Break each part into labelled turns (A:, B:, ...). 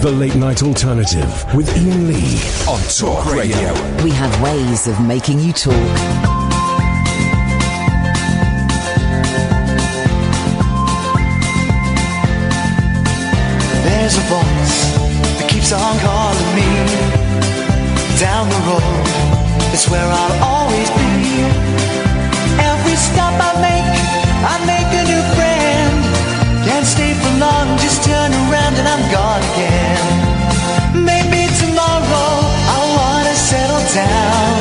A: The Late Night Alternative with Iain Lee on Talk Radio.
B: We have ways of making you talk.
C: There's a voice that keeps on calling me. Down the road, it's where I'll always be. Every stop I make a new friend. Can't stay for long, just turn around and I'm gone again. Maybe tomorrow I'll wanna settle down.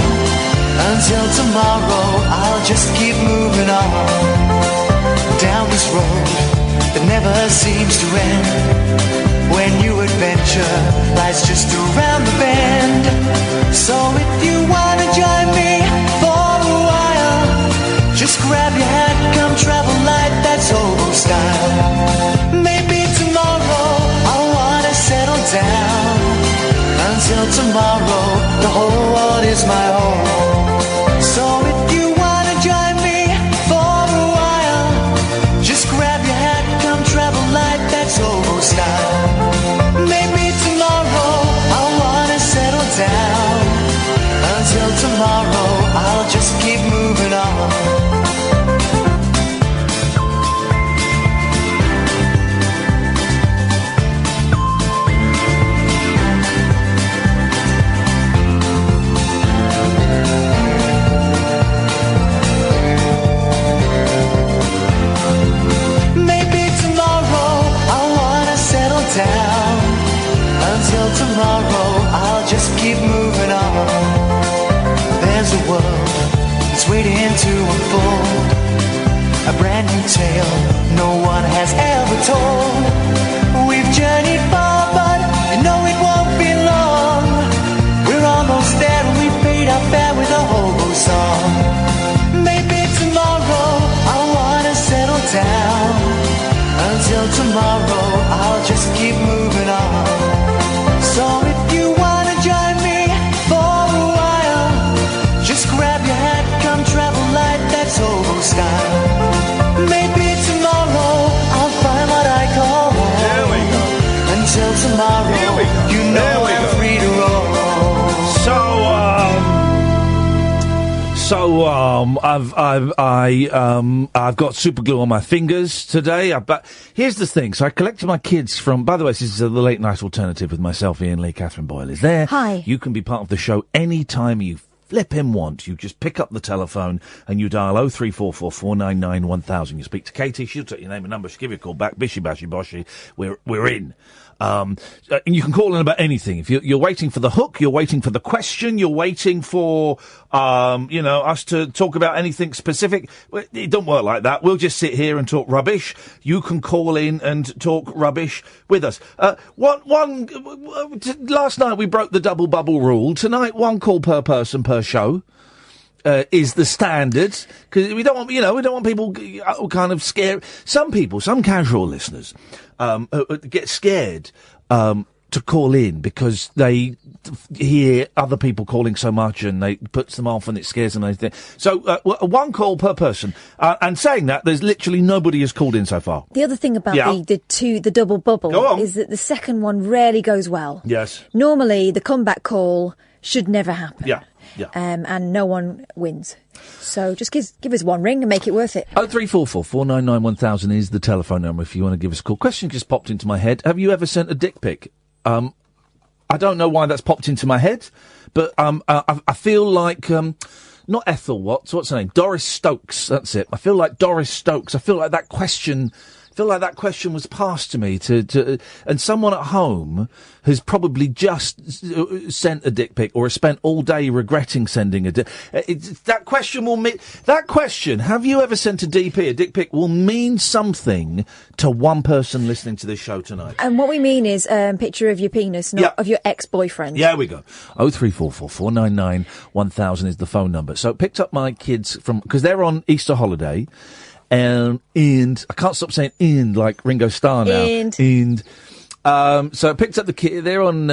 C: Until tomorrow I'll just keep moving on. Down this road that never seems to end. When new adventure lies just around the bend. So if you wanna join me for a while, just grab your hat, come travel light, that's hobo style. Maybe tomorrow I'll wanna settle down. Until tomorrow, the whole world is my home. So if you wanna join me for a while, just grab your hat, come travel light, that's hobo style. Maybe tomorrow I'll wanna settle down. Until tomorrow, I'll just keep moving on. Down. Until tomorrow, I'll just keep moving on. There's a world that's waiting to unfold, a brand new tale no one has ever told. We've journeyed far, but you know it won't be long. We're almost there and we paid our fare with a hobo song. Maybe tomorrow I'll wanna settle down. Until tomorrow, I'll just keep moving on. So if you wanna join me for a while, just grab your hat, come travel light, that's hobo style. Maybe tomorrow, I'll find what I call home.
D: There we go.
C: Until tomorrow, you know I'm free to roll.
D: I've got super glue on my fingers today. But here's the thing. So I collected my kids from. By the way, this is the Late Night Alternative with myself, Iain Lee. Catherine Boyle is there.
E: Hi.
D: You can be part of the show any time you flipping want. You just pick up the telephone and you dial 0344 499 1000. You speak to Katie. She'll take your name and number. She'll give you a call back. Bishy bashy boshy. We're in. And you can call in about anything. If you're waiting for the hook, you're waiting for the question, you're waiting for, us to talk about anything specific. It don't work like that. We'll just sit here and talk rubbish. You can call in and talk rubbish with us. Last night we broke the double bubble rule. Tonight, one call per person per show. Is the standard, because we don't want people kind of scared. Some casual listeners, get scared, to call in because they hear other people calling so much and they puts them off and it scares them. So, one call per person. And saying that, there's literally nobody has called in so far.
E: The other thing about the double bubble is that the second one rarely goes well.
D: Yes.
E: Normally, the comeback call should never happen.
D: Yeah.
E: And no one wins. So just give us one ring and make it worth it.
D: 0344 499 1000 is the telephone number if you want to give us a call. Question just popped into my head. Have you ever sent a dick pic? I don't know why that's popped into my head, but I feel like not Ethel Watts. What's her name? Doris Stokes. That's it. I feel like Doris Stokes. I feel like that question was passed to me and someone at home has probably just sent a dick pic or has spent all day regretting sending a dick. That question, have you ever sent a DP, a dick pic, will mean something to one person listening to this show tonight.
E: And what we mean is picture of your penis, not of your ex-boyfriend.
D: Yeah, we go. 0344 499 1000 is the phone number. So picked up my kids because they're on Easter holiday. And I can't stop saying "and" like Ringo Starr now. So I picked up the kid. They're on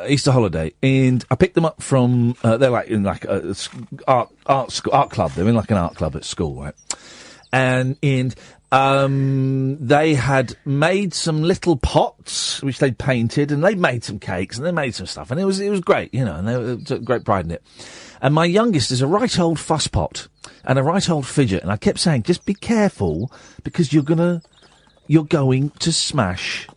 D: Easter holiday, and I picked them up from. They're like in like a art club. They're in like an art club at school, right? And They had made some little pots, which they'd painted, and they made some cakes, and they made some stuff, and it was great, you know, and they took great pride in it. And my youngest is a right old fusspot and a right old fidget, and I kept saying, just be careful, because you're going to smash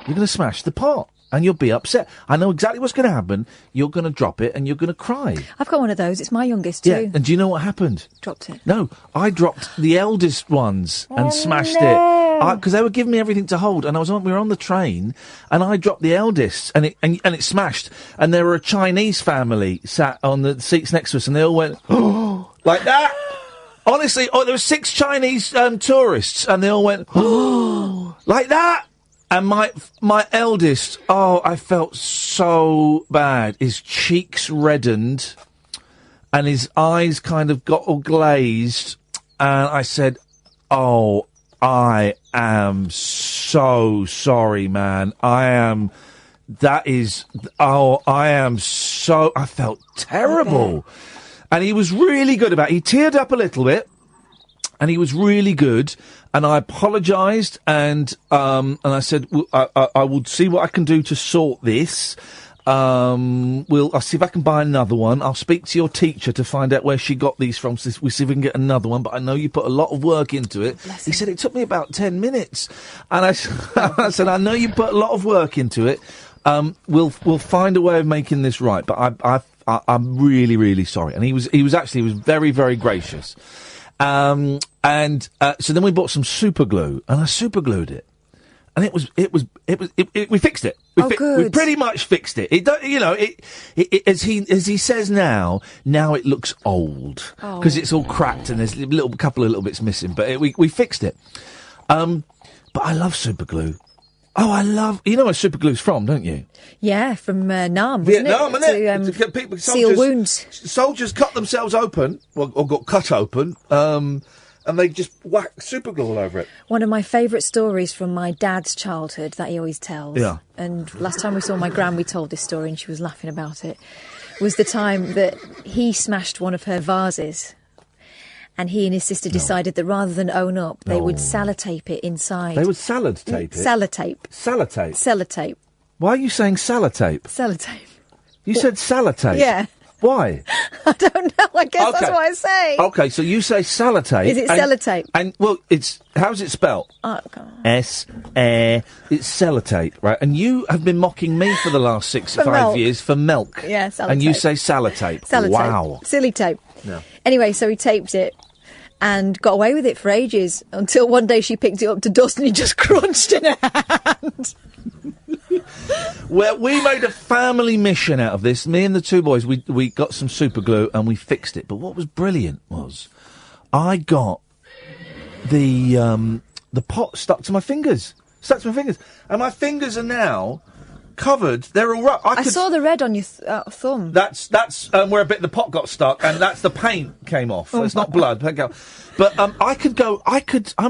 D: the pot. And you'll be upset. I know exactly what's going to happen. You're going to drop it and you're going to cry.
E: I've got one of those. It's my youngest too.
D: Yeah, and do you know what happened?
E: Dropped it.
D: No, I dropped the eldest ones and smashed it. Because they were giving me everything to hold. And we were on the train and I dropped the eldest and it smashed. And there were a Chinese family sat on the seats next to us and they all went, oh, like that. Honestly, there were 6 Chinese tourists and they all went, oh, like that. And my eldest, I felt so bad. His cheeks reddened and his eyes kind of got all glazed. And I said, I am so sorry, man. I felt terrible. Okay. And he was really good about it. He teared up a little bit. And he was really good, and I apologised, and I said, I will see what I can do to sort this. I'll see if I can buy another one. I'll speak to your teacher to find out where she got these from. So we'll see if we can get another one. But I know you put a lot of work into it. He said it took me about 10 minutes, and I said, I know you put a lot of work into it. We'll find a way of making this right. But I'm really, really sorry. And he was very, very gracious. So then we bought some super glue and I super glued it, and we fixed it.
E: Good.
D: We pretty much fixed it. As he says now it looks old because it's all cracked and there's a couple of little bits missing, but we fixed it. But I love super glue. You know where super glue's from, don't you?
E: Yeah, from Nam,
D: Vietnam,
E: isn't it?
D: To get people,
E: seal wounds.
D: Soldiers cut themselves open, or got cut open, and they just whack super glue all over it.
E: One of my favourite stories from my dad's childhood that he always tells.
D: Yeah.
E: And last time we saw my gran, we told this story and she was laughing about it, was the time that he smashed one of her vases. And he and his sister decided that rather than own up, they would sellotape it inside.
D: They would salad tape it?
E: Sellotape.
D: Sellotape?
E: Sellotape.
D: Why are you saying sellotape?
E: Sellotape.
D: You said sellotape?
E: Yeah.
D: Why?
E: I don't know. I guess that's what I say.
D: Okay, so you say sellotape.
E: Is it sellotape?
D: And, well, how's it spelled?
E: Oh, God.
D: It's sellotape, right? And you have been mocking me for the last 5 years for milk.
E: Yeah, sellotape.
D: And you say sellotape.
E: Sellotape.
D: Wow.
E: Silly tape.
D: No.
E: Anyway, so he taped it and got away with it for ages until one day she picked it up to dust and he just crunched in her hand.
D: Well, we made a family mission out of this. Me and the 2 boys, we got some super glue and we fixed it. But what was brilliant was I got the pot stuck to my fingers. And my fingers are now covered. They're all right.
E: I saw the red on your thumb.
D: That's where a bit of the pot got stuck, and that's the paint came off. It's not blood. But I'm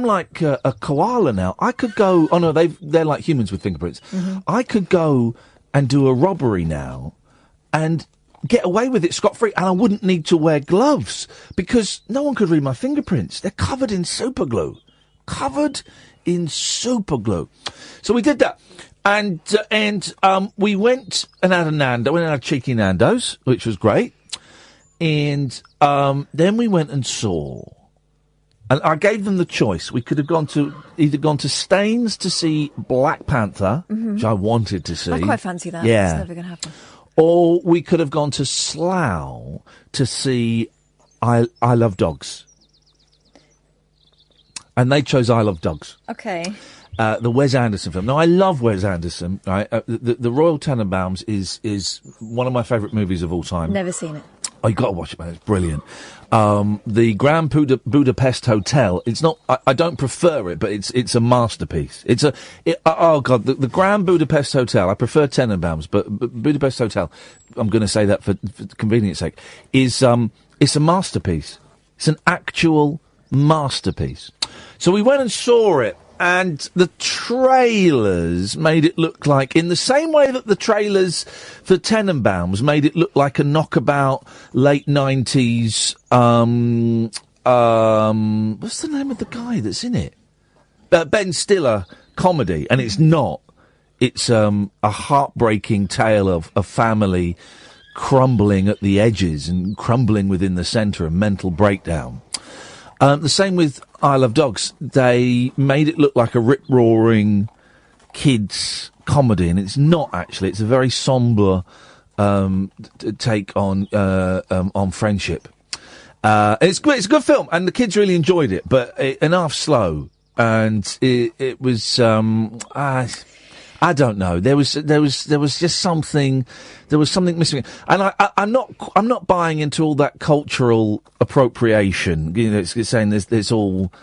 D: like a koala now. I could go. Oh no, they're like humans with fingerprints. Mm-hmm. I could go and do a robbery now, and get away with it scot-free, and I wouldn't need to wear gloves because no one could read my fingerprints. They're covered in super glue. So we did that. And we went and had a cheeky Nando's, which was great. And then we went and saw, and I gave them the choice. We could have gone to Staines to see Black Panther, which I wanted to see.
E: I quite fancy that.
D: Yeah.
E: It's never going to happen.
D: Or we could have gone to Slough to see I Love Dogs. And they chose I Love Dogs.
E: Okay.
D: The Wes Anderson film. Now, I love Wes Anderson. Right? The Royal Tenenbaums is one of my favourite movies of all time.
E: Never seen it.
D: Oh, you got to watch it, man. It's brilliant. The Grand Budapest Hotel. It's not. I don't prefer it, but it's a masterpiece. Oh God, the Grand Budapest Hotel. I prefer Tenenbaums, but Budapest Hotel. I'm going to say that for convenience sake. It's a masterpiece. It's an actual masterpiece. So we went and saw it. And the trailers made it look like, in the same way that the trailers for Tenenbaums made it look like a knockabout late 90s, what's the name of the guy that's in it? Ben Stiller comedy, and it's not. It's a heartbreaking tale of a family crumbling at the edges and crumbling within the centre, a mental breakdown. The same with I Love Dogs. They made it look like a rip-roaring kids comedy, and it's not actually. It's a very sombre take on friendship. It's good. It's a good film, and the kids really enjoyed it, but an half slow, and it was. I don't know. There was just something. There was something missing, and I'm not buying into all that cultural appropriation. You know, it's saying there's all.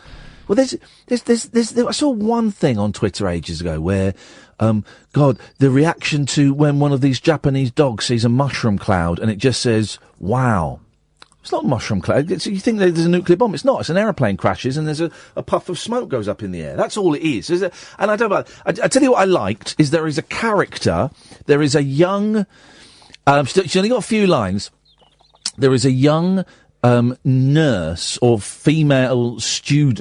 D: Well, there's. I saw one thing on Twitter ages ago where, God, the reaction to when one of these Japanese dogs sees a mushroom cloud and it just says, "Wow." It's not a mushroom cloud. You think there's a nuclear bomb. It's not. It's an aeroplane crashes and there's a puff of smoke goes up in the air. That's all it is. And I don't know. I tell you what I liked is there is a character. There is a young. She's only got a few lines. There is a young nurse or female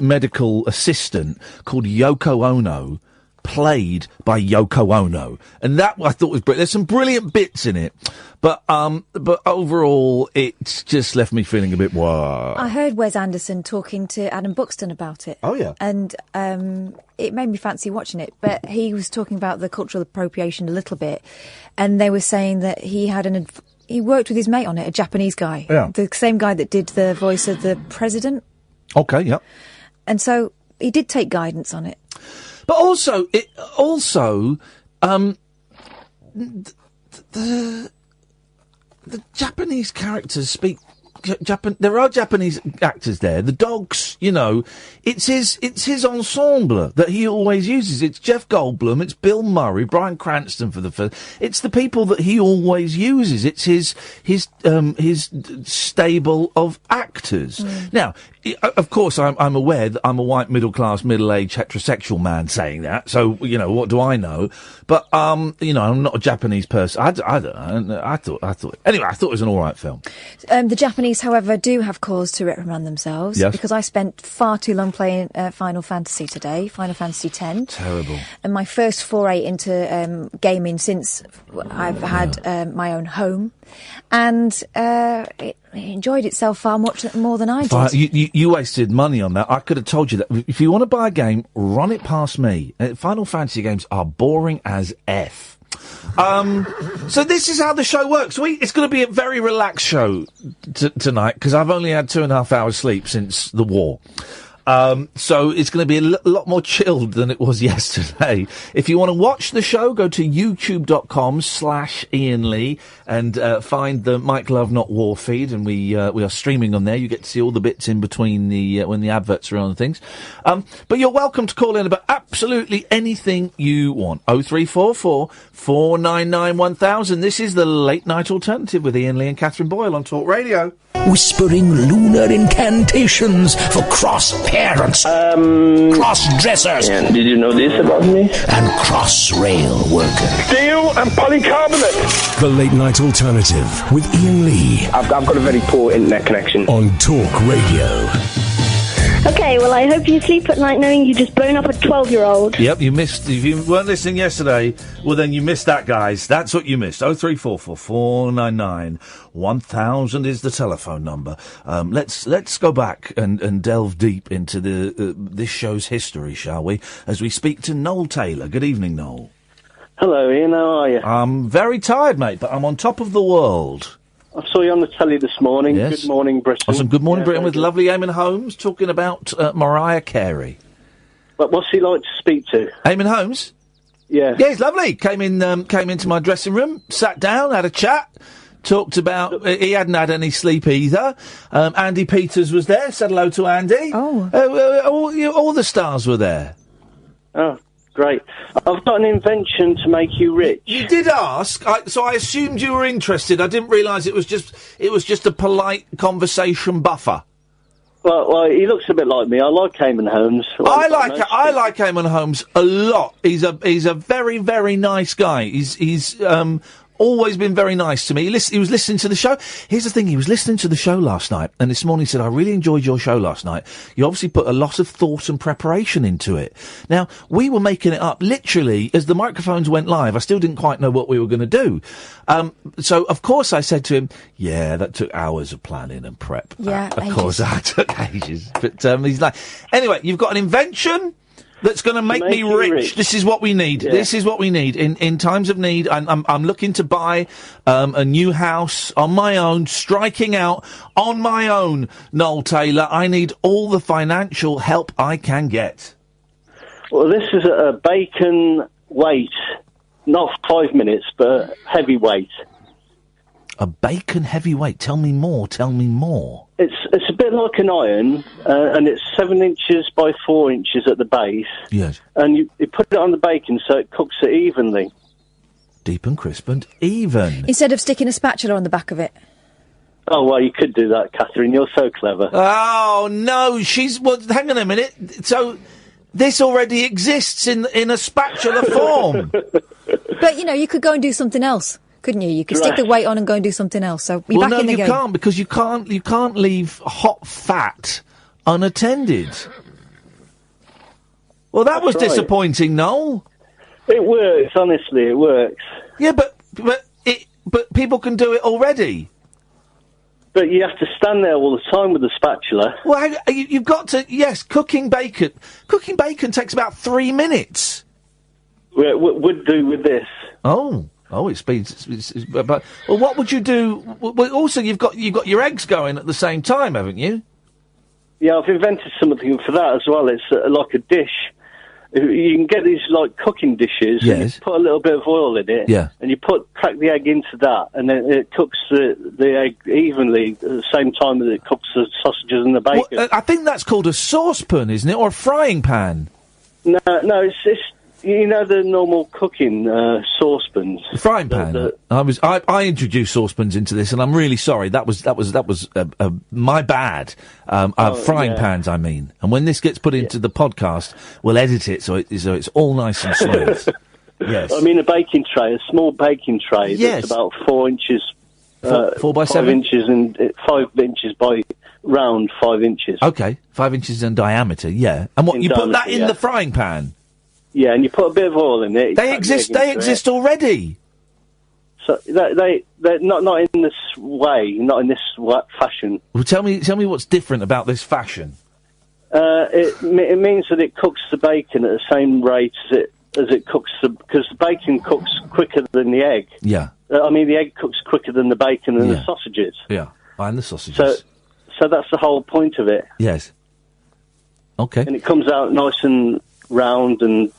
D: medical assistant called Yoko Ono, played by Yoko Ono, and that I thought was brilliant. There's some brilliant bits in it, but overall, it's just left me feeling a bit whoa.
E: I heard Wes Anderson talking to Adam Buxton about it.
D: Oh yeah,
E: and it made me fancy watching it. But he was talking about the cultural appropriation a little bit, and they were saying that he had he worked with his mate on it, a Japanese guy, the same guy that did the voice of the president.
D: Okay, yeah,
E: and so he did take guidance on it.
D: But also, the Japanese characters speak. There are Japanese actors there. The dogs, you know, it's his ensemble that he always uses. It's Jeff Goldblum, it's Bill Murray, Bryan Cranston for the first. It's the people that he always uses. It's his stable of actors. Now, of course, I'm aware that I'm a white, middle-class, middle-aged, heterosexual man saying that. So, you know, what do I know? But, you know, I'm not a Japanese person. I don't know. I thought. Anyway, I thought it was an all right film.
E: The Japanese, however, do have cause to reprimand themselves.
D: Yes.
E: Because I spent far too long playing Final Fantasy today, Final Fantasy X.
D: Terrible. And
E: my first foray into gaming since I've had my own home. And it enjoyed itself far much more than I did.
D: You wasted money on that. I could have told you that. If you want to buy a game, run it past me. Final Fantasy games are boring as F. So this is how the show works. It's going to be a very relaxed show tonight because I've only had 2.5 hours sleep since the war. So it's going to be a lot more chilled than it was yesterday. If you want to watch the show, go to youtube.com/Iain Lee and find the Mike Love Not War feed, and we are streaming on there. You get to see all the bits in between when the adverts are on and things. But you're welcome to call in about absolutely anything you want. 0344 499 1000. This is the Late Night Alternative with Iain Lee and Catherine Boyle on Talk Radio.
A: Whispering lunar incantations for cross-parents, cross-dressers.
F: And did you know this about me?
A: And cross-rail workers.
F: Steel and polycarbonate.
A: The Late Night Alternative with Iain Lee.
F: I've got a very poor internet connection.
A: On Talk Radio.
G: Okay, well, I hope you sleep at night knowing you just blown up a 12-year-old.
D: Yep, you missed. If you weren't listening yesterday, well, then you missed that, guys. That's what you missed. 0344 499 1000 is the telephone number. Let's go back and delve deep into this show's history, shall we? As we speak to Noel Taylor. Good evening, Noel.
F: Hello, Ian. How are you?
D: I'm very tired, mate, but I'm on top of the world.
F: I saw you on the telly this morning.
D: Yes.
F: Good morning, Britain.
D: Awesome. Good morning, Britain, with lovely Eamon Holmes talking about Mariah Carey.
F: But what's he like to speak to?
D: Eamon Holmes?
F: Yeah.
D: Yeah, he's lovely. Came into my dressing room, sat down, had a chat, talked about... he hadn't had any sleep either. Andy Peters was there, said hello to Andy.
E: Oh.
D: All the stars were there.
F: Oh, great. I've got an invention to make you rich.
D: You did ask, so I assumed you were interested. I didn't realise it was just a polite conversation buffer.
F: Well, he looks a bit like me. I like Eamon Holmes.
D: I like Eamon Holmes a lot. He's a very, very nice guy. He's always been very nice to me. He was listening to the show. Here's the thing, he was listening to the show last night, and this morning he said, I really enjoyed your show last night. You obviously put a lot of thought and preparation into it. Now, we were making it up literally as the microphones went live. I still didn't quite know what we were going to do. So, of course, I said to him, yeah, that took hours of planning and prep.
E: Yeah,
D: Of course, that took ages. But he's like, anyway, you've got an invention that's going to make me rich. This is what we need. Yeah. This is what we need. In times of need, I'm looking to buy a new house on my own, striking out on my own, Noel Taylor. I need all the financial help I can get.
F: Well, this is a bacon weight, not 5 minutes, but heavy weight.
D: A bacon heavyweight. Tell me more.
F: It's a bit like an iron, and it's 7 inches by 4 inches at the base.
D: Yes.
F: And you put it on the bacon so it cooks it evenly.
D: Deep and crisp and even.
E: Instead of sticking a spatula on the back of it.
F: Oh, well, you could do that, Catherine. You're so clever.
D: Oh, no, well, hang on a minute. So, this already exists in a spatula form.
E: But, you could go and do something else. Couldn't you? You could stick the weight on and go and do something else. So we're back in the game.
D: No, you can't, because you can't leave hot fat unattended. Well, that was disappointing, Noel.
F: It works, honestly, it works.
D: Yeah, but people can do it already.
F: But you have to stand there all the time with the spatula.
D: Well, you've got to. Yes, cooking bacon. Cooking bacon takes about 3 minutes.
F: Would do with this.
D: Oh, it speeds. But what would you do? Well, also, you've got your eggs going at the same time, haven't you?
F: Yeah, I've invented something for that as well. It's like a dish. You can get these like cooking dishes.
D: Yes.
F: And you put a little bit of oil in it.
D: Yeah.
F: And you crack the egg into that, and then it cooks the egg evenly at the same time that it cooks the sausages and the bacon.
D: Well, I think that's called a saucepan, isn't it, or a frying pan?
F: No, it's the normal cooking saucepans.
D: The frying pan. I introduced saucepans into this, and I'm really sorry. That was my bad. Frying pans, I mean. And when this gets put into the podcast, we'll edit it so it's all nice and smooth. Yes.
F: I mean a baking tray, a small baking tray.
D: Yes.
F: That's about 4 inches.
D: 4 by
F: 7 inches and 5 inches by round 5 inches.
D: Okay, 5 inches in diameter. Yeah. And what you put that in the frying pan?
F: Yeah, and you put a bit of oil in it.
D: They exist already.
F: So they're not in this way, not in this fashion.
D: Well, tell me what's different about this fashion.
F: It means that it cooks the bacon at the same rate as it cooks because the bacon cooks quicker than the egg.
D: Yeah.
F: The egg cooks quicker than the bacon and the sausages.
D: Yeah, and the sausages.
F: So that's the whole point of it.
D: Yes. Okay.
F: And it comes out nice and round and.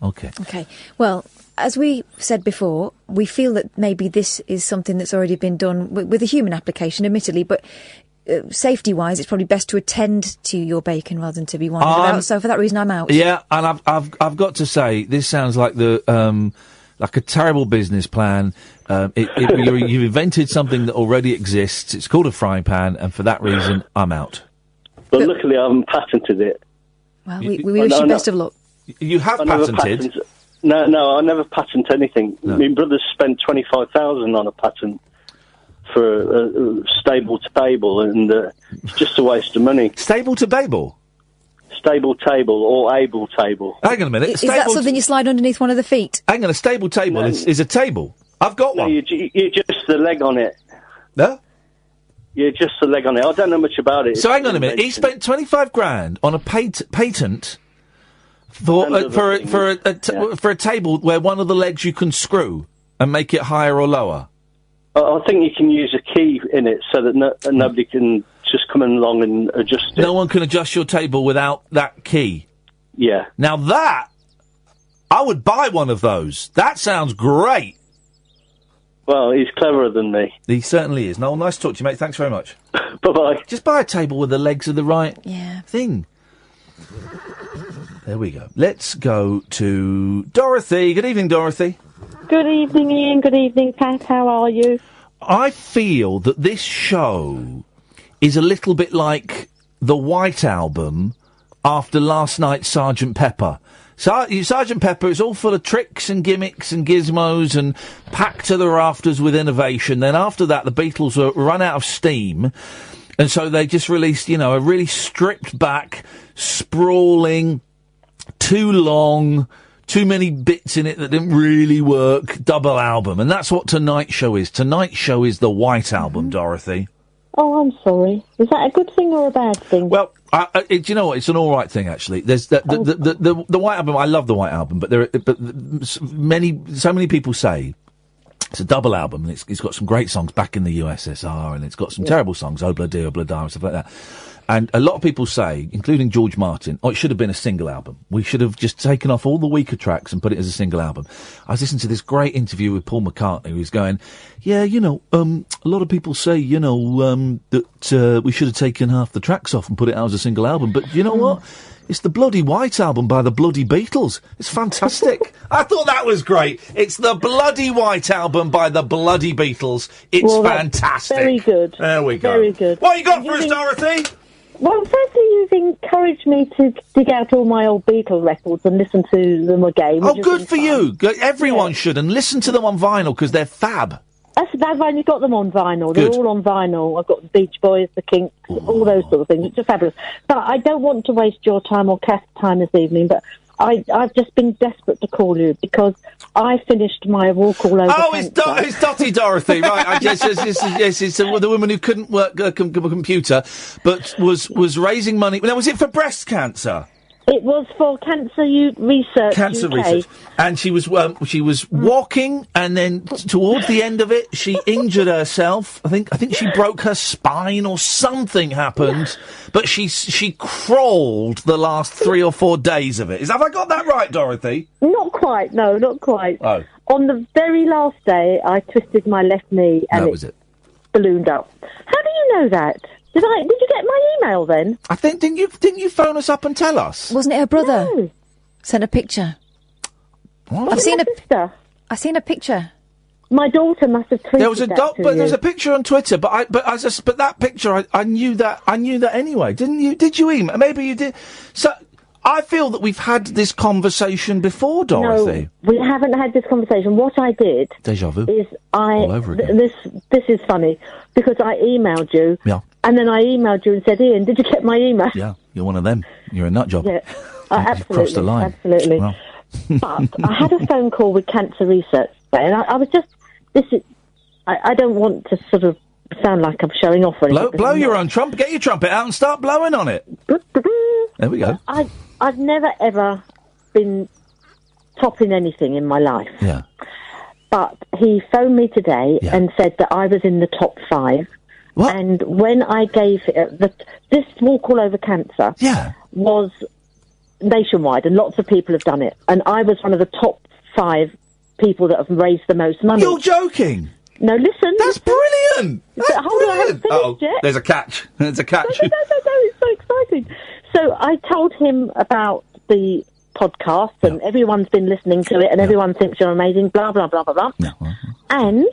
D: Okay.
E: Okay. Well, as we said before, we feel that maybe this is something that's already been done with a human application, admittedly, but safety-wise, it's probably best to attend to your bacon rather than to be winded about. So for that reason, I'm out.
D: Yeah, and I've got to say, this sounds like like a terrible business plan. You've invented something that already exists. It's called a frying pan, and for that reason, I'm out.
F: But luckily, I haven't patented it.
E: Well, we wish you best of luck.
D: You have patented?
F: No, I never patent anything. No. My brother spent 25,000 on a patent for a stable table, and it's just a waste of money.
D: Stable to Babel?
F: Stable table or able table.
D: Hang on a minute.
E: Is that something you slide underneath one of the feet?
D: Hang on, a stable table is a table. I've got one.
F: You just the leg on it.
D: No?
F: Yeah, just the leg on it. I don't know much about it.
D: So hang on a minute. He spent 25 grand on a patent for a table where one of the legs you can screw and make it higher or lower.
F: I think you can use a key in it so that nobody can just come along and adjust it.
D: No one can adjust your table without that key.
F: Yeah.
D: Now I would buy one of those. That sounds great.
F: Well, he's cleverer than me.
D: He certainly is. Noel, nice to talk to you, mate. Thanks very much.
F: Bye-bye.
D: Just buy a table where the legs are the right thing. There we go. Let's go to Dorothy. Good evening, Dorothy.
H: Good evening, Ian. Good evening, Pat. How are you?
D: I feel that this show is a little bit like the White Album after last night's Sgt. Pepper. Sergeant Pepper is all full of tricks and gimmicks and gizmos and packed to the rafters with innovation. Then after that, the Beatles were run out of steam, and so they just released, a really stripped back, sprawling, too long, too many bits in it that didn't really work double album. And that's what Tonight Show is. Tonight Show is the White Album, Dorothy.
H: Oh, I'm sorry. Is that a good thing or a bad thing?
D: Well, do you know what? It's an all right thing, actually. There's the White Album. I love the White Album, but so many people say it's a double album, and it's got some great songs back in the USSR, and it's got some terrible songs, Obla Di, Obla Da, and stuff like that. And a lot of people say, including George Martin, it should have been a single album. We should have just taken off all the weaker tracks and put it as a single album. I was listening to this great interview with Paul McCartney, who was going, a lot of people say, that we should have taken half the tracks off and put it out as a single album. But you know what? It's the bloody White Album by the bloody Beatles. It's fantastic. I thought that was great. It's the bloody White Album by the bloody Beatles. It's fantastic.
H: Very good.
D: There we go.
H: Very good.
D: What you got for us, Dorothy?
H: Well, firstly, you've encouraged me to dig out all my old Beatle records and listen to them again.
D: Oh, good for you. Everyone should, and listen to them on vinyl, because they're fab.
H: That's bad. I've only got them on vinyl. They're all on vinyl. I've got the Beach Boys, the Kinks, all those sort of things. It's just fabulous. But I don't want to waste your time or Kath's time this evening, but I've just been desperate to call you because I finished my walk all over.
D: Oh, it's Dotty Dorothy, right? Yes, it's the woman who couldn't work a computer, but was raising money. Now, was it for breast cancer?
H: It was for cancer research.
D: Cancer
H: UK.
D: research, and she was walking, and then towards the end of it, she injured herself. I think she broke her spine or something happened, but she crawled the last 3 or 4 days of it. Have I got that right, Dorothy?
H: Not quite. No, not quite.
D: Oh.
H: On the very last day, I twisted my left knee, and
D: that was it.
H: Ballooned up. How do you know that? Did you get my email then?
D: I think didn't you phone us up and tell us?
E: Wasn't it her brother?
H: No.
E: Sent a picture.
D: What?
E: I've seen
H: sister.
E: I've seen a picture.
H: My daughter must have tweeted
D: There was
H: there's
D: a picture on Twitter, but that picture I knew that anyway. Didn't you? Did you email? Maybe you did. So I feel that we've had this conversation before, Dorothy.
H: No, we haven't had this conversation. What I did
D: Deja vu.
H: Is
D: all over again.
H: This is funny because I emailed you.
D: Yeah.
H: And then I emailed you and said, Ian, did you get my email?
D: Yeah, you're one of them. You're a nut job.
H: Yeah,
D: You've crossed the line.
H: Absolutely.
D: Well.
H: But I had a phone call with cancer research today, and I was just, I don't want to sort of sound like I'm showing off or anything.
D: Blow your own trumpet, get your trumpet out and start blowing on it. There we go.
H: I've never ever been topping anything in my life.
D: Yeah.
H: But he phoned me today and said that I was in the top 5.
D: What?
H: And when I gave this walk all over cancer was nationwide, and lots of people have done it. And I was one of the top 5 people that have raised the most money.
D: You're joking?
H: No, listen.
D: That's brilliant.
H: Hold on, I haven't finished yet.
D: There's a catch. There's a catch.
H: No, it's so exciting. So I told him about the podcast, and everyone's been listening to it, and everyone thinks you're amazing, blah, blah, blah, blah, blah. And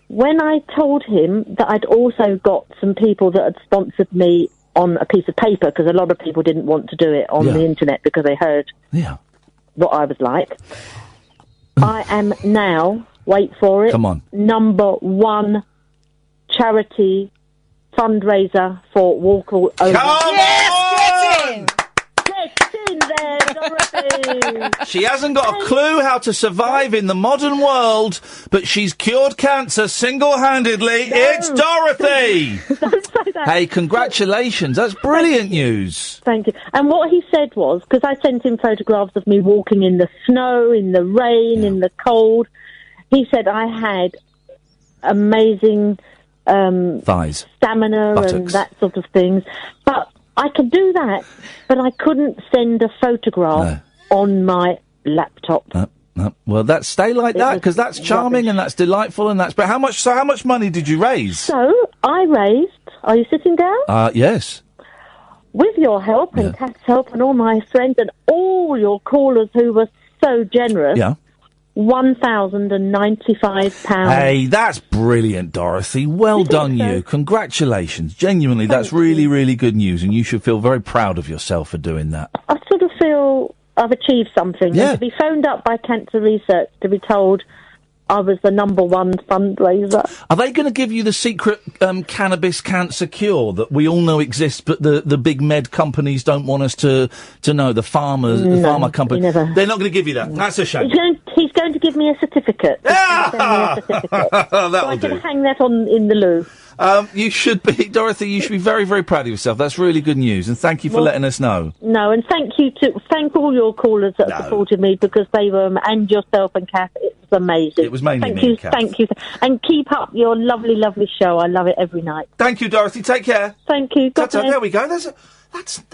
H: when I told him that I'd also got some people that had sponsored me on a piece of paper, because a lot of people didn't want to do it on the internet because they heard what I was like, I am now, wait for it,
D: come on,
H: number 1 charity fundraiser for Walk All Over.
E: Get in!
H: Get in there, Dorothy!
D: She hasn't got a clue how to survive in the modern world, but she's cured cancer single-handedly.
H: No.
D: It's Dorothy!
H: Don't say that.
D: Hey, congratulations. That's brilliant news.
H: Thank you. And what he said was, because I sent him photographs of me walking in the snow, in the rain, in the cold, he said I had amazing
D: thighs,
H: stamina,
D: buttocks,
H: and that sort of things. But I could do that, but I couldn't send a photograph on my laptop.
D: No. Well, stay like that, because that's charming and that's delightful and that's. But how much money did you raise?
H: So I raised. Are you sitting down?
D: Yes.
H: With your help and Kat's help and all my friends and all your callers who were so generous.
D: Yeah.
H: £1,095.
D: Hey, that's brilliant, Dorothy. Well done, you. Congratulations. Genuinely, that's really, really good news, and you should feel very proud of yourself for doing that.
H: I sort of feel I've achieved something.
D: Yeah.
H: And to be phoned up by Cancer Research to be told I was the #1 fundraiser.
D: Are they going to give you the secret cannabis cancer cure that we all know exists, but the big med companies don't want us to know? The pharma company.
H: Never.
D: They're not going to give you that. That's a shame.
H: He's going to give me a certificate.
D: That'll
H: So I
D: do.
H: can hang that on in the loo.
D: You should be, Dorothy, you should be very, very proud of yourself. That's really good news, and thank you for letting us know.
H: No, and thank all your callers that supported me, because they were, and yourself and Kath, it was amazing.
D: It was mainly
H: thank
D: me
H: you,
D: and Kath.
H: Thank you. And keep up your lovely, lovely show. I love it every night.
D: Thank you, Dorothy. Take care.
H: Thank you. God bless.
D: There we go. That's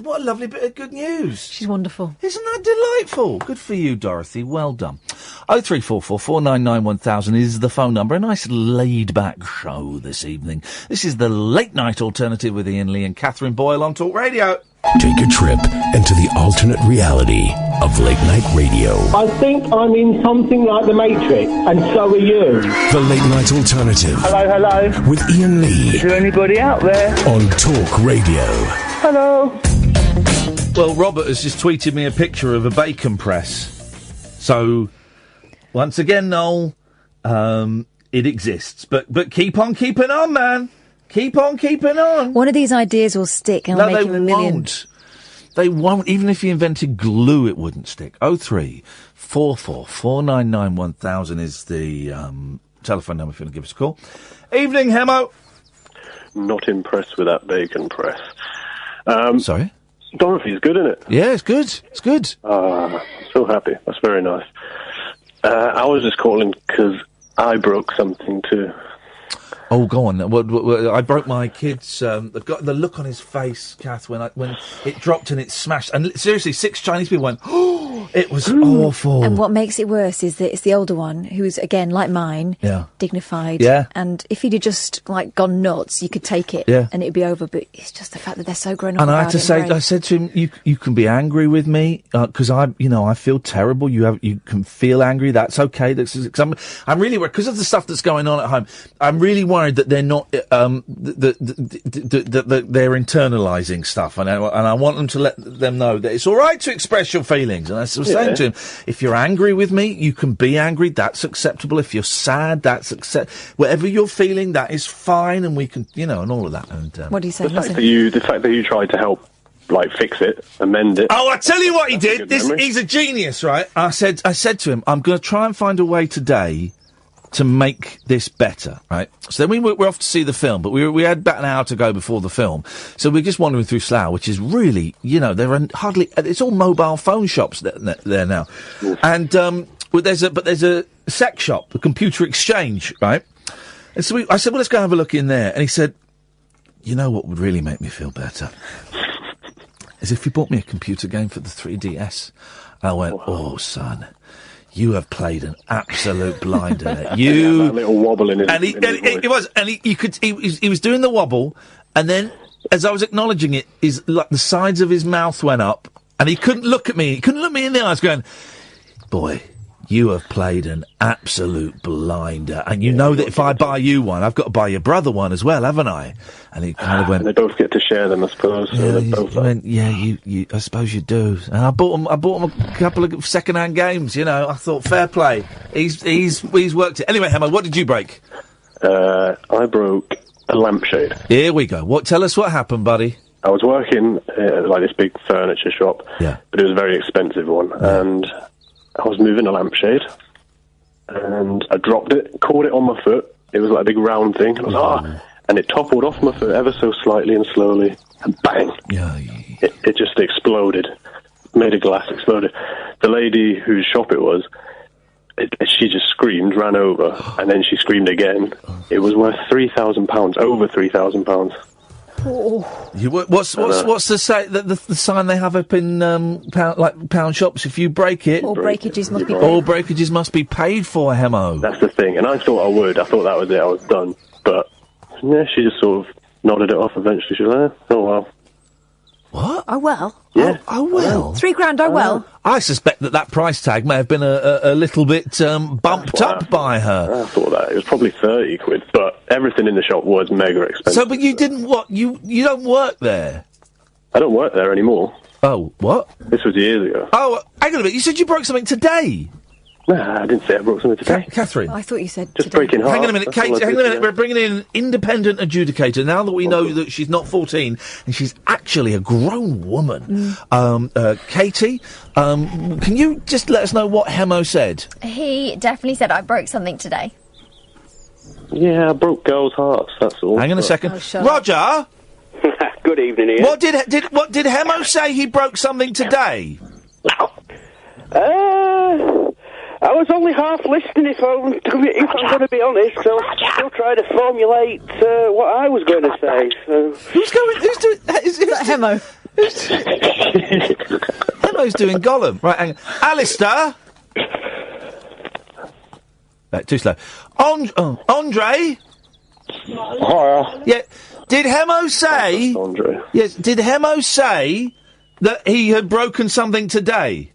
D: what a lovely bit of good news.
E: She's wonderful.
D: Isn't that delightful? Good for you, Dorothy. Well done. 0344 499 1000 is the phone number. A nice laid-back show this evening. This is the Late Night Alternative with Iain Lee and Catherine Boyle on Talk Radio.
A: Take a trip into the alternate reality of late night radio.
I: I think I'm in something like The Matrix, and so are you.
A: The Late Night Alternative.
I: Hello.
A: With Iain Lee.
I: Is there anybody out there?
A: On Talk Radio.
I: Hello.
D: Well, Robert has just tweeted me a picture of a bacon press. So, once again, Noel, it exists. But keep on keeping on, man. Keep on keeping on.
E: One of these ideas will stick and
D: No,
E: make you a million.
D: Won't. They won't. Even if you invented glue, it wouldn't stick. 0344 499 1000 is the telephone number if you want to give us a call. Evening, Hemmo.
J: Not impressed with that bacon press.
D: Sorry?
J: Dorothy's good, isn't it?
D: Yeah, it's good. It's good.
J: I'm so happy. That's very nice. I was just calling because I broke something too.
D: Oh, go on. I broke my kid's. They've got the look on his face, Kath, when it dropped and it smashed. And seriously, 6 Chinese people went, oh, it was awful.
E: And what makes it worse is that it's the older one who's, again, like mine, dignified.
D: Yeah.
E: And if he'd have just, gone nuts, you could take it and it'd be over. But it's just the fact that they're so grown up.
D: And I had
E: about
D: to
E: it
D: say,
E: and
D: I said to him, you can be angry with me, because I feel terrible. You can feel angry. That's okay. I'm really worried, because of the stuff that's going on at home. I'm really worried that they're not that they're internalising stuff, and I want them to let them know that it's all right to express your feelings. And I was saying to him, if you're angry with me, you can be angry. That's acceptable. If you're sad, that's whatever you're feeling, that is fine, and we can, and all of that. And
E: what do you say?
J: The fact that you tried to help, fix it, amend it.
D: Oh, I tell you what he did. He's a genius, right? I said to him, I'm going to try and find a way today to make this better, right? So then we're off to see the film, but we had about an hour to go before the film. So we're just wandering through Slough, which is really, there are hardly, it's all mobile phone shops there now. And, there's a sex shop, a computer exchange, right? And so I said, well, let's go have a look in there. And he said, you know what would really make me feel better? Is if you bought me a computer game for the 3DS. I went, oh, son. You have played an absolute blinder. That little wobble in his voice. He was doing the wobble, and then as I was acknowledging it, the sides of his mouth went up, and he couldn't look at me. He couldn't look me in the eyes, going, "Boy, you have played an absolute blinder." And you know that if I buy you one, I've got to buy your brother one as well, haven't I? And he kind of went.
J: And they both get to share them, I suppose.
D: I suppose you do. And I bought him a couple of second-hand games. I thought, fair play. He's worked it. Anyway, Hemmo, what did you break?
J: I broke a lampshade.
D: Here we go. Tell us what happened, buddy.
J: I was working at this big furniture shop, but it was a very expensive one, and I was moving a lampshade, and I dropped it, caught it on my foot. It was like a big round thing. I was and it toppled off my foot ever so slightly and slowly, and bang! It just exploded. Made of glass, exploded. The lady whose shop it was, she just screamed, ran over, and then she screamed again. It was worth £3,000, over £3,000.
D: What's the sign they have up in pound shops? If you break it,
E: all breakages must be paid.
D: All breakages must be paid for, Hemmo.
J: That's the thing, and I thought I would. I thought that was it. I was done, but she just sort of nodded it off. Eventually, she was like, "Oh well."
E: What? Oh well.
J: Yeah.
E: Oh well. £3,000. Oh well.
D: I suspect that price tag may have been a little bit bumped up by her.
J: I thought that it was probably 30 quid, but everything in the shop was mega expensive.
D: So, but you didn't what? You don't work there.
J: I don't work there anymore.
D: Oh, what?
J: This was years ago.
D: Oh, hang on a minute. You said you broke something today.
J: Nah, I didn't say I broke something today.
D: Catherine.
E: I thought you said
J: Just
E: today.
J: breaking hearts.
D: Hang on a minute, Kate. Hang on a minute. We're bringing in an independent adjudicator now that we know that she's not 14 and she's actually a grown woman. Katie, can you just let us know what Hemmo said?
K: He definitely said I broke something today.
J: Yeah, I broke girls' hearts. That's all.
D: Hang on a second,
E: Oh,
D: Roger.
L: Good evening, Ian.
D: What did Hemmo say? He broke something today.
L: I was only half listening, if I'm going to be honest, so I'm still trying to formulate what I was going to say. So.
D: Who's doing? Is
E: that Hemmo?
D: Hemmo's doing Gollum. Right, hang on. Alistair. Right, too slow. Andre.
M: Hiya.
D: Yeah. Did Hemmo say?
J: Andre.
D: Yes. Did Hemmo say that he had broken something today?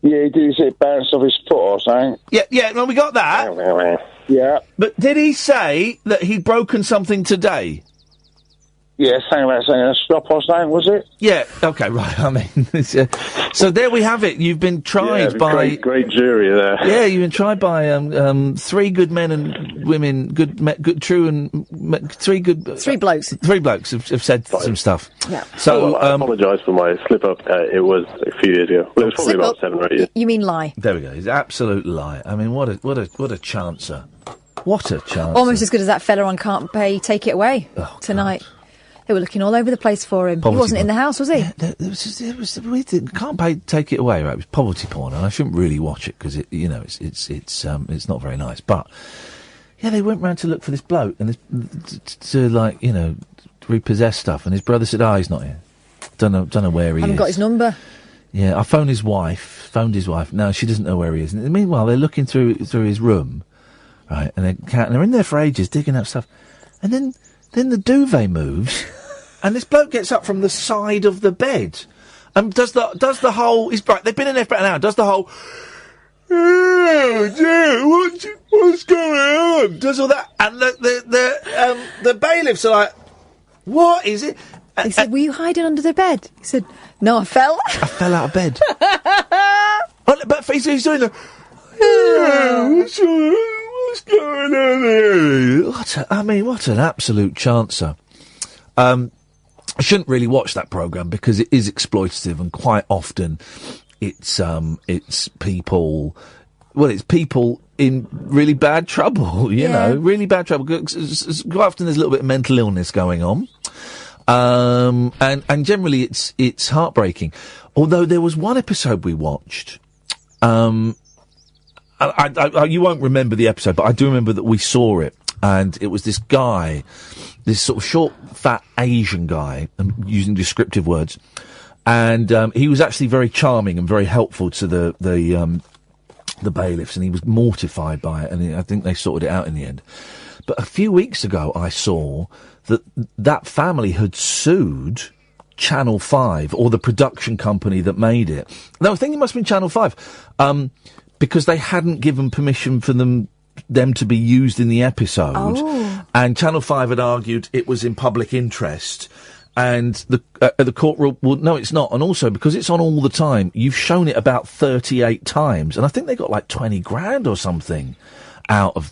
M: Yeah, he did say it bounced off his foot or something.
D: Yeah, well, we got that.
M: Yeah.
D: But did he say that he'd broken something today?
M: Yeah, something about saying a stop or something, was it?
D: Yeah, okay, right, I mean, so there we have it. You've been tried by...
J: Great jury there.
D: Yeah, you've been tried by 3 good men and women, three blokes. 3 blokes have said some stuff.
E: Yeah.
D: So,
J: I apologise for my slip-up. It was a few years ago. Well, it was probably about 7 or 8 years.
E: You mean lie?
D: There we go. It's an absolute lie. I mean, what a chancer. What a chancer.
E: Almost as good as that fella on Can't Pay Take It Away tonight. God. They were looking all over the place for him. Poverty he wasn't in the house, was he?
D: It was weird thing. Can't Pay Take It Away, right? It was poverty porn, and I shouldn't really watch it because it's not very nice. But yeah, they went round to look for this bloke and to repossess stuff, and his brother said, "He's not here. Don't know where he is.
E: Haven't got his number."
D: Yeah, I phoned his wife. No, she doesn't know where he is. And meanwhile, they're looking through his room, right? And they're in there for ages digging up stuff, and then the duvet moves, and this bloke gets up from the side of the bed, and does the whole. He's right. They've been in there for an hour. Does the whole. Oh dear, what's going on? Does all that, and the bailiffs are like, what is it?
E: He said, "Were you hiding under the bed?" He said, "No, I fell."
D: I fell out of bed. But he's doing the. What's going on here? What an absolute chancer. I shouldn't really watch that programme because it is exploitative, and quite often it's people in really bad trouble, you know, really bad trouble. Quite often there's a little bit of mental illness going on. And generally it's heartbreaking. Although there was one episode we watched, you won't remember the episode, but I do remember that we saw it, and it was this guy, this sort of short, fat Asian guy, using descriptive words, and he was actually very charming and very helpful to the bailiffs, and he was mortified by it, and I think they sorted it out in the end. But a few weeks ago, I saw that family had sued Channel 5, or the production company that made it. No, I think it must have been Channel 5. Because they hadn't given permission for them to be used in the episode. Oh. And Channel 5 had argued it was in public interest. And the court ruled, well, no, it's not. And also, because it's on all the time, you've shown it about 38 times. And I think they got like 20 grand or something out of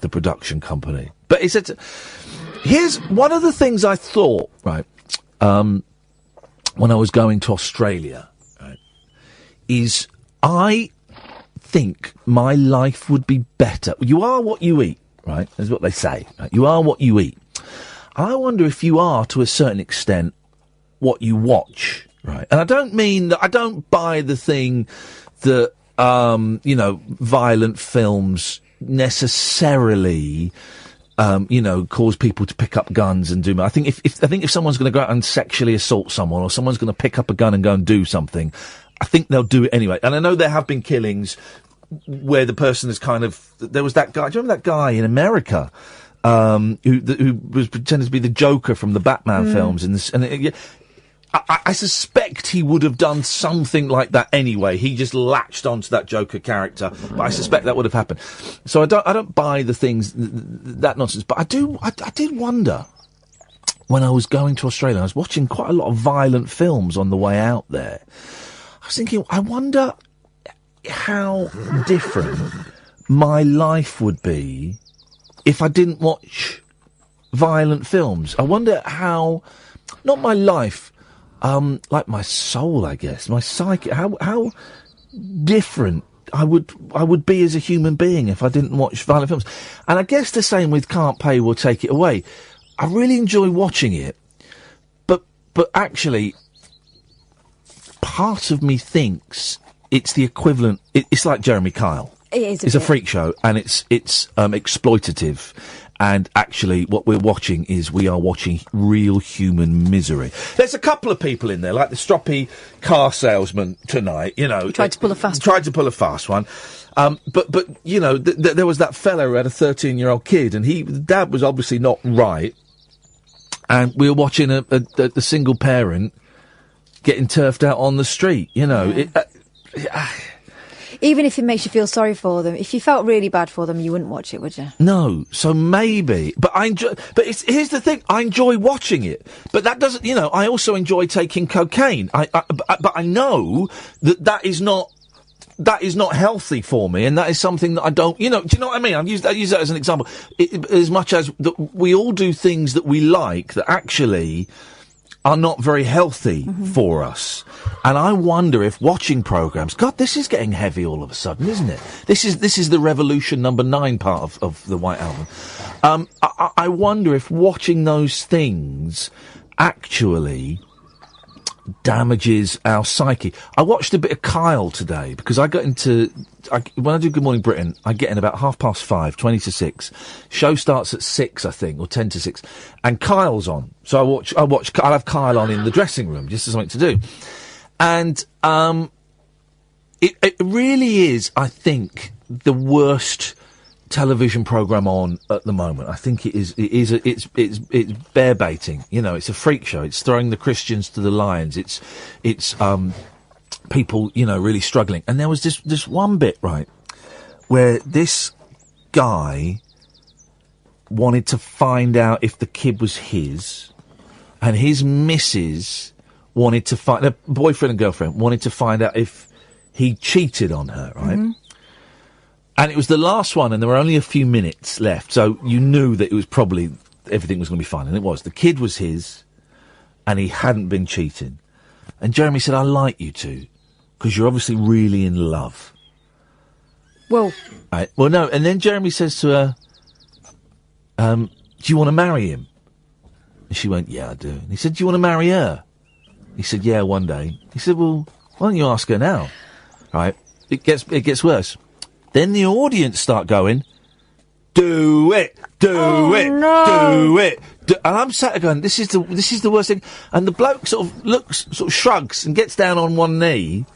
D: the production company. But he said, here's one of the things I thought, right, when I was going to Australia, right, is I think my life would be better. You are what you eat, right? That's what they say. Right? You are what you eat. I wonder if you are, to a certain extent, what you watch, right? And I don't mean that I don't buy the thing that, violent films necessarily, cause people to pick up guns and do. I think if someone's going to go out and sexually assault someone, or someone's going to pick up a gun and go and do something, I think they'll do it anyway. And I know there have been killings where the person is kind of. There was that guy. Do you remember that guy in America who was pretending to be the Joker from the Batman films? I suspect he would have done something like that anyway. He just latched onto that Joker character, but I suspect that would have happened. So I don't buy the things that nonsense. But I did wonder when I was going to Australia, I was watching quite a lot of violent films on the way out there. I was thinking, I wonder how different my life would be if I didn't watch violent films. I wonder how, not my life, like my soul, I guess, my psyche, how different I would be as a human being if I didn't watch violent films. And I guess the same with Can't Pay Will Take It Away. I really enjoy watching it, but actually, part of me thinks it's the equivalent. It's like Jeremy Kyle.
E: It is.
D: It's a freak show, and it's exploitative. And actually, what we're watching is we are watching real human misery. There's a couple of people in there, like the stroppy car salesman tonight. You know,
E: tried to pull a fast
D: one. But you know, there was that fella who had a 13-year-old kid, and the dad was obviously not right. And we were watching a single parent getting turfed out on the street. You know,
E: even if it makes you feel sorry for them, if you felt really bad for them, you wouldn't watch it, would you?
D: No. So maybe, but I enjoy. But here's the thing: I enjoy watching it. But that doesn't. You know, I also enjoy taking cocaine. But I know that is not healthy for me, and that is something that I don't. You know, do you know what I mean? I use that as an example. As much as we all do things that we like that actually are not very healthy for us. And I wonder if watching programmes, God, this is getting heavy all of a sudden, isn't it? This is the Revolution number 9 part of the White Album. I wonder if watching those things actually damages our psyche. I watched a bit of Kyle today because I got into... when I do Good Morning Britain, I get in about 5:30, 20 to 6. Show starts at 6, I think, or 10 to 6. And Kyle's on. So I'll have Kyle on in the dressing room, just as something to do. And it really is, I think, the worst television programme on at the moment. I think it's bear baiting. You know, it's a freak show. It's throwing the Christians to the lions. It's people, you know, really struggling. And there was this one bit, right, where this guy wanted to find out if the kid was his, and his missus wanted to find, their boyfriend and girlfriend wanted to find out if he cheated on her, right? Mm-hmm. And it was the last one, and there were only a few minutes left, so you knew that it was probably, everything was going to be fine, and it was. The kid was his, and he hadn't been cheating. And Jeremy said, I like you two, because you're obviously really in love.
E: Well...
D: Right. Well, no, and then Jeremy says to her, do you want to marry him? And she went, yeah, I do. And he said, do you want to marry her? He said, yeah, one day. He said, well, why don't you ask her now? Right. It gets worse. Then the audience start going, do it, do it. And I'm sat there going, this is the worst thing. And the bloke sort of shrugs and gets down on one knee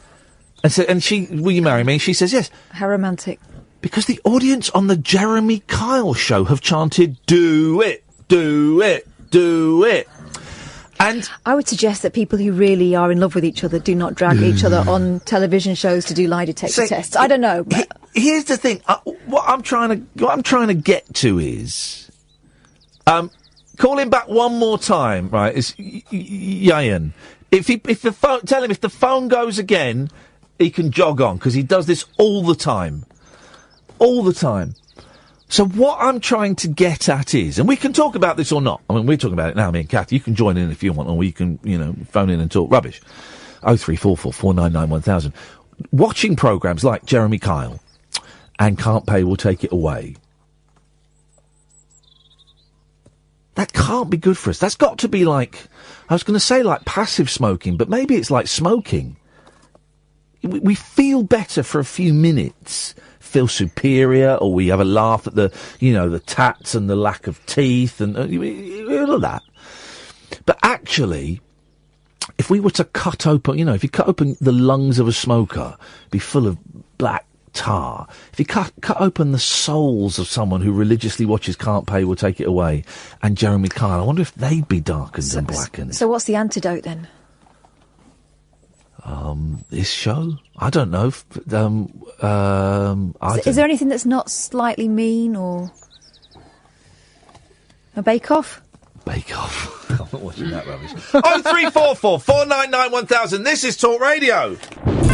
D: and said, and she, will you marry me? And she says yes.
E: How romantic.
D: Because the audience on the Jeremy Kyle show have chanted, do it, do it, do it. And
E: I would suggest that people who really are in love with each other do not drag each other on television shows to do lie detector tests. I don't know.
D: Here's the thing. What I'm trying to get to is, call him back one more time, right? It's Iain. Tell him if the phone goes again, he can jog on, because he does this all the time. All the time. So what I'm trying to get at is, and we can talk about this or not. I mean, we're talking about it now, me and Kath. You can join in if you want, or you can, phone in and talk rubbish. 0344 499 1000. Watching programmes like Jeremy Kyle and Can't Pay Will Take It Away, that can't be good for us. That's got to be like, I was going to say like passive smoking, but maybe it's like smoking. We feel better for a few minutes, feel superior, or we have a laugh at the tats and the lack of teeth and all of that. But actually, if we were to cut open, if you cut open the lungs of a smoker, it'd be full of black tar. If you cut open the souls of someone who religiously watches Can't Pay Will Take It Away and Jeremy Kyle, I wonder if they'd be darkened and blackened.
E: So what's the antidote then?
D: This show? I don't know.
E: Is there anything that's not slightly mean, or a Bake Off?
D: Bake Off. I'm not watching that rubbish. 0344 499 1000. This is Talk Radio.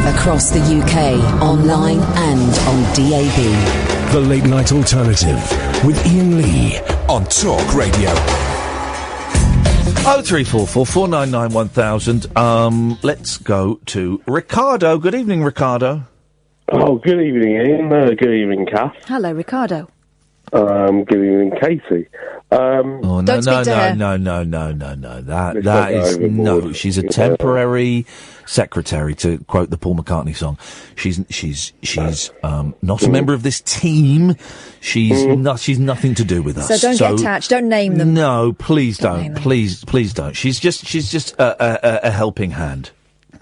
B: Across the UK, online and on DAB.
A: The Late Night Alternative with Iain Lee on Talk Radio.
D: 0344 499 1000. Let's go to Ricardo. Good evening, Ricardo.
N: Oh, good evening, Iain. Good evening, Kath.
E: Hello, Ricardo.
N: Good evening, Katie.
D: No. That is no. She's a temporary secretary, to quote the Paul McCartney song. She's not a member of this team. She's nothing to do with us.
E: So don't get attached. Don't name them.
D: No, please don't. Please don't. She's just a helping hand.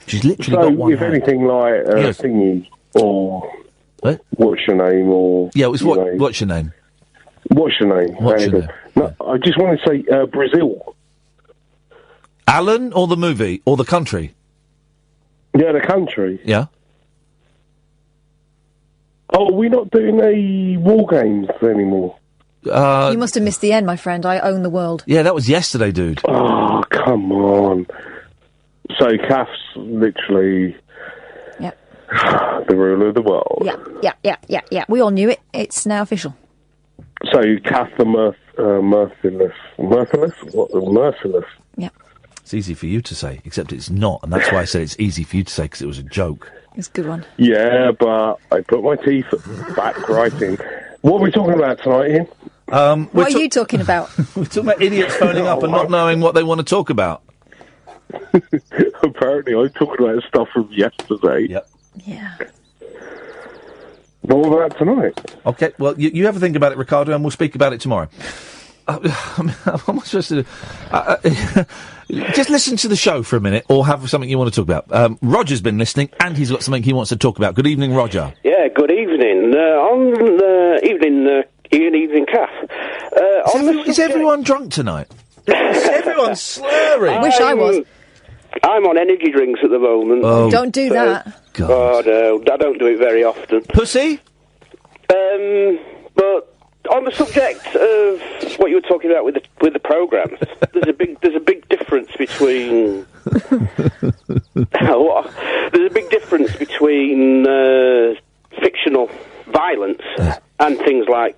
D: She's literally got one.
N: If
D: hand.
N: anything like thingy or what's your name or
D: what's your name?
N: What's your name? No, I just want to say Brazil.
D: Alan or the movie or the country?
N: Yeah, the country.
D: Yeah.
N: Oh, we're not doing the war games anymore.
E: You must have missed the end, my friend. I own the world.
D: Yeah, that was yesterday, dude.
N: Oh, come on. So Kath's literally the ruler of the world.
E: Yeah. We all knew it. It's now official.
N: So Kath the merciless? What, merciless?
E: Yeah.
D: It's easy for you to say, except it's not, and that's why I said it's easy for you to say, because it was a joke.
E: It's a good one.
N: Yeah, but I put my teeth back right in. What are we talking about tonight, Iain?
E: What are you talking about?
D: We're talking about idiots phoning up and not knowing what they want to talk about.
N: Apparently, I'm talking about stuff from yesterday.
D: Yep.
E: Yeah.
N: What about tonight?
D: Okay, well, you have a think about it, Ricardo, and we'll speak about it tomorrow. What am I supposed to do? Just listen to the show for a minute, or have something you want to talk about. Roger's been listening, and he's got something he wants to talk about. Good evening, Roger.
L: Yeah, good evening. Evening, Kath.
D: Is everyone drunk tonight? Is everyone slurring?
E: Wish I was.
L: I'm on energy drinks at the moment.
D: Oh,
E: don't do that.
D: God.
L: Oh, no, I don't do it very often.
D: Pussy?
L: But on the subject of what you were talking about with the programmes, there's a big difference between there's a big difference between fictional violence and things like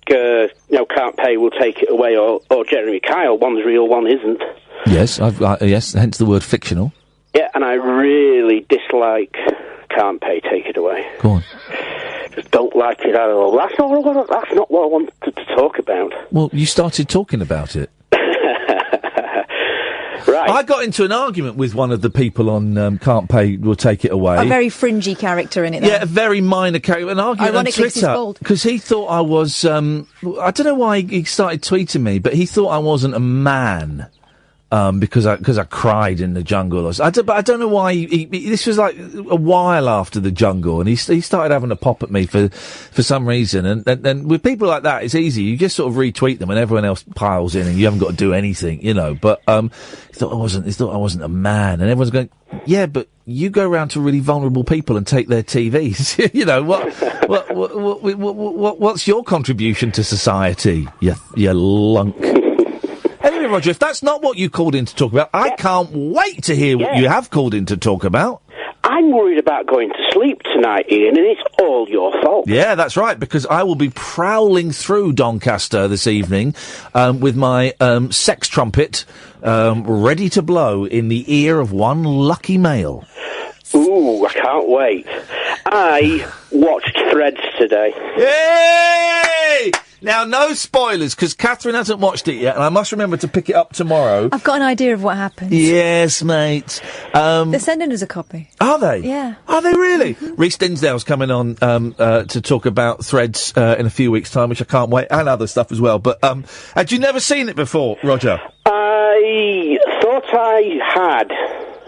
L: Can't Pay, We'll Take It Away, or Jeremy Kyle. One's real, one isn't.
D: Yes, yes. Hence the word fictional.
L: Yeah, and I really dislike Can't Pay, Take It Away.
D: Go on.
L: Just don't like it at all. That's not what I wanted to talk about.
D: Well, you started talking about it.
L: Right.
D: I got into an argument with one of the people on Can't Pay, We'll Take It Away.
E: A very fringy character in it, though.
D: Yeah, a very minor character. An argument on Twitter. Because he thought I was... I don't know why he started tweeting me, but he thought I wasn't a man. Because I cried in the jungle. But I don't know why. This was like a while after the jungle, and he started having a pop at me for some reason. And with people like that, it's easy. You just sort of retweet them, and everyone else piles in, and you haven't got to do anything, But he thought I wasn't a man, and everyone's going, yeah, but you go around to really vulnerable people and take their TVs. What's your contribution to society? You lunk. Anyway, Roger, if that's not what you called in to talk about, I can't wait to hear what you have called in to talk about.
L: I'm worried about going to sleep tonight, Iain, and it's all your fault.
D: Yeah, that's right, because I will be prowling through Doncaster this evening with my sex trumpet ready to blow in the ear of one lucky male.
L: Ooh, I can't wait. I watched Threads today.
D: Yay! Now, no spoilers, because Catherine hasn't watched it yet, and I must remember to pick it up tomorrow.
E: I've got an idea of what happens.
D: Yes, mate.
E: They're sending us a copy.
D: Are they?
E: Yeah.
D: Are they really? Mm-hmm. Rhys Dinsdale's coming on to talk about Threads in a few weeks' time, which I can't wait, and other stuff as well. But had you never seen it before, Roger?
L: I thought I had.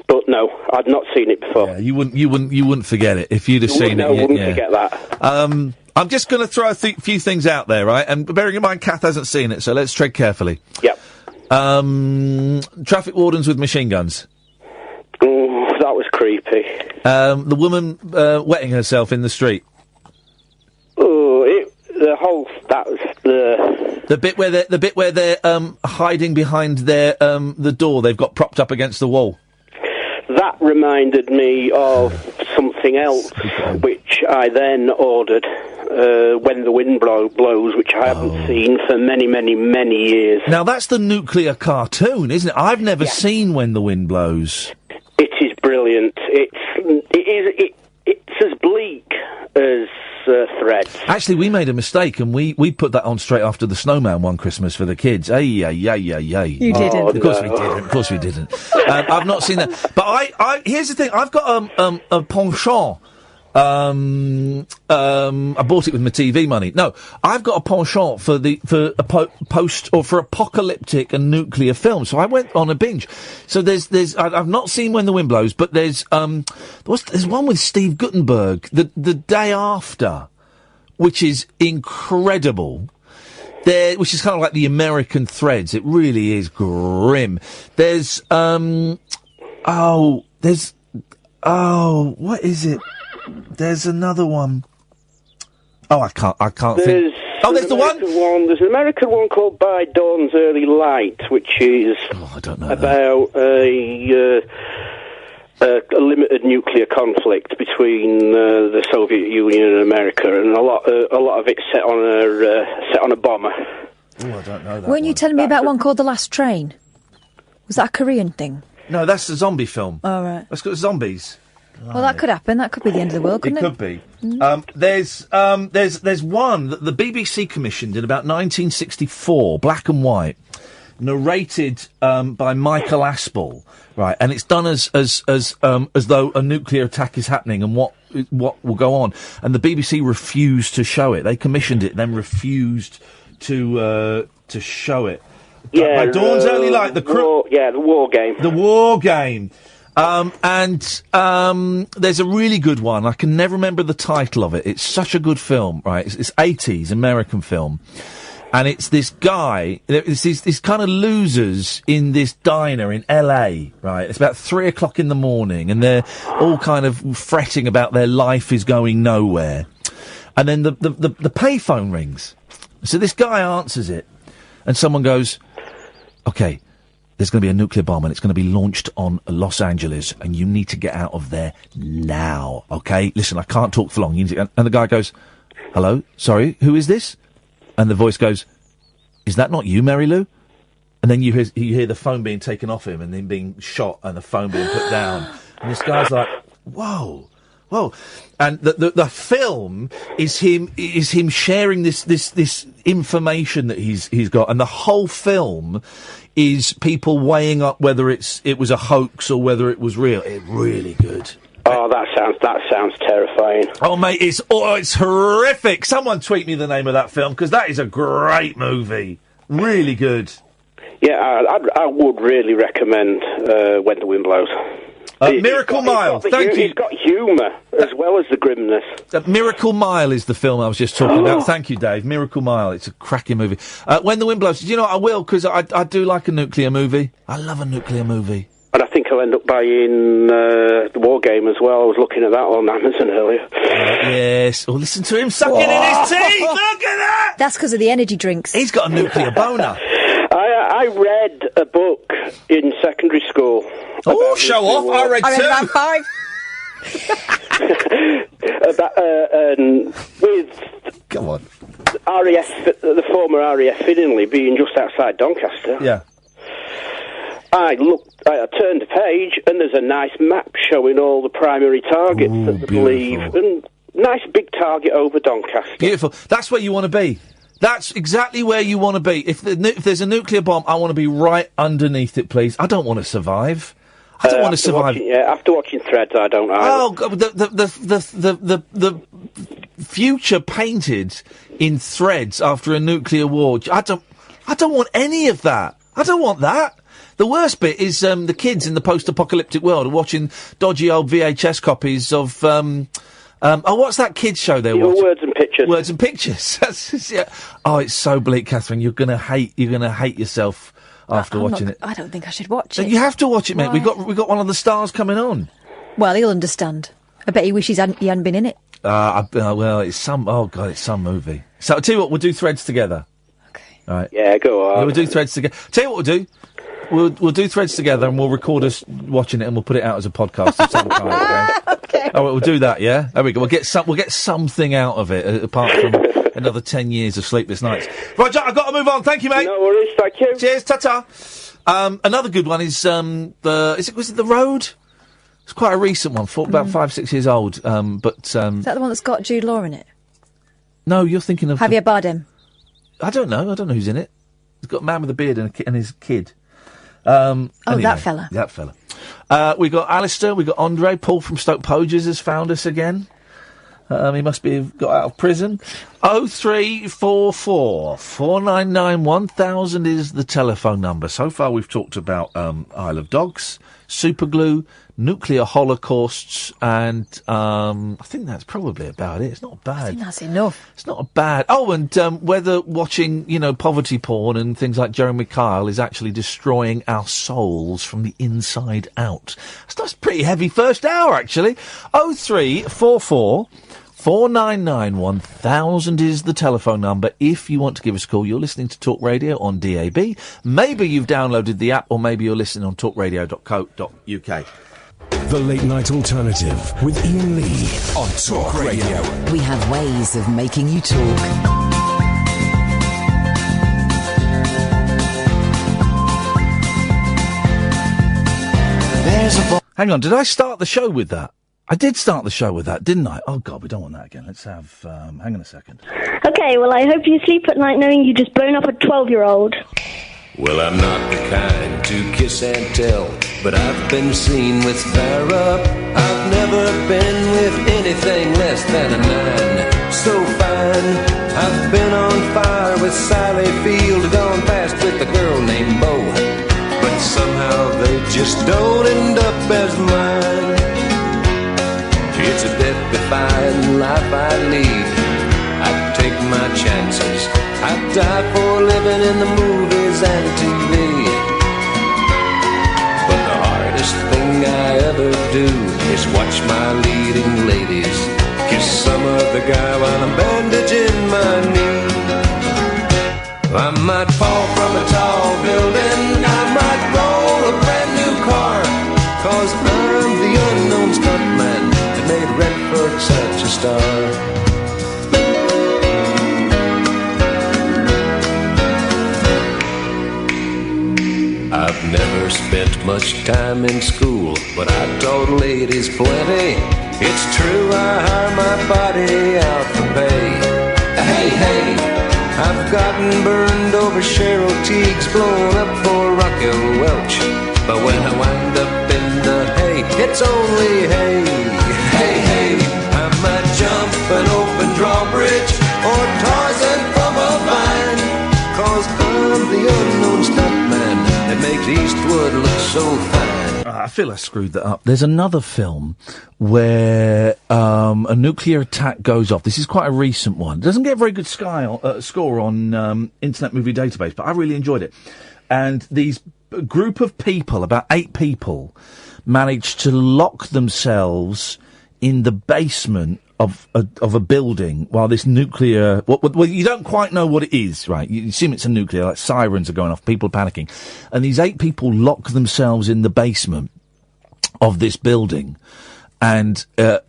L: But no, I'd not seen it before.
D: Yeah, you wouldn't forget it if you'd have seen it.
L: I wouldn't forget that.
D: I'm just going to throw a few things out there, right? And bearing in mind, Kath hasn't seen it, so let's tread carefully.
L: Yep.
D: Traffic wardens with machine guns.
L: Ooh, that was creepy.
D: The woman wetting herself in the street.
L: Oh, that that was
D: the bit where they're hiding behind their the door they've got propped up against the wall.
L: That reminded me of something else, which I then ordered, When the Wind Blows, which I haven't seen for many, many, many years.
D: Now, that's the nuclear cartoon, isn't it? I've never seen When the Wind Blows.
L: It is brilliant. It's as bleak as Threads.
D: Actually, we made a mistake, and we put that on straight after The Snowman one Christmas for the kids. You
E: didn't.
D: Of course we didn't. Of course we didn't. I've not seen that. But I here's the thing. I've got a penchant. I bought it with my TV money. No, I've got a penchant for for apocalyptic and nuclear films. So I went on a binge. So I've not seen When the Wind Blows, but there's one with Steve Guttenberg, the day after, which is incredible. Which is kind of like the American Threads. It really is grim. There's what is it? There's another one. Oh, I can't think. Oh, there's the one.
L: There's an American one called By Dawn's Early Light, which is about a limited nuclear conflict between the Soviet Union and America, and a lot of it's set on a bomber.
D: Oh, I don't know that.
E: Weren't you telling me about one called The Last Train? Was that a Korean thing?
D: No, that's a zombie film.
E: Oh, right.
D: That's got zombies.
E: Well, that could happen. That could be the end of the world, couldn't it?
D: It could be. There's one that the BBC commissioned in about 1964, black and white, narrated by Michael Aspel, right? And it's done as though a nuclear attack is happening and what will go on. And the BBC refused to show it. They commissioned it, then refused to show it.
L: Yeah,
D: by Dawn's Early Light, the
L: War Game.
D: The War Game. There's a really good one. I can never remember the title of it. It's such a good film, right? It's 80s American film. And it's this guy, it's these kind of losers in this diner in LA, right? It's about 3:00 in the morning and they're all kind of fretting about their life is going nowhere. And then the payphone rings. So this guy answers it and someone goes, okay, there's going to be a nuclear bomb and it's going to be launched on Los Angeles and you need to get out of there now, okay? Listen, I can't talk for long. You need to, and the guy goes, hello? Sorry, who is this? And the voice goes, is that not you, Mary Lou? And then you hear the phone being taken off him and then being shot and the phone being put down. And this guy's like, whoa. And the film is him sharing this information that he's got, and the whole film is people weighing up whether it was a hoax or whether it was real. It's really good.
L: Oh, that sounds terrifying.
D: Oh, mate, it's horrific. Someone tweet me the name of that film, because that is a great movie. Really good.
L: Yeah, I would really recommend When the Wind Blows.
D: Miracle Mile, thank you.
L: It's got humour as well as the grimness.
D: Miracle Mile is the film I was just talking about. Thank you, Dave. Miracle Mile, it's a cracking movie. When the Wind Blows, do you know what, I will, because I do like a nuclear movie. I love a nuclear movie.
L: And I think I'll end up buying the War Game as well. I was looking at that on Amazon earlier.
D: Yes. Oh, listen to him sucking in his teeth. Look at that.
E: That's because of the energy drinks.
D: He's got a nuclear boner.
L: I read a book in secondary school.
D: Oh, show off. I read
E: about
L: 5. With
D: Come on.
L: RAF, the former RAF Finley being just outside Doncaster.
D: Yeah.
L: I turned the page, and there's a nice map showing all the primary targets that they believe, and nice big target over Doncaster.
D: Beautiful. That's where you want to be. That's exactly where you want to be. If there's a nuclear bomb, I want to be right underneath it, please. I don't want to survive. I don't want to survive.
L: After watching Threads, I don't either.
D: Oh, God, the future painted in Threads after a nuclear war. I don't want any of that. I don't want that. The worst bit is the kids in the post-apocalyptic world are watching dodgy old VHS copies of what's that kids show they're watching?
L: Words and Pictures.
D: Words and Pictures. Yeah. Oh, it's so bleak, Catherine. You're gonna hate yourself after watching it.
E: I don't think I should watch it.
D: You have to watch it, mate. We got one of the stars coming on.
E: Well, he'll understand. I bet he wishes he hadn't been in it.
D: Well, it's some. Oh God, it's some movie. So I'll tell you what, we'll do Threads together. Okay. All right.
L: Yeah, go on.
D: Yeah, we'll do Threads together. Tell you what we'll do. We'll do Threads together and we'll record us watching it and we'll put it out as a podcast of some kind. Okay. All right, we'll do that. Yeah. There we go. We'll get something out of it apart from another 10 years of sleepless nights. Right, Jack, I've got to move on. Thank you, mate.
L: No worries. Thank you.
D: Cheers. Ta-ta. Another good one is was it The Road? It's quite a recent one, about 5-6 years old. But
E: is that the one that's got Jude Law in it?
D: No, you're thinking of
E: Javier Bardem.
D: I don't know who's in it. He's got a man with a beard and his kid.
E: Anyway,
D: that
E: fella.
D: That fella. We got Alistair, we got Andre. Paul from Stoke Poges has found us again. He must be got out of prison. 0344 499 1000 is the telephone number. So far we've talked about Isle of Dogs, superglue, nuclear holocausts, and I think that's probably about it. It's not bad.
E: I think that's enough.
D: It's not bad. Oh, and whether watching, poverty porn and things like Jeremy Kyle is actually destroying our souls from the inside out. That's pretty heavy first hour, actually. 0344 499 1000 is the telephone number if you want to give us a call. You're listening to Talk Radio on DAB. Maybe you've downloaded the app, or maybe you're listening on talkradio.co.uk.
A: The Late Night Alternative with Iain Lee on Talk Radio.
B: We have ways of making you talk.
D: Hang on, did I start the show with that? I did start the show with that, didn't I? Oh, God, we don't want that again. Let's have... hang on a second.
G: Okay, well, I hope you sleep at night knowing you just blown up a 12-year-old.
O: Well, I'm not the kind to kiss and tell, but I've been seen with fire up. I've never been with anything less than a 9. So fine, I've been on fire with Sally Field, gone past with a girl named Bo, but somehow they just don't end up as mine. It's a death-defying life I lead. I take my chances. I die for living in the movies and TV. But the hardest thing I ever do is watch my leading ladies kiss some other guy while I'm bandaging my knee. I might fall from a tall building, I might roll a brand new car, 'cause I'm the unknown stuntman that made Redford such a star. I've never spent much time in school, but I taught ladies plenty. It's true, I hire my body out for pay. Hey, hey, I've gotten burned over Cheryl Teague's, blown up for Raquel Welch. But when I wind up in the hay, it's only hay. Hey, hey, I might jump an open drawbridge or Tarzan from a vine, 'cause I'm the unknown stuntman that makes Eastwood look so fine.
D: I feel I screwed that up. There's another film where a nuclear attack goes off. This is quite a recent one. It doesn't get a very good score on Internet Movie Database, but I really enjoyed it. And these group of people, about 8 people, managed to lock themselves in the basement of a building while this nuclear... Well, you don't quite know what it is, right? You assume it's a nuclear, like sirens are going off, people are panicking. And these 8 people lock themselves in the basement of this building. And they're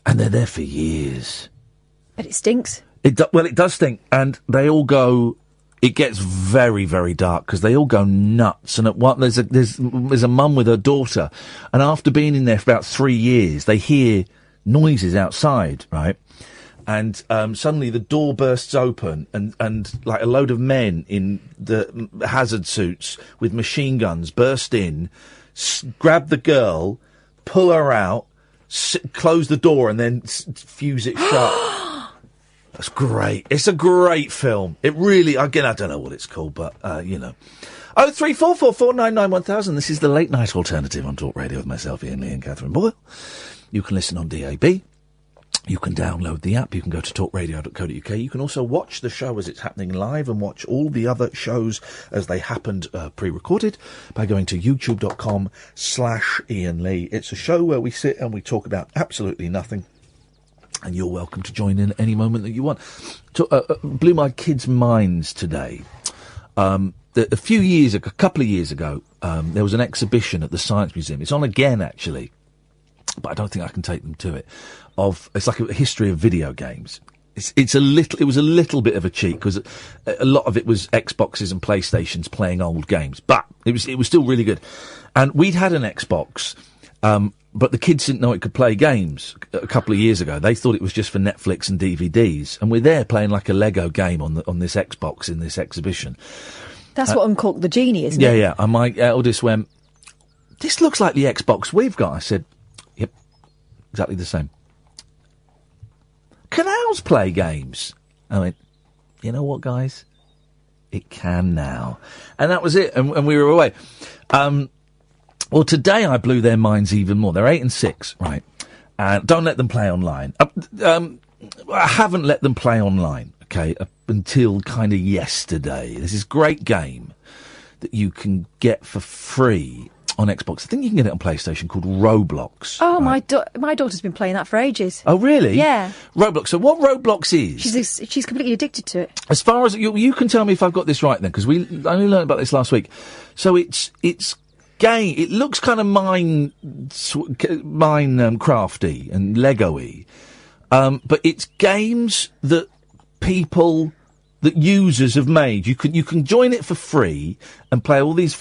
D: there for years.
E: But it stinks.
D: It does stink. And they all go... It gets very, very dark because they all go nuts. And at one, there's a mum with her daughter. And after being in there for about 3 years, they hear noises outside, right? And suddenly the door bursts open and like a load of men in the hazard suits with machine guns burst in, grab the girl, pull her out, close the door and then fuse it shut. That's great. It's a great film. It really, again, I don't know what it's called, but, 0344 499 1000. This is the Late Night Alternative on Talk Radio with myself, Iain Lee and Catherine Boyle. You can listen on DAB. You can download the app. You can go to talkradio.co.uk. You can also watch the show as it's happening live and watch all the other shows as they happened pre-recorded by going to youtube.com/Iain Lee. It's a show where we sit and we talk about absolutely nothing. And you're welcome to join in at any moment that you want. Blew my kids' minds today. A couple of years ago, there was an exhibition at the Science Museum. It's on again, actually, but I don't think I can take them to it. It's like a history of video games. It was a little bit of a cheat because a lot of it was Xboxes and PlayStations playing old games, but it was still really good. And we'd had an Xbox, but the kids didn't know it could play games a couple of years ago. They thought it was just for Netflix and DVDs, and we're there playing like a Lego game on this Xbox in this exhibition.
E: That's what Uncork the Genie, isn't it?
D: Yeah. And my eldest went, "This looks like the Xbox we've got." I said, "Yep, exactly the same." Can ours play games? I went, "You know what, guys? It can now." And that was it, and we were away. Well, today I blew their minds even more. They're 8 and 6, right? And don't let them play online. I haven't let them play online, okay, up until kind of yesterday. There's this great game that you can get for free on Xbox. I think you can get it on PlayStation, called Roblox.
E: Oh, right? My daughter's been playing that for ages.
D: Oh, really?
E: Yeah.
D: Roblox. So what Roblox is...
E: She's completely addicted to it.
D: As far as... You can tell me if I've got this right then, because we only learned about this last week. So it's game. It looks kind of crafty and Lego-y. But it's games that users have made. You can join it for free and play all these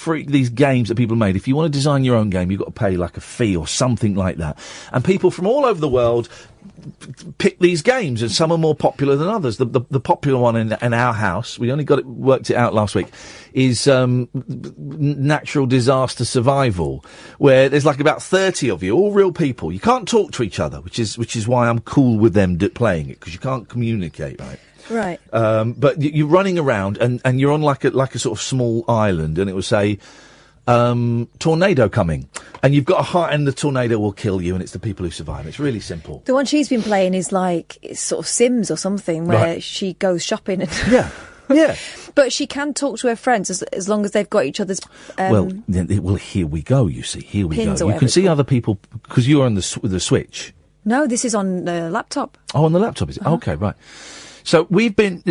D: games that people made. If you want to design your own game, you've got to pay like a fee or something like that. And people from all over the world pick these games, and some are more popular than others. The popular one in our house, we only worked it out last week, is Natural Disaster Survival, where there's like about 30 of you, all real people. You can't talk to each other, which is why I'm cool with them playing it, because you can't communicate, right?
E: Right.
D: But you're running around and you're on like a sort of small island, and it will say, tornado coming. And you've got a heart, and the tornado will kill you, and it's the people who survive. It's really simple.
E: The one she's been playing is like sort of Sims or something, where she goes shopping and...
D: Yeah.
E: But she can talk to her friends as long as they've got each other's...
D: Well, here we go, you see. Here we go. You can see other people, because you're on the Switch.
E: No, this is on the laptop.
D: Oh, on the laptop, is it? Uh-huh. Okay, right. So we kind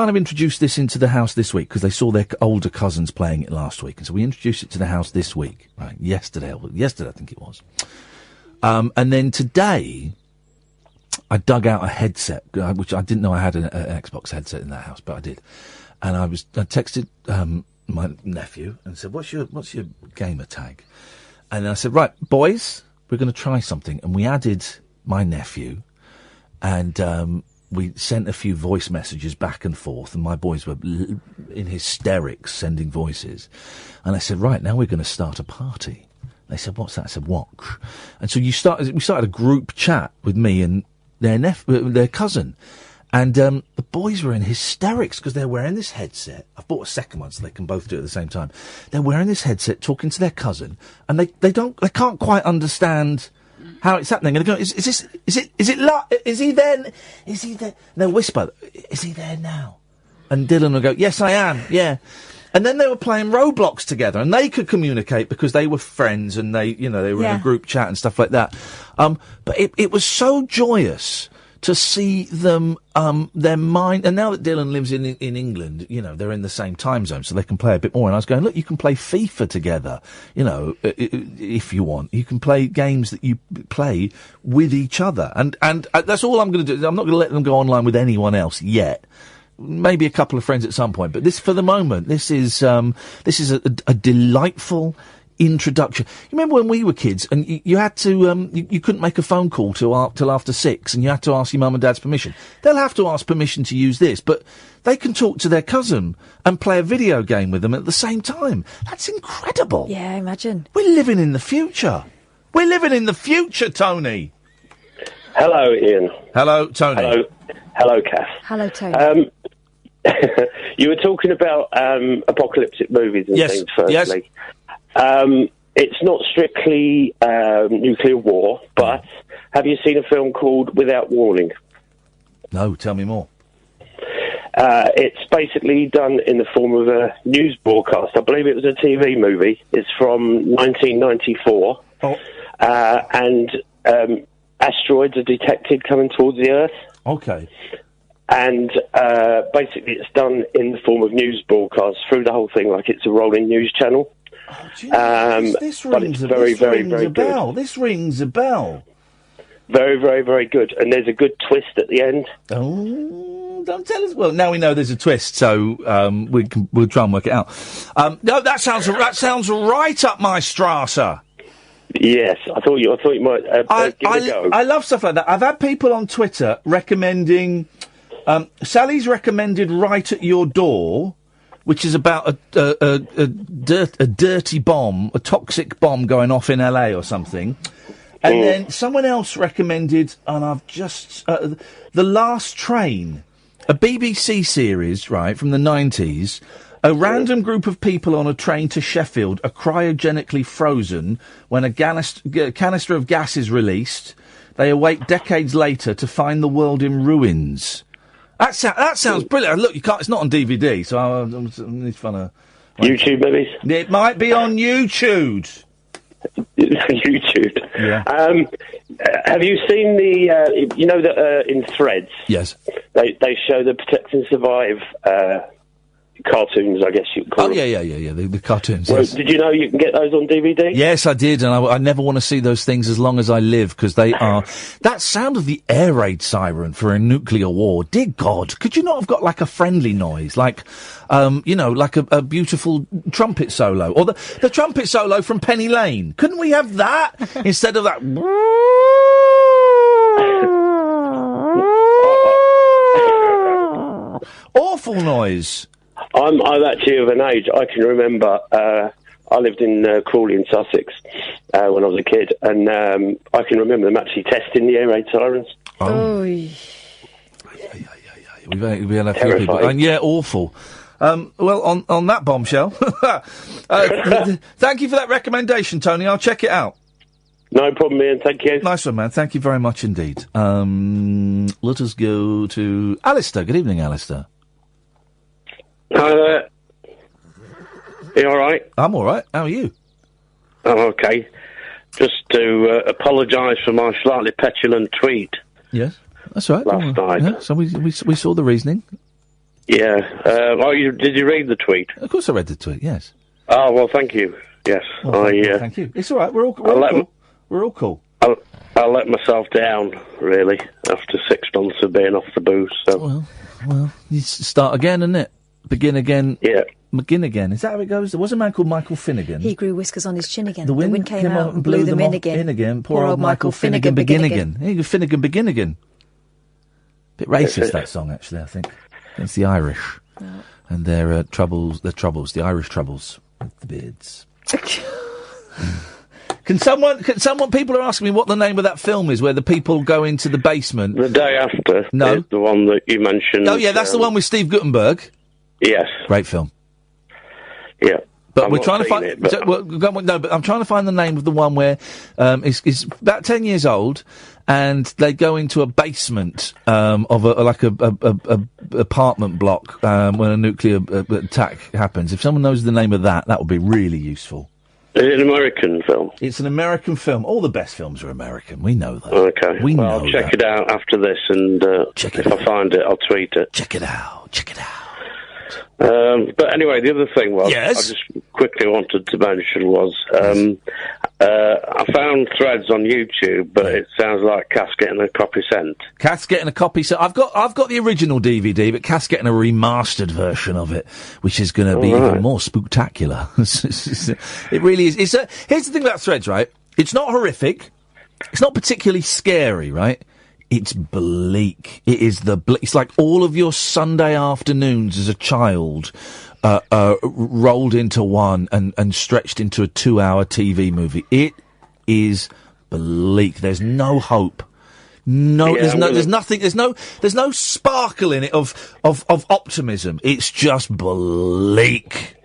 D: of introduced this into the house this week because they saw their older cousins playing it last week, and so we introduced it to the house this week, right? Yesterday I think it was. And then today, I dug out a headset, which I didn't know I had an Xbox headset in that house, but I did. And I texted my nephew and said, "What's your gamer tag?" And I said, "Right, boys, we're going to try something." And we added my nephew, and we sent a few voice messages back and forth, and my boys were in hysterics sending voices. And I said, "Right, now we're going to start a party." They said, "What's that?" I said, "What?" And so we started a group chat with me and their cousin. And the boys were in hysterics because they're wearing this headset. I've bought a second one so they can both do it at the same time. They're wearing this headset, talking to their cousin, and they can't quite understand how it's happening. And they go, is he there? Is he there? And they'll whisper, "Is he there now?" And Dylan will go, "Yes, I am, yeah." And then they were playing Roblox together, and they could communicate because they were friends, and they were in a group chat and stuff like that. But it was so joyous to see them, their mind, and now that Dylan lives in England, they're in the same time zone, so they can play a bit more. And I was going, look, you can play FIFA together, if you want. You can play games that you play with each other. And that's all I'm going to do. I'm not going to let them go online with anyone else yet. Maybe a couple of friends at some point. But for the moment, this is a delightful introduction. You remember when we were kids and you had to, you couldn't make a phone call till after 6, and you had to ask your mum and dad's permission. They'll have to ask permission to use this, but they can talk to their cousin and play a video game with them at the same time. That's incredible.
E: Yeah, imagine.
D: We're living in the future. We're living in the future, Tony.
N: Hello, Ian.
D: Hello, Tony.
N: Hello, Kath.
E: Hello, Tony.
N: You were talking about apocalyptic movies and things, firstly. Yes. It's not strictly nuclear war, but have you seen a film called Without Warning?
D: No, tell me more.
N: It's basically done in the form of a news broadcast. I believe it was a TV movie. It's from 1994. Oh. And asteroids are detected coming towards the Earth.
D: Okay.
N: And basically it's done in the form of news broadcasts through the whole thing, like it's a rolling news channel.
D: This
N: but
D: rings
N: it's very, very,
D: rings
N: very
D: a
N: good.
D: bell. This rings a bell.
N: Very, very, very good. And there's a good twist at the end.
D: Oh, don't tell us. Well, now we know there's a twist, so we'll try and work it out. No, that sounds right up my strasser.
N: Yes, I thought you might give it a go.
D: I love stuff like that. I've had people on Twitter recommending. Sally's recommended Right at Your Door, which is about a dirty bomb, a toxic bomb going off in LA or something. And then someone else recommended, and I've just... The Last Train, a BBC series, right, from the 90s. A random group of people on a train to Sheffield are cryogenically frozen when a canister of gas is released. They awake decades later to find the world in ruins. That sounds brilliant. Look, you can't. It's not on DVD, so I need to
N: YouTube, maybe?
D: It might be on YouTube.
N: YouTube.
D: Yeah.
N: Have you seen the? You know that in Threads?
D: Yes.
N: They show the Protect and Survive cartoons, I guess you could call
D: Oh,
N: them.
D: yeah. The cartoons.
N: Well,
D: Yes.
N: did you know you can get those on DVD?
D: Yes, I did, and I never want to see those things as long as I live, because they are... That sound of the air raid siren for a nuclear war, dear God, could you not have got, like, a friendly noise? Like, like a beautiful trumpet solo? Or the trumpet solo from Penny Lane. Couldn't we have that instead of that... Awful noise.
N: I'm actually of an age. I can remember. I lived in Crawley in Sussex when I was a kid, and I can remember them actually testing the air raid sirens.
E: Oh.
D: We've had a few people. And yeah, awful. Well, on that bombshell, thank you for that recommendation, Tony. I'll check it out.
N: No problem, Ian. Thank you.
D: Nice one, man. Thank you very much indeed. Let us go to Alistair. Good evening, Alistair.
P: Hi there. You all right?
D: I'm all right. How are you?
P: Oh, okay. Just to apologise for my slightly petulant tweet.
D: Yes, that's right.
P: Last night.
D: Yeah, so we saw the reasoning.
P: Yeah. Did you read the tweet?
D: Of course I read the tweet, yes.
P: Oh, well, thank you. Yes.
D: Thank you. It's all right. We're all cool. We're all cool.
P: I'll let myself down, really, after 6 months of being off the booze. So.
D: Well, you start again, isn't it? Begin again.
P: Yeah.
D: Begin again. Is that how it goes? There was a man called Michael Finnegan.
E: He grew whiskers on his chin again.
D: The wind
E: came out and blew them in again.
D: Poor old Michael Finnegan begin again. Hey, Finnegan begin again. Bit racist, that song, actually, I think. Against the Irish.
E: No.
D: And their troubles, the Irish troubles with the beards. Can someone, people are asking me what the name of that film is, where the people go into the basement.
P: The Day After.
D: No.
P: Is the one that you mentioned.
D: Oh, yeah, that's the one with Steve Guttenberg.
P: Yes.
D: Great film.
P: Yeah.
D: But we're trying to find... but I'm trying to find the name of the one where it's about 10 years old, and they go into a basement of a apartment block when a nuclear attack happens. If someone knows the name of that would be really useful.
P: Is it an American film?
D: It's an American film. All the best films are American. We know that.
P: Okay. I'll check it out after this, and if I find it, I'll tweet it.
D: Check it out.
P: But anyway, the other thing was,
D: yes?
P: I just quickly wanted to mention was, I found Threads on YouTube, but it sounds like Cass getting a copy sent.
D: Cass getting a copy sent. I've got the original DVD, but Cass getting a remastered version of it, which is going to be even more spooktacular. It really is. Here's the thing about Threads, right? It's not horrific. It's not particularly scary, right? It's bleak. It is it's like all of your Sunday afternoons as a child rolled into one and stretched into a 2-hour TV movie. It is bleak. There's no hope. There's no sparkle in it of optimism. It's just bleak.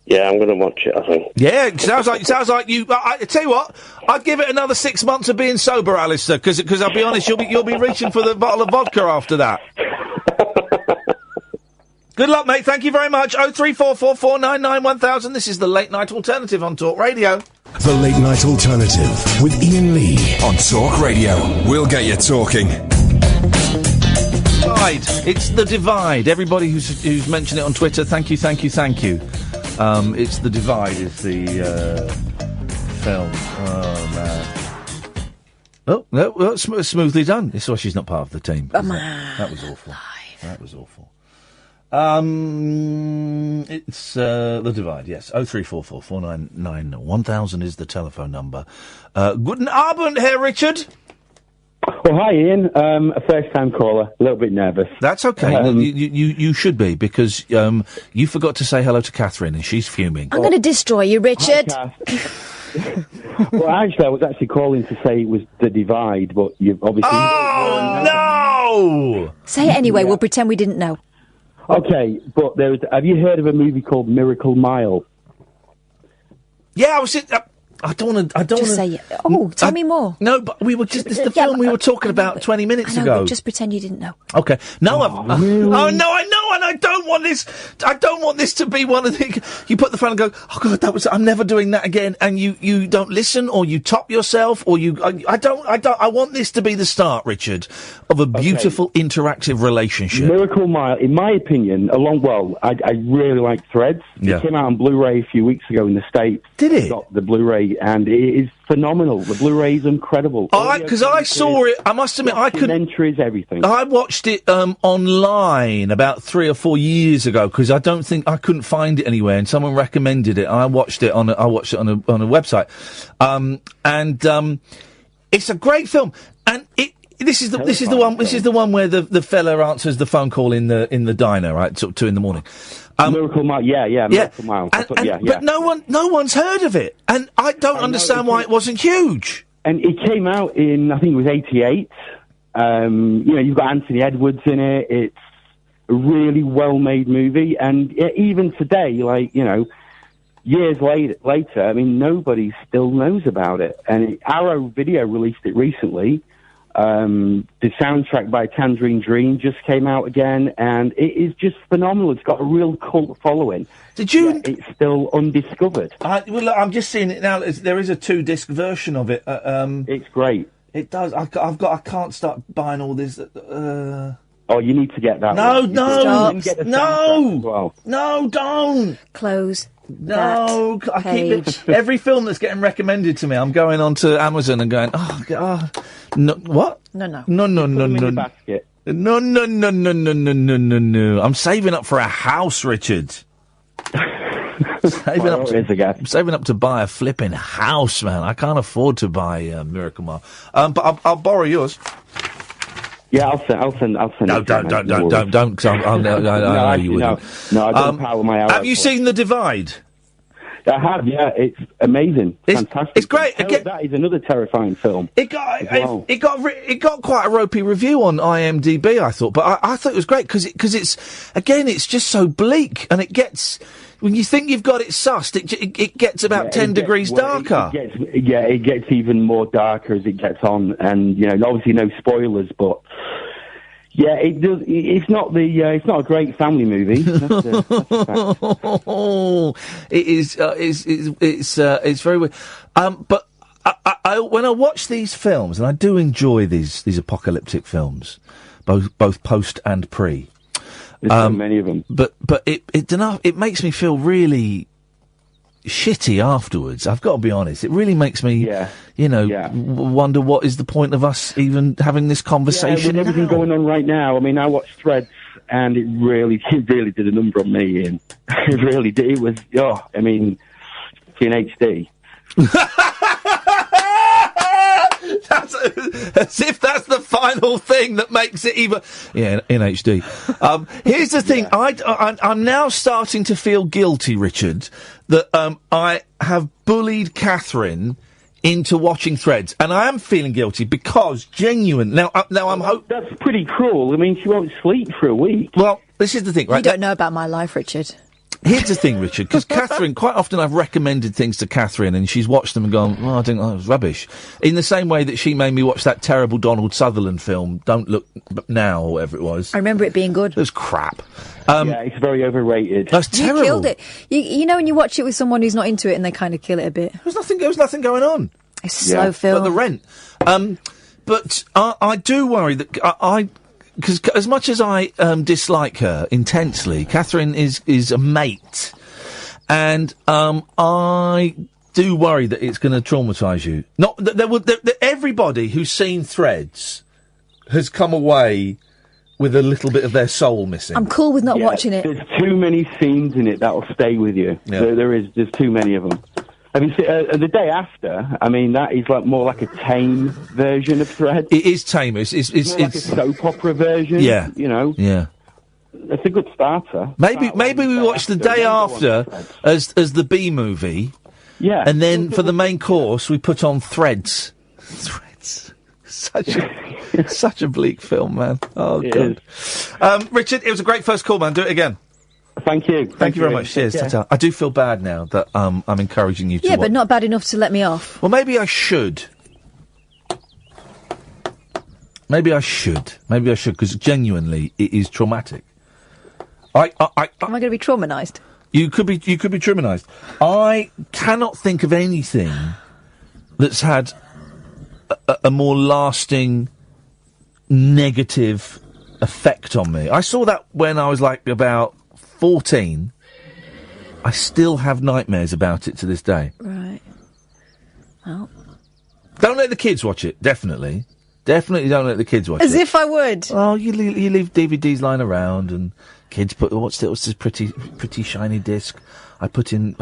P: Yeah, I'm going to watch it, I think.
D: Yeah, it sounds like you. I tell you what, I'd give it another 6 months of being sober, Alistair, because I'll be honest, you'll be reaching for the bottle of vodka after that. Good luck, mate. Thank you very much. 03444991000. This is the Late Night Alternative on Talk Radio.
A: The Late Night Alternative with Iain Lee on Talk Radio. We'll get you talking.
D: It's The Divide. Everybody who's mentioned it on Twitter, thank you. It's The Divide is the film. Oh, man. Oh, no, well, smoothly done. It's why she's not part of the team. That was awful. That was awful. It's The Divide, yes. 0344 499 1000 is the telephone number. Guten Abend, Herr Richard.
Q: Well, hi, Ian. A first-time caller. A little bit nervous.
D: That's okay. You should be, because you forgot to say hello to Catherine, and she's fuming.
E: I'm going to destroy you, Richard.
Q: Well, actually, I was actually calling to say it was The Divide, but you've obviously...
D: Oh, no!
E: Say it anyway. We'll pretend we didn't know.
Q: Okay, but have you heard of a movie called Miracle Mile?
D: Yeah, I don't want to...
E: Say it. Oh, tell me more.
D: No, but we were just... It's the film we were talking about 20 minutes ago.
E: But just pretend you didn't know.
D: Okay. No,
Q: really?
D: Oh, no, I know, and I don't want this... I don't want this to be one of the... You put the phone and go, oh, God, I'm never doing that again, and you don't listen, or you top yourself, or you... I want this to be the start, Richard, of a beautiful, interactive relationship.
Q: Miracle Mile, in my opinion, I really like Threads.
D: Yeah.
Q: It came out on Blu-ray a few weeks ago in the States.
D: Did it?
Q: Got the Blu-ray, and it is phenomenal. The Blu-ray is incredible.
D: Because I saw it, I must admit, I couldn't...
Q: Documentaries, everything.
D: I watched it online about 3 or 4 years ago, because I couldn't find it anywhere, and someone recommended it, and I watched it on a website. It's a great film, and this is the one where the fella answers the phone call in the diner, right, 2 a.m.
Q: Miracle Mile, Miracle Mile.
D: But no one's heard of it, and I don't understand why it wasn't huge.
Q: And it came out in, I think it was 88. You've got Anthony Edwards in it. It's a really well-made movie, and even today, years later, I mean, nobody still knows about it. And Arrow Video released it recently. The soundtrack by Tangerine Dream just came out again, and it is just phenomenal. It's got a real cult following.
D: Did you?
Q: It's still undiscovered.
D: Look, I'm just seeing it now. There is a 2-disc version of it.
Q: It's great.
D: It does. I can't start buying all this.
Q: Oh, you need to get that.
D: No,
Q: well.
D: No, don't
E: close.
D: No, I keep it. Every film that's getting recommended to me, I'm going onto Amazon and going, no, what?
E: No.
Q: No. Basket.
D: No. I'm saving up for a house, Richard. I'm saving up to buy a flipping house, man. I can't afford to buy Miracle Mile. But I'll borrow yours.
Q: Yeah, I'll send.
D: No, don't. Cause I know you wouldn't.
Q: No, I don't power my hour.
D: Have you seen The Divide?
Q: I have, yeah. It's amazing. Fantastic.
D: It's great.
Q: That is another terrifying film.
D: It got quite a ropey review on IMDb, I thought, but I thought it was great because it's just so bleak, and it gets, when you think you've got it sussed, it gets about 10 degrees darker.
Q: It gets even more darker as it gets on, and obviously no spoilers, but. Yeah, it does. It's not a great family movie. That's a fact.
D: It is. It's very weird. But I when I watch these films, and I do enjoy these apocalyptic films, both post and pre.
Q: There's so many of them.
D: But it makes me feel really shitty afterwards. I've got to be honest. It really makes me, wonder what is the point of us even having this conversation.
Q: With everything going on right now. I mean, I watched Threads, and it really did a number on me, Ian. It really did. It was, in HD.
D: As if that's the final thing that makes it even... Yeah, in HD. Here's the thing. I'm now starting to feel guilty, Richard, that I have bullied Catherine into watching Threads, and I am feeling guilty because, now I'm hoping...
Q: That's pretty cruel. I mean, she won't sleep for a week.
D: Well, this is the thing, right?
E: You don't know about my life, Richard.
D: Here's the thing, Richard, because Catherine, quite often I've recommended things to Catherine and she's watched them and gone, well, I think that was rubbish. In the same way that she made me watch that terrible Donald Sutherland film, Don't Look Now, or whatever it was.
E: I remember it being good.
D: It was crap.
Q: Yeah, it's very overrated.
D: That's terrible.
E: You killed it. You know when you watch it with someone who's not into it and they kind of kill it a bit?
D: There was nothing going on.
E: It's a slow film.
D: But the Rent. But I do worry that because as much as I dislike her intensely, Catherine is a mate, and I do worry that it's going to traumatise you. Not that everybody who's seen Threads has come away with a little bit of their soul missing.
E: I'm cool with not watching it.
Q: There's too many scenes in it that will stay with you.
D: Yeah.
Q: There's too many of them. I mean, The Day After, I mean, that is more like a tame version of Threads.
D: It is tame. It's
Q: more like a soap opera version.
D: Yeah.
Q: You know?
D: Yeah.
Q: It's a good starter.
D: Maybe we watch The Day After as the B movie.
Q: Yeah.
D: And then for the main course, we put on Threads. Threads. Such a bleak film, man. Oh, God. Richard, it was a great first call, man. Do it again.
Q: Thank you.
D: Thank you very much. Cheers. Ta-ta. I do feel bad now that I'm encouraging you to
E: Yeah, but not bad enough to let me off.
D: Well, maybe I should. Maybe I should, because genuinely, it is traumatic.
E: Am I going to be traumatised?
D: You could be traumatised. I cannot think of anything that's had a more lasting negative effect on me. I saw that when I was about 14. I still have nightmares about it to this day.
E: Right. Well.
D: Don't let the kids watch it, definitely. Definitely don't let the kids watch it.
E: As if I would.
D: Oh, you leave DVDs lying around and kids put, what's this pretty shiny disc? I put in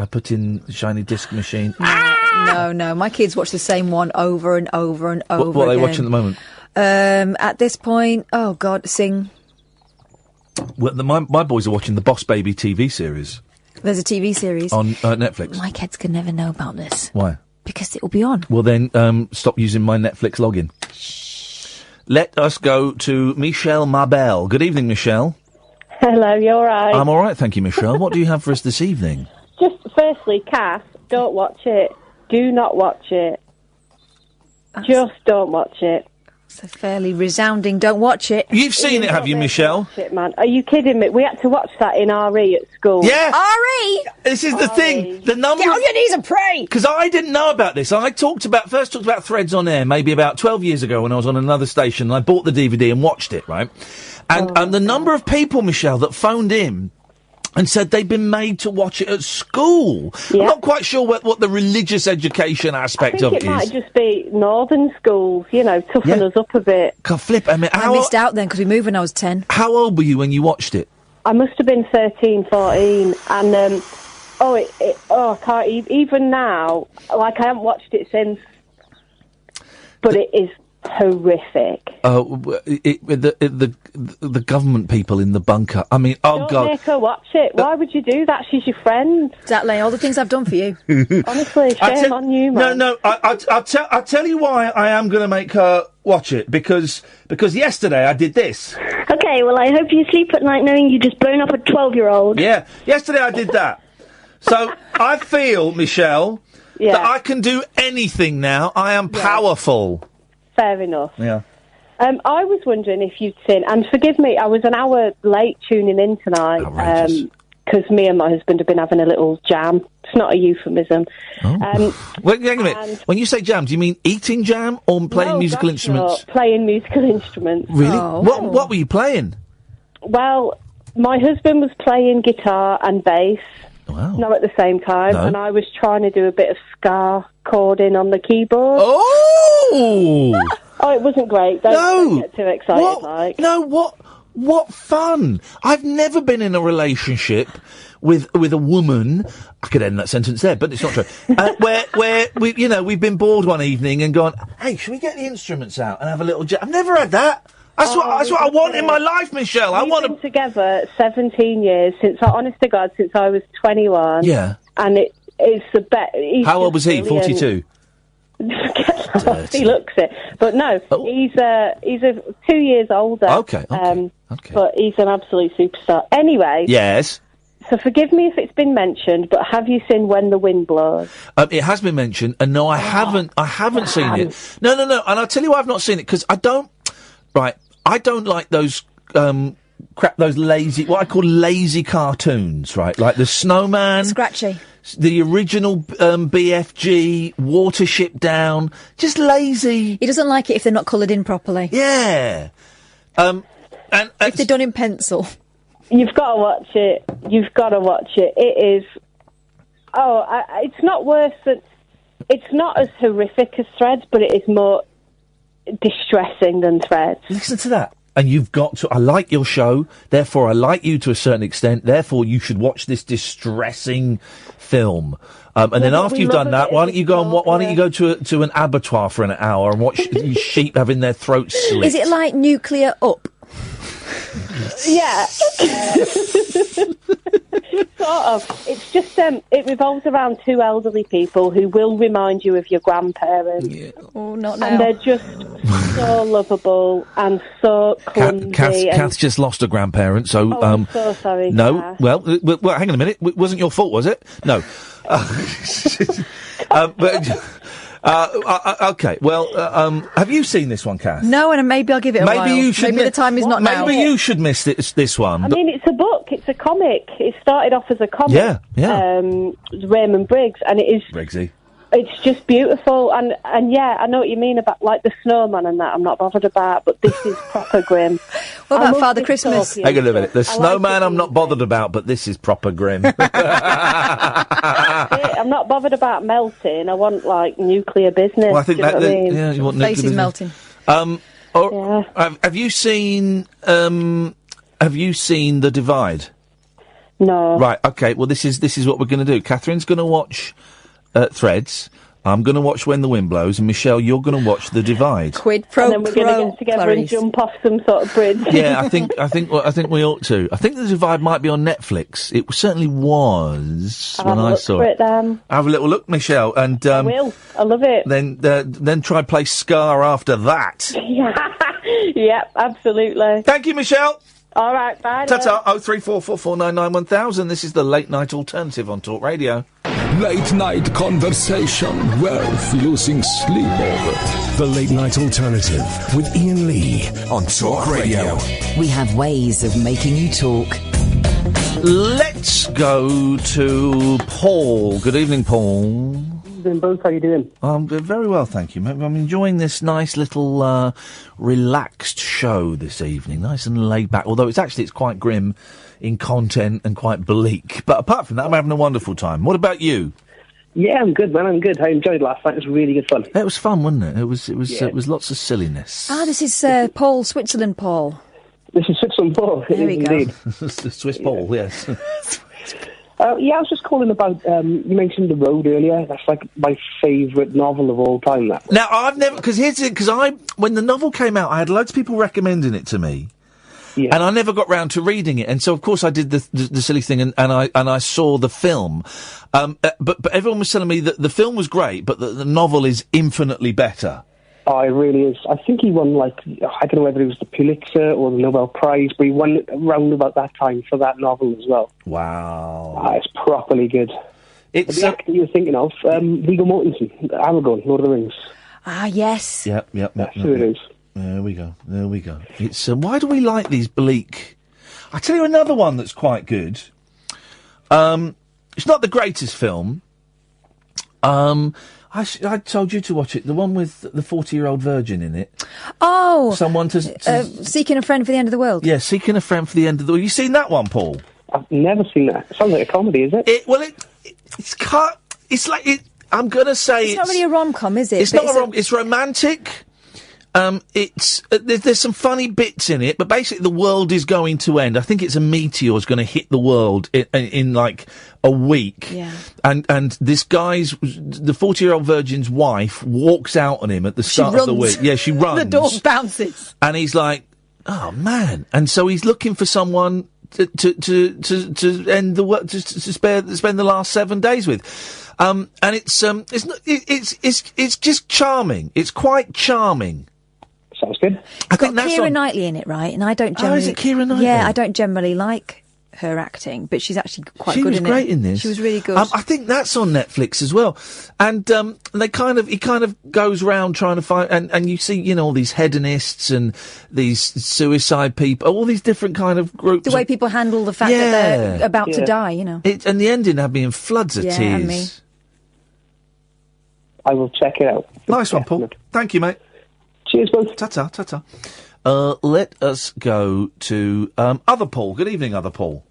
D: shiny disc machine.
E: No, my kids watch the same one over and over and over
D: What are they
E: again.
D: watching at the moment?
E: At this point, oh God, Sing.
D: Well, my boys are watching the Boss Baby TV series.
E: There's a TV series.
D: On Netflix.
E: My kids can never know about this.
D: Why?
E: Because it will be on.
D: Well, then, stop using my Netflix login. Let us go to Michelle Mabel. Good evening, Michelle.
R: Hello, you all right?
D: I'm all right, thank you, Michelle. What do you have for us this evening?
R: Just firstly, Cass, don't watch it. Do not watch it. Just don't watch it.
E: It's a fairly resounding don't watch it.
D: You've seen it, have you, Michelle?
R: Watch it, man. Are you kidding me? We had to watch that in RE at school.
D: Yeah.
E: RE!
D: This is the thing. The number.
E: Get on your knees and pray!
D: Because I didn't know about this. I first talked about Threads on air maybe about 12 years ago when I was on another station and I bought the DVD and watched it, right? And the number of people, Michelle, that phoned in and said they'd been made to watch it at school. Yeah. I'm not quite sure what the religious education aspect of it is.
R: I think it might just be northern schools, toughen us up a bit.
D: God, flip. I mean,
E: I missed out then because we moved when I was 10.
D: How old were you when you watched it?
R: I must have been 13, 14, and I can't even now. I haven't watched it since, but it is horrific.
D: The government people in the bunker. I mean,
R: Don't
D: God!
R: Make her watch it. Why would you do that? She's your friend.
E: Exactly. All the things I've done for you.
R: Honestly, shame on you, man.
D: No. I'll tell you why I am going to make her watch it because yesterday I did this.
G: Okay, well, I hope you sleep at night knowing you just blown up a 12-year-old.
D: Yeah, yesterday I did that. So I feel, Michelle, that I can do anything now. I am powerful.
R: Fair enough.
D: Yeah.
R: I was wondering if you'd seen, and forgive me, I was an hour late tuning in tonight because me and my husband have been having a little jam. It's not a euphemism.
D: Wait a minute. When you say jam, do you mean eating jam or playing musical instruments?
R: Not. Playing musical instruments.
D: Really? What were you playing?
R: Well, my husband was playing guitar and bass.
D: Wow.
R: Not at the same time, and I was trying to do a bit of ska chording on the keyboard.
D: Oh!
R: It wasn't great. Don't get too excited.
D: What fun! I've never been in a relationship with a woman. I could end that sentence there, but it's not true. Where we've been bored one evening and gone, hey, should we get the instruments out and have a little jam? I've never had that. That's what I want in my life, Michelle.
R: We've been together 17 years honest to God, since I was 21.
D: Yeah.
R: And it's the best.
D: How old was he? 42.
R: He looks it, but no, he's 2 years older.
D: Okay.
R: But he's an absolute superstar. Anyway.
D: Yes.
R: So forgive me if it's been mentioned, but have you seen When the Wind Blows?
D: It has been mentioned, and no, I haven't. I haven't seen it. No. And I'll tell you why I've not seen it, because I don't. Right, I don't like those those lazy, what I call lazy cartoons. Right, like the Snowman,
E: Scratchy,
D: the original BFG, Watership Down, just lazy.
E: He doesn't like it if they're not coloured in properly.
D: Yeah. And
E: if they're done in pencil.
R: You've got to watch it. You've got to watch it. It is. It's not worse than. It's not as horrific as Threads, but it is more distressing than Threads.
D: Listen to that. And you've got to. I like your show, therefore I like you to a certain extent. Therefore, you should watch this distressing film. And then after you've done that, why don't you go and why don't you go to an abattoir for an hour and watch these sheep having their throats slit?
E: Is it like Nuclear Up?
R: Yeah. Sort of. It's just, it revolves around two elderly people who will remind you of your grandparents.
E: Yeah. Oh, not now.
R: And they're just so lovable and so clumsy.
D: Kath's just lost a grandparent, so...
R: I'm so sorry,
D: No,
R: Kath.
D: well, hang on a minute. It wasn't your fault, was it? No. Okay, well, have you seen this one, Kath?
E: No, and maybe I'll give it a while.
D: You should.
E: Maybe the time is not now.
D: Maybe you should miss this one.
R: I mean, it's a book. It's a comic. It started off as a comic.
D: Yeah.
R: Raymond Briggs, and it is...
D: Briggsy.
R: It's just beautiful, and yeah, I know what you mean about, like, the Snowman and that I'm not bothered about, but this is proper grim.
E: What about Father Christmas?
D: Hang on a minute. The Snowman I'm not bothered about, but this is proper grim.
R: I'm not bothered about melting. I want, like, nuclear business.
D: Well, I think that... Yeah, you want
E: Face
D: nuclear
E: is
D: business.
E: melting.
D: Have you seen... have you seen The Divide?
R: No.
D: Right, okay, well, this is what we're going to do. Catherine's going to watch... Threads. I'm going to watch When the Wind Blows, and Michelle, you're going to watch The Divide.
E: Quid pro
R: quo. And then we're going to get together and jump off some sort of bridge.
D: Yeah, I think we ought to. I think The Divide might be on Netflix. It certainly was when I saw it. Have a little look, Michelle, and
R: I will. I love it.
D: Then try play Scar after that.
R: Yeah, absolutely.
D: Thank you, Michelle.
R: All right, bye.
D: Ta-ta. 03444991000. This is the Late Night Alternative on Talk Radio.
A: Late night conversation worth losing sleep over. The Late Night Alternative with Iain Lee on Talk Radio.
B: We have ways of making you talk.
D: Let's go to Paul. Good evening, Paul.
I: Both, how you doing?
D: I'm very well, thank you. I'm enjoying this nice little relaxed show this evening, nice and laid back. Although it's quite grim in content and quite bleak. But apart from that, I'm having a wonderful time. What about you?
I: Yeah, I'm good, man. I'm good. I enjoyed last night. It was really good fun.
D: It was fun, wasn't it? It was lots of silliness.
E: This is Paul, Switzerland Paul.
I: This is Switzerland Paul.
E: There we go.
D: Swiss Paul, yes.
I: I was just calling about, you mentioned The Road earlier. That's like my favourite novel of all time, that one.
D: Now, I've never, when the novel came out, I had loads of people recommending it to me. Yeah. And I never got round to reading it. And so, of course, I did the silly thing and I saw the film. But everyone was telling me that the film was great, but the novel is infinitely better.
I: Oh, it really is. I think he won, I don't know whether it was the Pulitzer or the Nobel Prize, but he won around about that time for that novel as well.
D: Wow.
I: It's properly good. It's the actor you're thinking of, Viggo Mortensen, Aragorn, Lord of the Rings.
E: Yes.
D: Yep.
I: That's who it is.
D: There we go. It's why do we like these bleak... I tell you another one that's quite good. It's not the greatest film. I told you to watch it. The one with the 40-year-old virgin in it.
E: Oh!
D: Someone to
E: Seeking a Friend for the End of the World.
D: Yeah, Seeking a Friend for the End of the World. You seen that one, Paul?
I: I've never seen that. It sounds like a comedy, is it?
D: I'm going to say
E: it's not really a rom-com, is it?
D: It's not a rom-com. It's romantic. There's some funny bits in it, but basically the world is going to end. I think it's a meteor is going to hit the world in like a week.
E: Yeah.
D: And this guy's, the 40-year-old virgin's wife walks out on him at the start of the week. Yeah, she runs.
E: The door bounces.
D: And he's like, oh man. And so he's looking for someone to end the work, to spend the last 7 days with. And it's just charming. It's quite charming.
I: Sounds good.
D: I think that's
E: Keira Knightley in it, right? And I don't generally...
D: Oh, is it Keira Knightley?
E: Yeah, I don't generally like her acting, but she's actually quite
D: She
E: good
D: was
E: in
D: great
E: it.
D: in this.
E: She was really good.
D: I think that's on Netflix as well. And he kind of goes round trying to find, and you see, you know, all these hedonists and these suicide people, all these different kind of groups.
E: The way people handle the fact that they're about to die, you know.
D: And the ending had me in floods of tears.
E: And me.
I: I will check it out.
D: Nice one, Paul. Thank you, mate.
I: Cheers, both.
D: Ta-ta, ta-ta. Let us go to other Paul. Good evening, other Paul.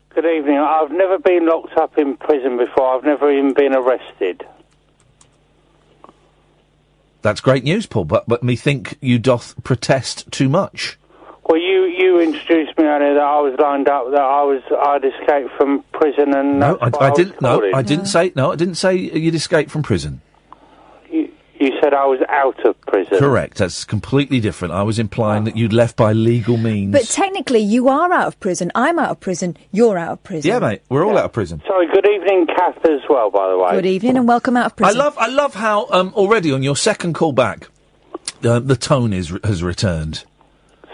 S: Good evening. I've never been locked up in prison before. I've never even been arrested.
D: That's great news, Paul, but me think you doth protest too much.
S: Well, you introduced me earlier that I was lined up, that I'd escaped from prison, and
D: No, I didn't. No,
S: calling.
D: I didn't say. No, I didn't say you'd escaped from prison.
S: You said I was out of prison.
D: Correct. That's completely different. I was implying that you'd left by legal means.
E: But technically, you are out of prison. I'm out of prison. You're out of prison.
D: Yeah, mate. We're all out of prison.
S: Sorry. Good evening, Kath, as well. By the way.
E: Good evening and welcome out of prison.
D: I love how already on your second call back, the tone has returned.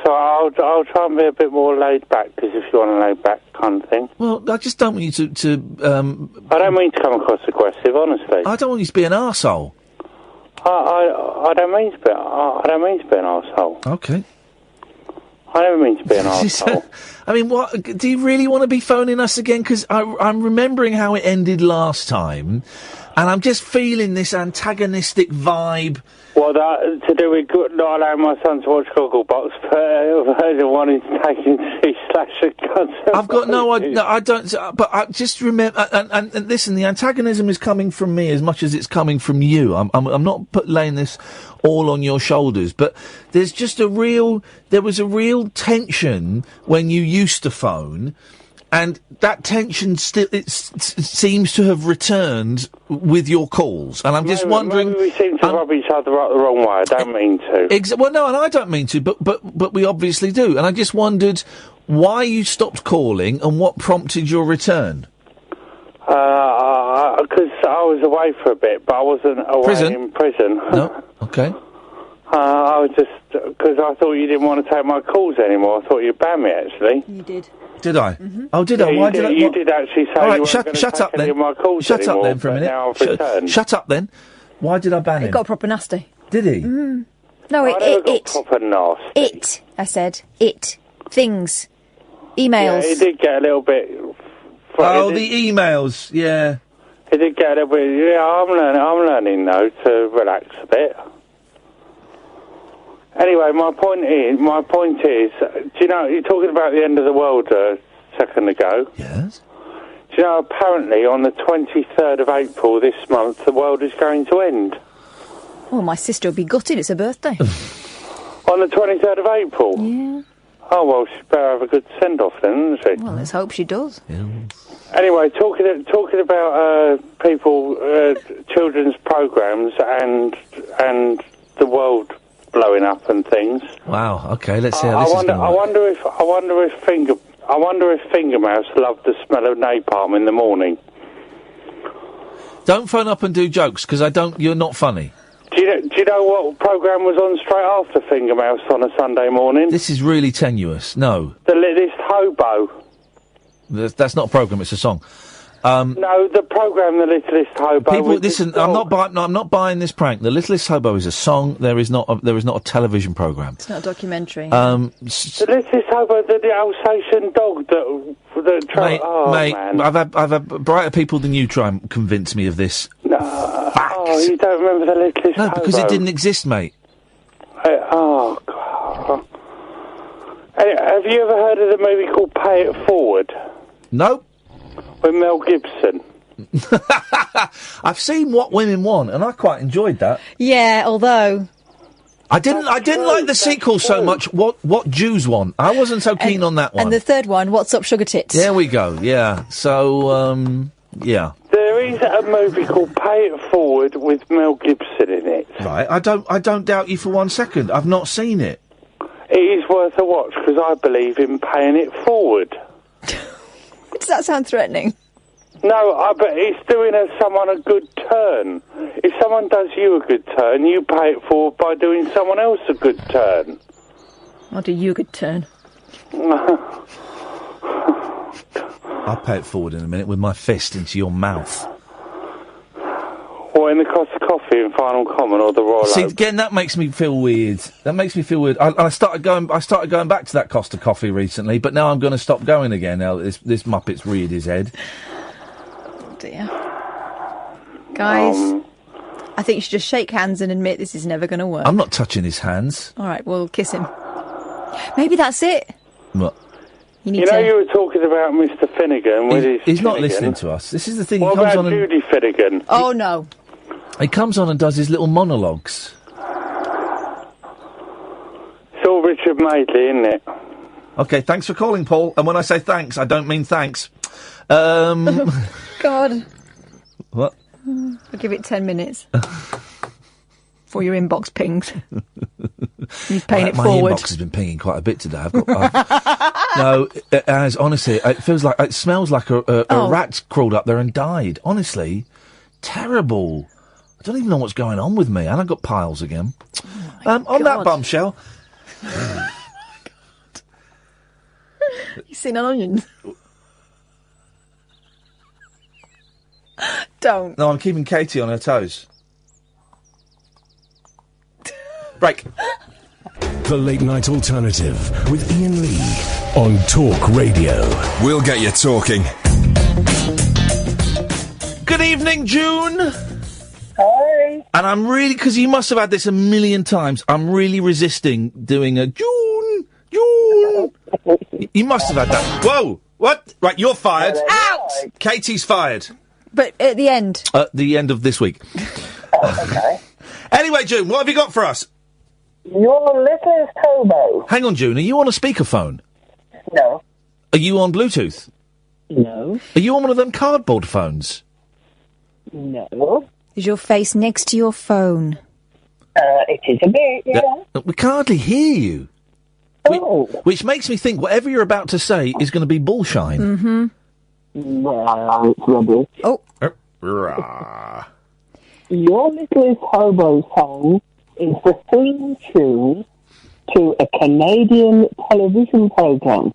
S: So I'll try and be a bit more laid back, because if you want a laid back kind of thing.
D: Well, I just don't want you to.
S: I don't mean to come across aggressive, honestly.
D: I don't want you to be an arsehole.
S: I don't mean to be. I don't mean to be an arsehole.
D: Okay.
S: I never mean to be an arsehole.
D: I mean, what do you really want to be phoning us again? Because I'm remembering how it ended last time, and I'm just feeling this antagonistic vibe.
S: Well, that to do with not allowing my son to watch Gogglebox, but wanting to take him to see Slasher concert.
D: I've got no idea. I don't. But I just remember. And listen, the antagonism is coming from me as much as it's coming from you. I'm not laying this all on your shoulders, but there's just there was a real tension when you used to phone. And that tension still seems to have returned with your calls, and I'm just wondering.
S: Maybe we seem to rub each other up the wrong way. I don't mean to.
D: Well, no, and I don't mean to, but we obviously do. And I just wondered why you stopped calling and what prompted your return.
S: Because I was away for a bit, but I wasn't away in prison.
D: No, okay.
S: I was just because I thought you didn't want to take my calls anymore. I thought you'd ban me. Actually,
E: you did.
D: Did I?
E: Mm-hmm.
D: Oh, did
S: yeah,
D: I? Why did I?
S: You did actually say
D: all right,
S: you weren't going to
D: shut
S: take
D: up
S: any
D: then.
S: of my calls
D: Shut
S: anymore,
D: up then for a minute.
S: Now I've returned.
D: Shut up then. Why did I ban him?
E: It got proper nasty.
D: Did he?
E: Mm. No,
S: I never got proper nasty.
E: It. I said it. Things. Emails.
S: Yeah, it did get a little bit.
D: Oh, the emails. Yeah.
S: It did get a little bit. Yeah, I'm learning though to relax a bit. Anyway, my point is, do you know, you're talking about the end of the world a second ago.
D: Yes.
S: Do you know, apparently on the 23rd of April this month, the world is going to end.
E: Well, my sister will be gutted. It's her birthday.
S: On the 23rd of April?
E: Yeah.
S: Oh, well, she better have a good send-off then, doesn't she?
E: Well, let's hope she does.
S: Anyway, talking about people, children's programmes and the world blowing up and things.
D: Wow. Okay. Let's see how this is going.
S: I wonder if Finger Mouse loved the smell of napalm in the morning.
D: Don't phone up and do jokes because you're not funny.
S: Do you know what programme was on straight after Finger Mouse on a Sunday morning?
D: This is really tenuous. No.
S: The Littlest Hobo.
D: That's not a programme. It's a song.
S: No, the programme The Littlest Hobo.
D: People, listen. I'm not buying this prank. The Littlest Hobo is a song. There is not a television programme.
E: It's not a documentary.
S: The Littlest Hobo, the Alsatian dog
D: Mate,
S: man.
D: I've had brighter people than you try and convince me of this.
S: No.
D: Fact.
S: Oh, you don't remember the Littlest Hobo?
D: No, because it didn't exist, mate.
S: Oh, God. Have you ever heard of the movie called Pay It Forward?
D: No.
S: With Mel Gibson.
D: I've seen What Women Want, and I quite enjoyed that.
E: Yeah, although
D: I didn't like the sequel so much. What Jews Want. I wasn't so keen on that one.
E: And the third one, What's Up, Sugar Tits?
D: There we go. Yeah. So yeah.
S: There is a movie called Pay It Forward with Mel Gibson in it.
D: Right. I don't doubt you for 1 second. I've not seen it.
S: It is worth a watch because I believe in paying it forward.
E: Does that sound threatening?
S: No, but it's doing someone a good turn. If someone does you a good turn, you pay it forward by doing someone else a good turn.
E: I'll do you a good turn.
S: God,
D: I'll pay it forward in a minute with my fist into your mouth.
S: What, in the cost of coffee and Final Common or the Royal
D: See,
S: Oak?
D: again, that makes me feel weird. I started going back to that Costa Coffee recently, but now I'm going to stop going again. Now this Muppet's reared his head.
E: Oh dear. Guys, I think you should just shake hands and admit this is never going to work.
D: I'm not touching his hands.
E: All right, well, kiss him. Maybe that's it.
D: What?
S: You were talking about Mr. Finnegan with his
D: He's not
S: Finnegan.
D: listening to us. This is the thing.
S: What
D: he comes
S: about
D: on
S: Judy Finnegan?
E: Oh, no.
D: He comes on and does his little monologues.
S: It's all Richard Madeley, isn't it?
D: Okay, thanks for calling, Paul. And when I say thanks, I don't mean thanks.
E: God.
D: What?
E: I'll give it 10 minutes. Before your inbox pings. You're paying it
D: my
E: forward.
D: My inbox has been pinging quite a bit today. No, it has, honestly, it smells like a rat crawled up there and died. Honestly, terrible. I don't even know what's going on with me, and I've got piles again. On that bombshell.
E: You seen an onion? Don't.
D: No, I'm keeping Katie on her toes. Break.
A: The Late Night Alternative with Iain Lee on Talk Radio.
T: We'll get you talking.
D: Good evening, June.
U: Hi.
D: And I'm really, because you must have had this a million times, I'm really resisting doing a June. You must have had that. Whoa! What? Right, you're fired.
E: Out!
D: Katie's fired.
E: But at the end.
D: At the end of this week.
U: Okay.
D: Anyway, June, what have you got for us?
U: Your littlest hobo.
D: Hang on, June, are you on a speakerphone?
U: No.
D: Are you on Bluetooth?
U: No.
D: Are you on one of them cardboard phones?
U: No.
E: Is your face next to your phone?
U: It is a bit, yeah.
D: We can hardly hear you.
U: Oh.
D: Which makes me think whatever you're about to say is going to be bullshine.
E: Mm-hmm.
U: Well, it's rubbish.
E: Oh.
U: Your littlest hobo song is the theme tune to a Canadian television program.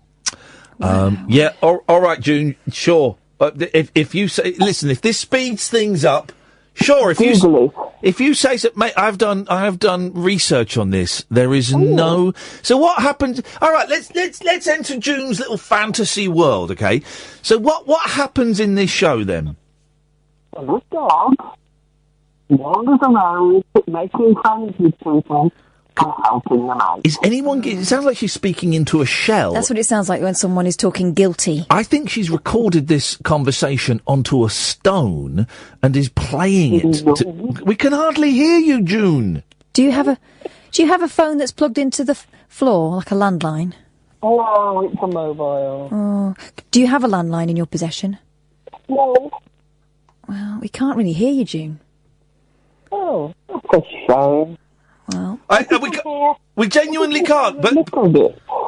D: Yeah, all right, June, sure. If you say, listen, if this speeds things up, sure. If you say so, mate, I have done research on this. There is no. So what happened? All right, let's enter June's little fantasy world, okay? So what happens in this show then?
U: This dog wanders around making friends with people and helping them out.
D: Is anyone? It sounds like she's speaking into a shell.
E: That's what it sounds like when someone is talking guilty.
D: I think she's recorded this conversation onto a stone and is playing it. We can hardly hear you, June.
E: Do you have a phone that's plugged into the floor, like a landline?
U: Oh, it's a mobile.
E: Oh. Do you have a landline in your possession?
U: No.
E: Well, we can't really hear you, June.
U: Oh, that's a shame.
E: Well,
D: we genuinely can't. But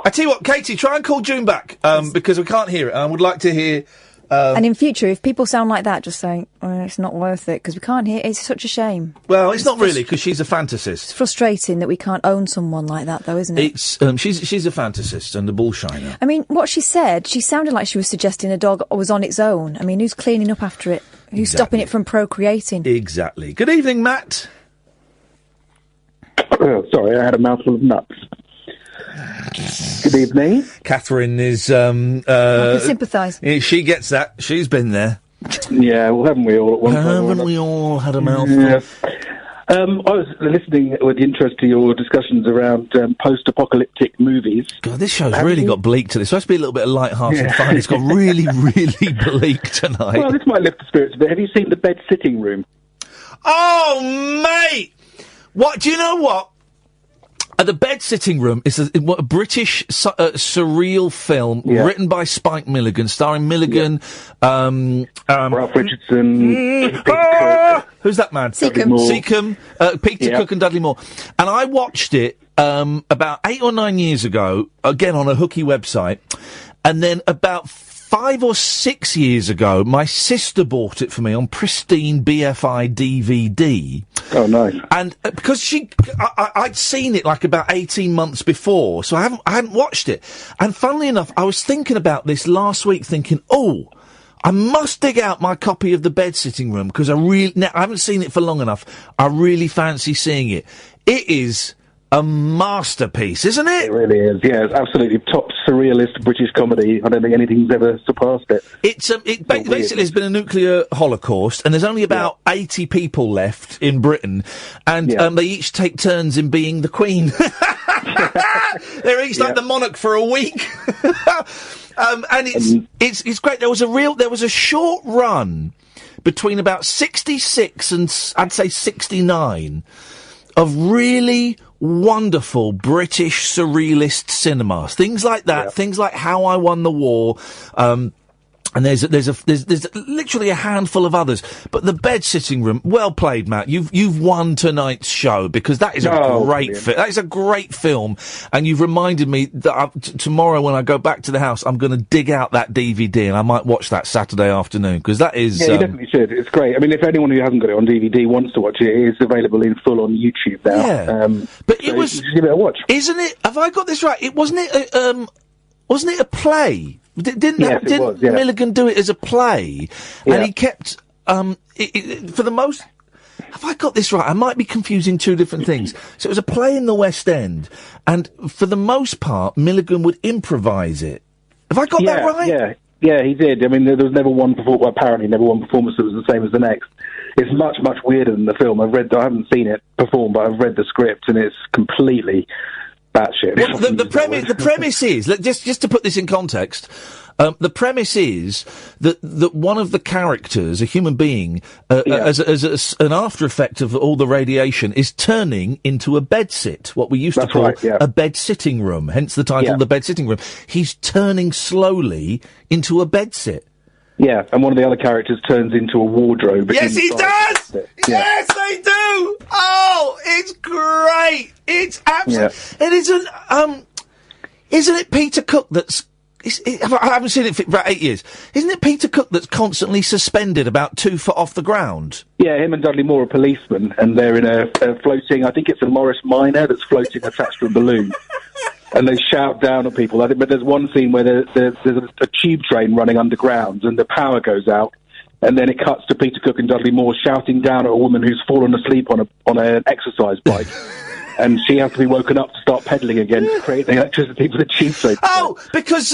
D: I tell you what, Katie, try and call June back because we can't hear it. I would like to hear.
E: And in future, if people sound like that, just saying it's not worth it because we can't hear. It's such a shame.
D: Well, it's not really because she's a fantasist.
E: It's frustrating that we can't own someone like that, though, isn't it?
D: It's she's a fantasist and a bullshiner.
E: I mean, what she said, she sounded like she was suggesting a dog was on its own. I mean, who's cleaning up after it? Who's stopping it from procreating?
D: Exactly. Good evening, Matt.
V: Sorry, I had a mouthful of nuts. Good evening.
D: Catherine is.
E: I can sympathise.
D: She gets that. She's been there.
V: Yeah, well, haven't we all at one time?
D: Haven't we all had a mouthful?
V: Yeah. I was listening with interest to your discussions around post-apocalyptic movies.
D: God, this show's really got bleak to this. It's supposed to be a little bit of light-hearted fun. It's got really, really bleak tonight.
V: Well, this might lift the spirits a bit. Have you seen The Bed Sitting Room?
D: Oh, mate! What? Do you know what? The Bed Sitting Room is a British surreal film written by Spike Milligan, starring Milligan,
V: Ralph Richardson,
D: who's that man?
V: Seacombe,
D: Peter Cook and Dudley Moore. And I watched it about 8 or 9 years ago, again on a hooky website, and then about 5 or 6 years ago, my sister bought it for me on pristine BFI DVD.
V: Oh, nice.
D: And because I'd seen it like about 18 months before, so I hadn't watched it. And funnily enough, I was thinking about this last week, thinking, I must dig out my copy of The Bed Sitting Room, because I haven't seen it for long enough. I really fancy seeing it. It is a masterpiece, isn't it?
V: It really is, yeah. It's absolutely top surrealist British comedy. I don't think anything's ever surpassed it.
D: It basically has been a nuclear holocaust, and there's only about 80 people left in Britain, and they each take turns in being the Queen. They're each like the monarch for a week. And it's great. There was a short run between about 66 and I'd say 69 of really wonderful British surrealist cinema. Things like that, things like How I Won the War, and there's literally a handful of others. But The Bed Sitting Room, well played, Matt. You've won tonight's show, because that is that is a great film, and you've reminded me that tomorrow when I go back to the house, I'm going to dig out that DVD and I might watch that Saturday afternoon, because that is.
V: Yeah, you definitely should. It's great. I mean, if anyone who hasn't got it on DVD wants to watch it, it is available in full on YouTube now.
D: Yeah, but it was.
V: Give it a watch.
D: Isn't it? Have I got this right? Wasn't it a play? Didn't Milligan do it as a play? Yeah. And he kept, for the most... Have I got this right? I might be confusing two different things. So it was a play in the West End, and for the most part, Milligan would improvise it. Have I got that right?
V: Yeah, he did. I mean, there was never one apparently never one performance that was the same as the next. It's much, much weirder than the film. I haven't seen it perform, but I've read the script, and it's completely... batshit.
D: Well, the premise is, just to put this in context, the premise is that one of the characters, a human being, as an after effect of all the radiation, is turning into a bedsit, what we used to call a bed sitting room, hence the title The Bed Sitting Room. He's turning slowly into a bedsit.
V: Yeah, and one of the other characters turns into a wardrobe.
D: Yes, he does! Yes, they do! Oh, it's great! It's absolutely... Yeah. It isn't it Peter Cook that's... I haven't seen it for about 8 years. Isn't it Peter Cook that's constantly suspended about 2 foot off the ground?
V: Yeah, him and Dudley Moore are policemen, and they're in a floating... I think it's a Morris Minor that's floating attached to a balloon. And they shout down at people. But there's one scene where there's a tube train running underground, and the power goes out, and then it cuts to Peter Cook and Dudley Moore shouting down at a woman who's fallen asleep on an exercise bike, and she has to be woken up to start pedalling again to create the electricity for the tube train.
D: Oh, because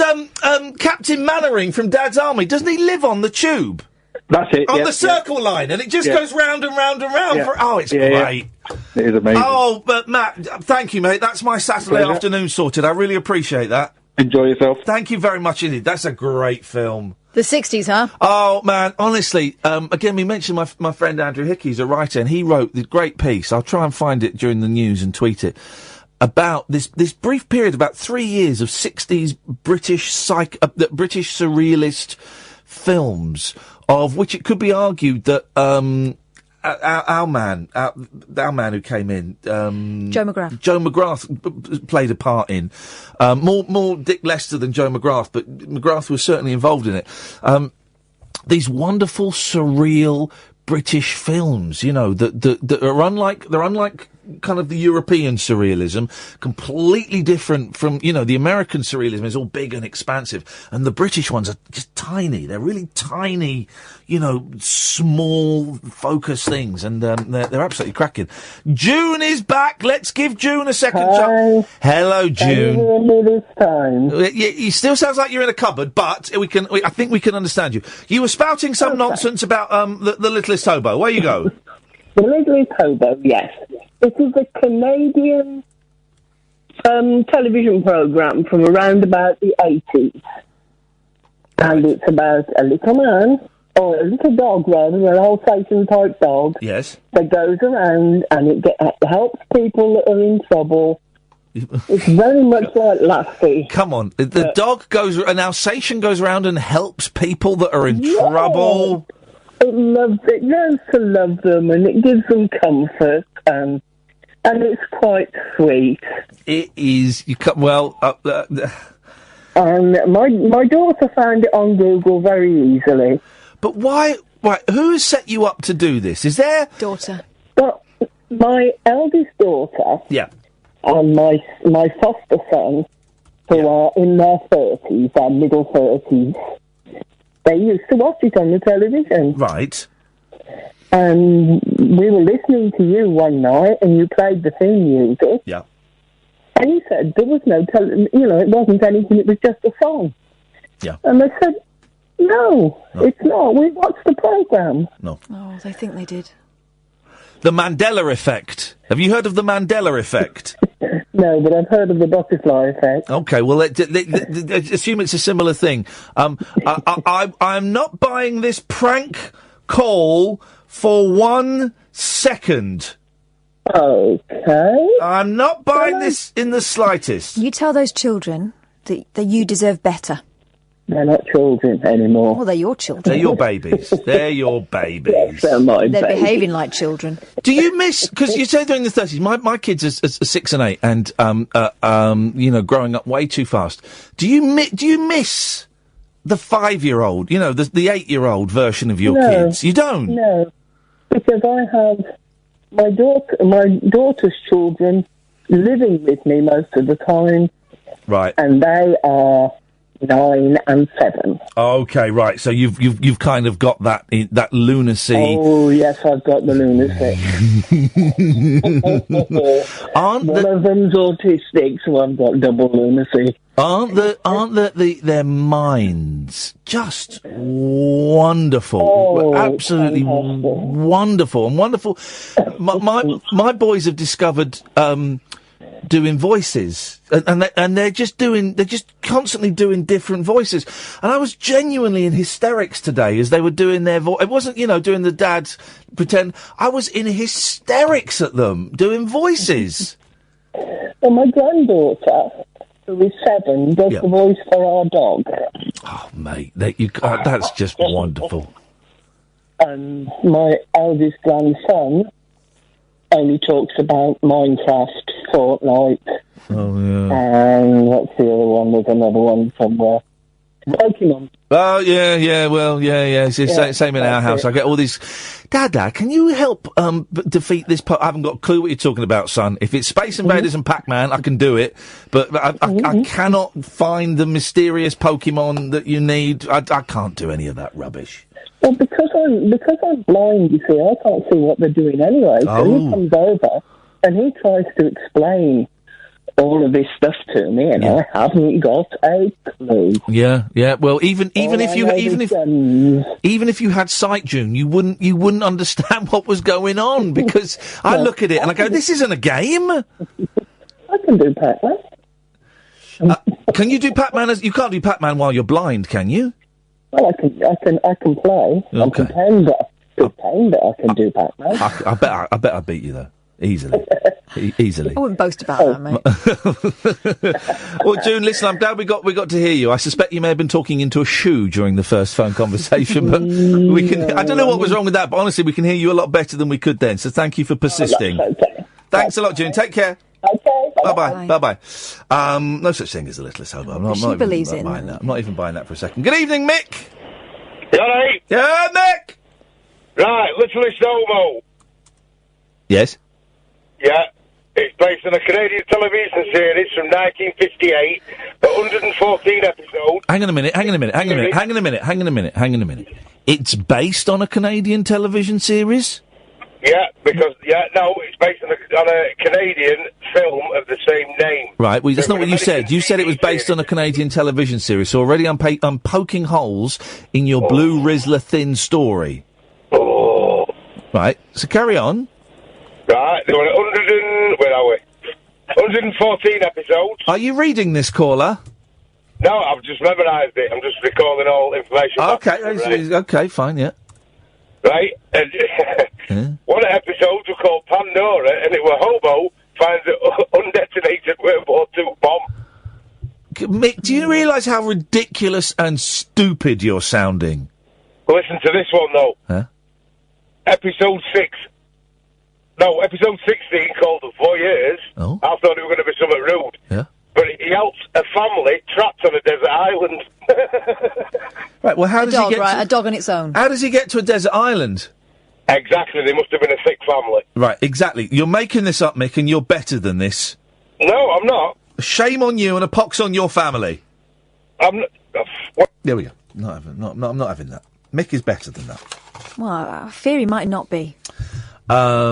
D: Captain Mannering from Dad's Army, doesn't he live on the tube?
V: That's it.
D: On the circle line, and it just goes round and round and round. It's great.
V: It is amazing.
D: Oh, but Matt, thank you, mate. That's my Saturday afternoon sorted. I really appreciate that.
V: Enjoy yourself.
D: Thank you very much indeed. That's a great film.
E: The 60s, huh?
D: Oh, man, honestly, again, we mentioned my friend Andrew Hickey's a writer, and he wrote the great piece. I'll try and find it during the news and tweet it. About this brief period, about 3 years of 60s British surrealist films, of which it could be argued that our man who came in,
E: Joe
D: McGrath played a part in, more Dick Lester than Joe McGrath, but McGrath was certainly involved in it. These wonderful surreal British films, that are unlike kind of the European surrealism, completely different from, the American surrealism is all big and expansive, and the British ones are just tiny. They're really tiny, small, focused things, and they're absolutely cracking. June is back. Let's give June a second shot. Hello, June.
U: This time.
D: You still sounds like you're in a cupboard, but I think we can understand you. You were spouting some nonsense about the Littlest Hobo. Where you go?
U: The Littlest Hobo, yes. It is a Canadian television program from around about the 80s. And it's about a little man, or a little dog rather, an old-fashioned type dog.
D: Yes.
U: That goes around and it helps people that are in trouble. It's very much like Lassie.
D: Come on. The dog goes, an Alsatian goes around and helps people that are in trouble.
U: It learns to love them, and it gives them comfort, and it's quite sweet.
D: It is.
U: And my daughter found it on Google very easily.
D: But why? Right, who has set you up to do this? Is there...
E: Daughter.
U: But my eldest daughter...
D: Yeah.
U: And my foster son, who are in their 30s, their middle 30s, they used to watch it on the television.
D: Right.
U: And we were listening to you one night, and you played the theme music.
D: Yeah.
U: And you said there was no, it wasn't anything, it was just a song.
D: Yeah.
U: And I said, no, it's not. We watched the programme.
D: No.
E: Oh, they think they did.
D: The Mandela effect. Have you heard of the Mandela effect?
U: No, but I've heard of the butterfly effect.
D: Okay, well, assume it's a similar thing. I'm not buying this prank call for 1 second.
U: Okay.
D: I'm not buying this in the slightest.
E: You tell those children that you deserve better.
U: They're not children anymore.
E: Well, they're your children.
D: They're your babies. They're your babies.
U: Yes, they're my
E: They're
U: babies.
E: behaving like children.
D: Do you miss... Because you say they're in the 30s. My kids are 6 and 8 and, growing up way too fast. Do you miss the 5-year-old, the 8-year-old version of your kids? You don't?
U: No, because I have my daughter's children living with me most of the time.
D: Right.
U: And they are 9 and 7.
D: Okay, right. So you've kind of got that lunacy.
U: Oh yes, I've got the lunacy. One of them's autistic, so I've got double lunacy.
D: Aren't their minds just wonderful?
U: Oh,
D: absolutely wonderful and wonderful. My boys have discovered doing voices, and they're just constantly doing different voices. And I was genuinely in hysterics today as they were doing their voice. It wasn't, doing the dad's pretend. I was in hysterics at them doing voices.
U: Well, my granddaughter, who is 7, does the voice for our dog.
D: Oh, mate, that's just wonderful.
U: And my eldest grandson only talks about Minecraft, Fortnite.
D: Oh, yeah.
U: And what's the other one? There's another one somewhere. Pokemon.
D: Oh, yeah, well, yeah. It's the same in our house. I get all these... Dad, can you help defeat this... I haven't got a clue what you're talking about, son. If it's Space Invaders and Pac-Man, I can do it. But I cannot find the mysterious Pokemon that you need. I can't do any of that rubbish.
U: Well, because I'm blind, you see, I can't see what they're doing anyway. So he comes over and he tries to explain all of this stuff to me, and I haven't got a clue.
D: Yeah. Well, even if you had sight, June, you wouldn't understand what was going on, because I look at it and I go, "This isn't a game."
U: I can do Pac-Man.
D: Can you do Pac-Man? You can't do Pac-Man while you're blind, can you?
U: Well, I can play.
D: Okay.
U: I pretend that I can do Pac-Man.
D: I bet I beat you though. Easily. Easily.
E: I wouldn't boast about that, mate.
D: Well, June, listen, I'm glad we got to hear you. I suspect you may have been talking into a shoe during the first phone conversation, but we can... I don't know what was wrong with that, but honestly, we can hear you a lot better than we could then, so thank you for persisting.
U: Okay.
D: Thanks a lot, June. Take care.
U: Okay.
D: Bye-bye. Bye-bye. No such thing as the littlest hobo.
E: She believes it.
D: I'm not even buying that for a second. Good evening, Mick.
C: Johnny.
D: Yeah, Mick.
C: Right, littlest hobo.
D: Yes.
C: Yeah, it's based on a Canadian television series from 1958, 114 episodes.
D: Hang on a minute. It's based on a Canadian television series?
C: Yeah, it's based on a Canadian film of the same name.
D: Right, well, that's not what you said. You said it was based on a Canadian television series, so already I'm poking holes in your Blue Rizzler thin story.
C: Oh.
D: Right, so carry on.
C: Right, there were 114 episodes.
D: Are you reading this, caller?
C: No, I've just memorised it. I'm just recalling all information.
D: Okay, fine, yeah.
C: Right, and one of the episodes was called Pandora, and it was Hobo finds an undetonated World War II bomb.
D: Mick, do you realise how ridiculous and stupid you're sounding?
C: Listen to this one, though.
D: Huh?
C: Episode 16, called The Voyeurs.
D: Oh.
C: I thought it was going to be something rude.
D: Yeah.
C: but he helps a family trapped on a desert island.
D: Right, well, how does he get
E: a dog on its own.
D: How does he get to a desert island?
C: Exactly, they must have been a thick family.
D: Right, exactly. You're making this up, Mick, and you're better than this.
C: No, I'm not.
D: Shame on you and a pox on your family.
C: I'm not...
D: There we go. I'm not having that. Mick is better than that.
E: Well, I fear he might not be.
D: Yeah,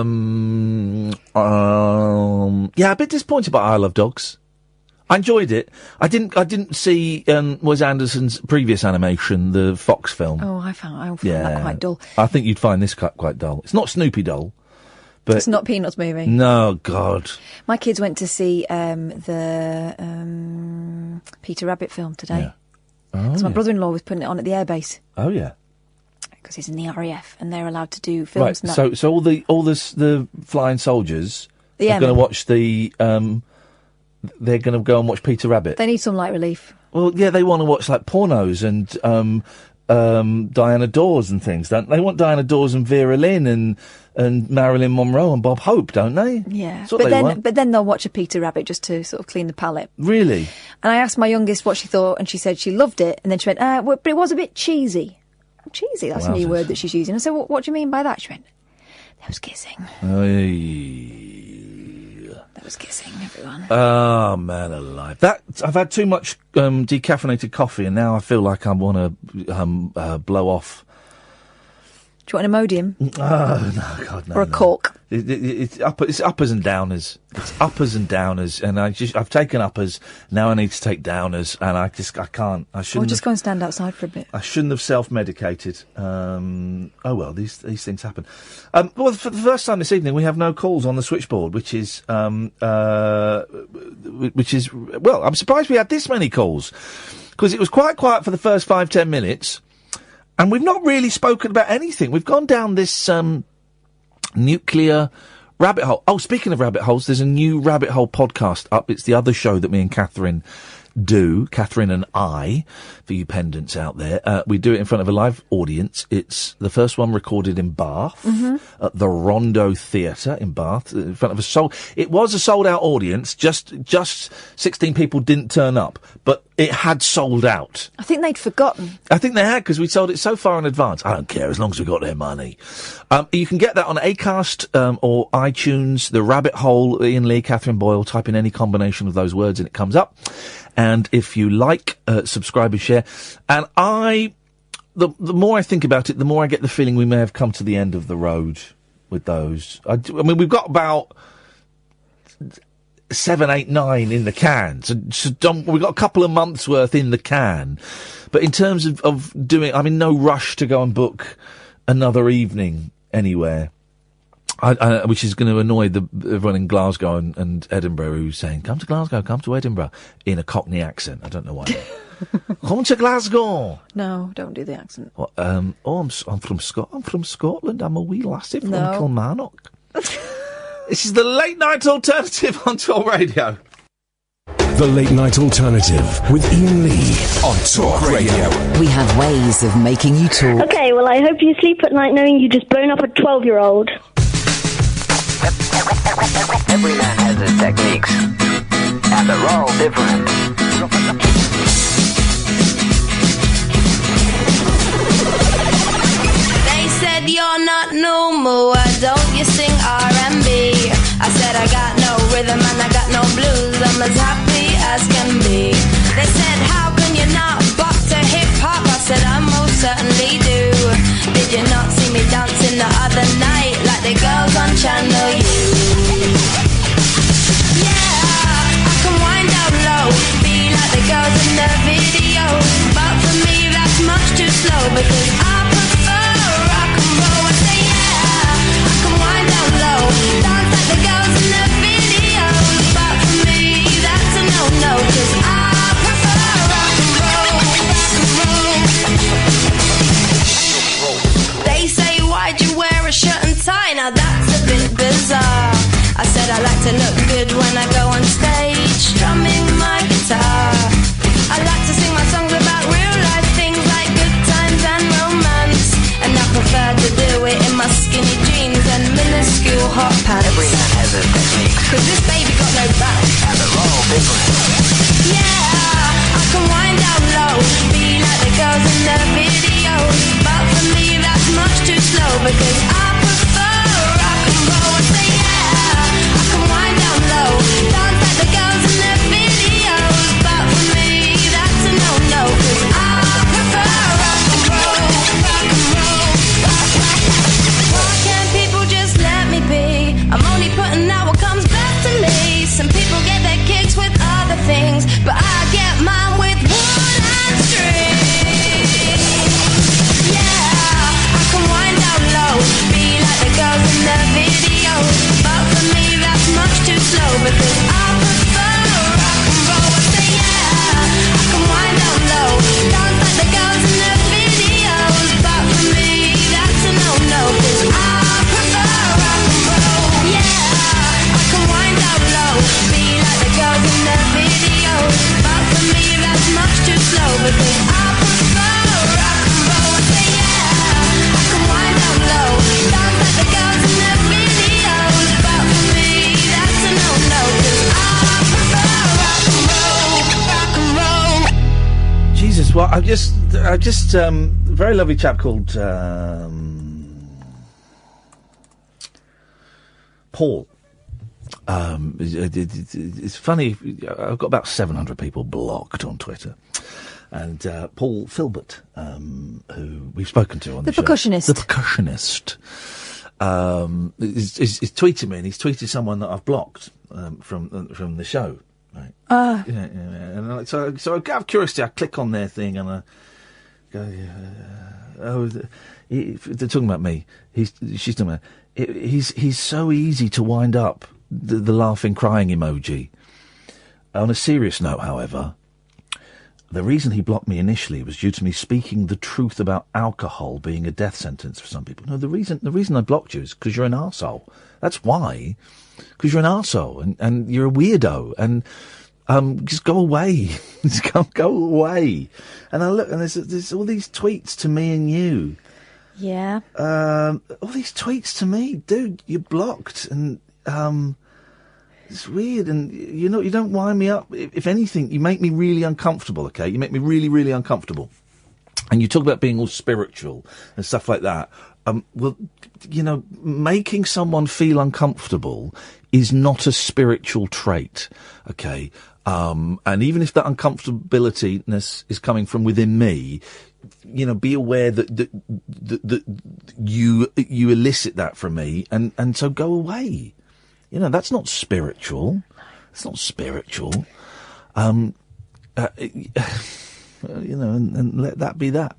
D: a bit disappointed by I Love Dogs. I enjoyed it. I didn't see Wes Anderson's previous animation, the Fox film.
E: Oh, I found that quite dull.
D: I think you'd find this quite dull. It's not Snoopy dull, but
E: it's not Peanuts movie.
D: No, God.
E: My kids went to see the Peter Rabbit film today.
D: Yeah. Oh,
E: because my brother-in-law was putting it on at the airbase.
D: Oh yeah.
E: Because he's in the RAF and they're allowed to do films.
D: Right. So all the flying soldiers are going to watch the. They're going to go and watch Peter Rabbit.
E: They need some light relief.
D: Well, yeah, they want to watch like pornos and Diana Dawes and things, don't they? Want Diana Dawes and Vera Lynn and Marilyn Monroe and Bob Hope, don't they?
E: Yeah, but then they'll watch a Peter Rabbit just to sort of clean the palate.
D: Really?
E: And I asked my youngest what she thought, and she said she loved it, and then she went, but it was a bit cheesy. Cheesy, that's a new word that she's using. I said, what do you mean by that? She went, there was kissing. There was kissing, everyone.
D: Oh, man alive. I've had too much decaffeinated coffee, and now I feel like I want to blow off.
E: Do you want an Imodium?
D: Oh, no, God, no.
E: Or a cork?
D: It's uppers and downers. It's uppers and downers, and I've taken uppers, now I need to take downers, and I can't. I shouldn't.
E: Or just go and stand outside for a bit.
D: I shouldn't have self-medicated. Oh well, these things happen. Well, for the first time this evening, we have no calls on the switchboard, which is well, I'm surprised we had this many calls, because it was quite quiet for the first 5-10 minutes. And we've not really spoken about anything. We've gone down this nuclear rabbit hole. Oh, speaking of rabbit holes, there's a new rabbit hole podcast up. It's the other show that me and Catherine do, Catherine and I, for you pendants out there. We do it in front of a live audience. It's the first one recorded in Bath, at the Rondo Theatre in Bath, in front of it was a sold out audience, just 16 people didn't turn up, but it had sold out.
E: I think they'd forgotten.
D: I think they had, because we sold it so far in advance. I don't care, as long as we got their money. You can get that on Acast or iTunes, The Rabbit Hole, Iain Lee, Catherine Boyle. Type in any combination of those words and it comes up. And if you like, subscribe and share. And the more I think about it, the more I get the feeling we may have come to the end of the road with those. I mean, we've got about 7, 8, 9 in the can. So we've got a couple of months worth in the can. But in terms of doing, I'm in no rush to go and book another evening anywhere. Which is going to annoy everyone in Glasgow and Edinburgh who's saying, come to Glasgow, come to Edinburgh, in a Cockney accent. I don't know why. Come to Glasgow.
E: No, don't do the accent.
D: Well, I'm from Scotland. I'm a wee lassie from Kilmarnock. This is the Late Night Alternative on Talk Radio.
A: The Late Night Alternative with Iain Lee on Talk Radio.
B: We have ways of making you talk.
G: Okay, well, I hope you sleep at night knowing you just blown up a 12-year-old.
F: Every man has his techniques, and they're all different.
H: They said you're not normal, why don't you sing R&B? I said I got no rhythm and I got no blues, I'm as happy as can be. They said how can you not bop to hip-hop? I said I most certainly do. Did you not see me dancing the other night like the girls on Channel U? Be like the girls in the videos, but for me that's much too slow because I prefer rock and roll. I say yeah, I can wind down low, dance like the girls in the videos, but for me that's a no-no because I prefer rock and roll. They say why'd you wear a shirt and tie? Now that's a bit bizarre. I said I like to look good when I go on stage, strumming my guitar. I like to sing my songs about real life things like good times and romance. And I prefer to do it in my skinny jeans and minuscule hot pants.
F: Every man has his technique,
H: 'cause this baby got no back,
F: and they're all different.
D: Well, I just, very lovely chap called Paul. It's funny. I've got about 700 people blocked on Twitter, and Paul Filbert, who we've spoken to on the
E: percussionist.
D: The percussionist. Is tweeting me, and he's tweeted someone that I've blocked from the show. Right. Yeah. And so out of curiosity, I click on their thing and I go, they're talking about me. She's talking about. He's so easy to wind up. The laughing, crying emoji. On a serious note, however, the reason he blocked me initially was due to me speaking the truth about alcohol being a death sentence for some people. No, the reason I blocked you is because you're an arsehole. That's why. Because you're an arsehole and you're a weirdo and just go away. Just go away. And I look and there's all these tweets to me and you.
E: Yeah.
D: All these tweets to me, dude. You're blocked and. It's weird, and you don't wind me up. If anything, you make me really uncomfortable. Okay, you make me really, really uncomfortable. And you talk about being all spiritual and stuff like that. Well, making someone feel uncomfortable is not a spiritual trait. Okay, and even if that uncomfortability-ness is coming from within me, be aware that you elicit that from me, and so go away. That's not spiritual. It's not spiritual. And let that be that.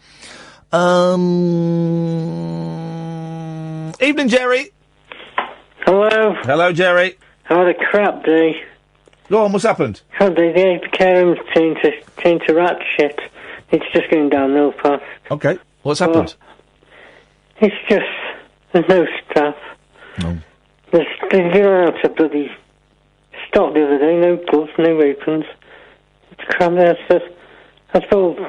D: Evening, Jerry.
K: Hello.
D: Hello, Jerry.
K: I had a crap day.
D: Go on, what's happened?
K: The care home's changed to rat shit. It's just going downhill fast.
D: Okay, what's happened?
K: It's just, there's no staff.
D: No.
K: They didn't have to bloody stop the other day, no gloves, no aprons. It's crap there, so I suppose I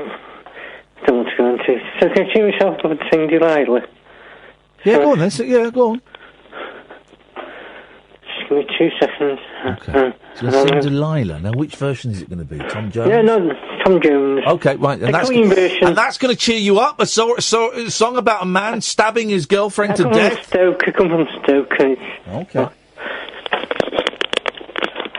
K: don't want to go into it. So can I cheer myself up and sing Delilah?
D: Yeah, go on then, go on.
K: Just give me 2 seconds.
D: Okay. So you'll sing Delilah. Now, which version is it going to be? Tom Jones?
K: Yeah, no, Tom Jones.
D: Okay, right. And
K: the Queen version.
D: And that's going to cheer you up? A song about a man stabbing his girlfriend to death?
K: I come from Stoke.
D: Okay.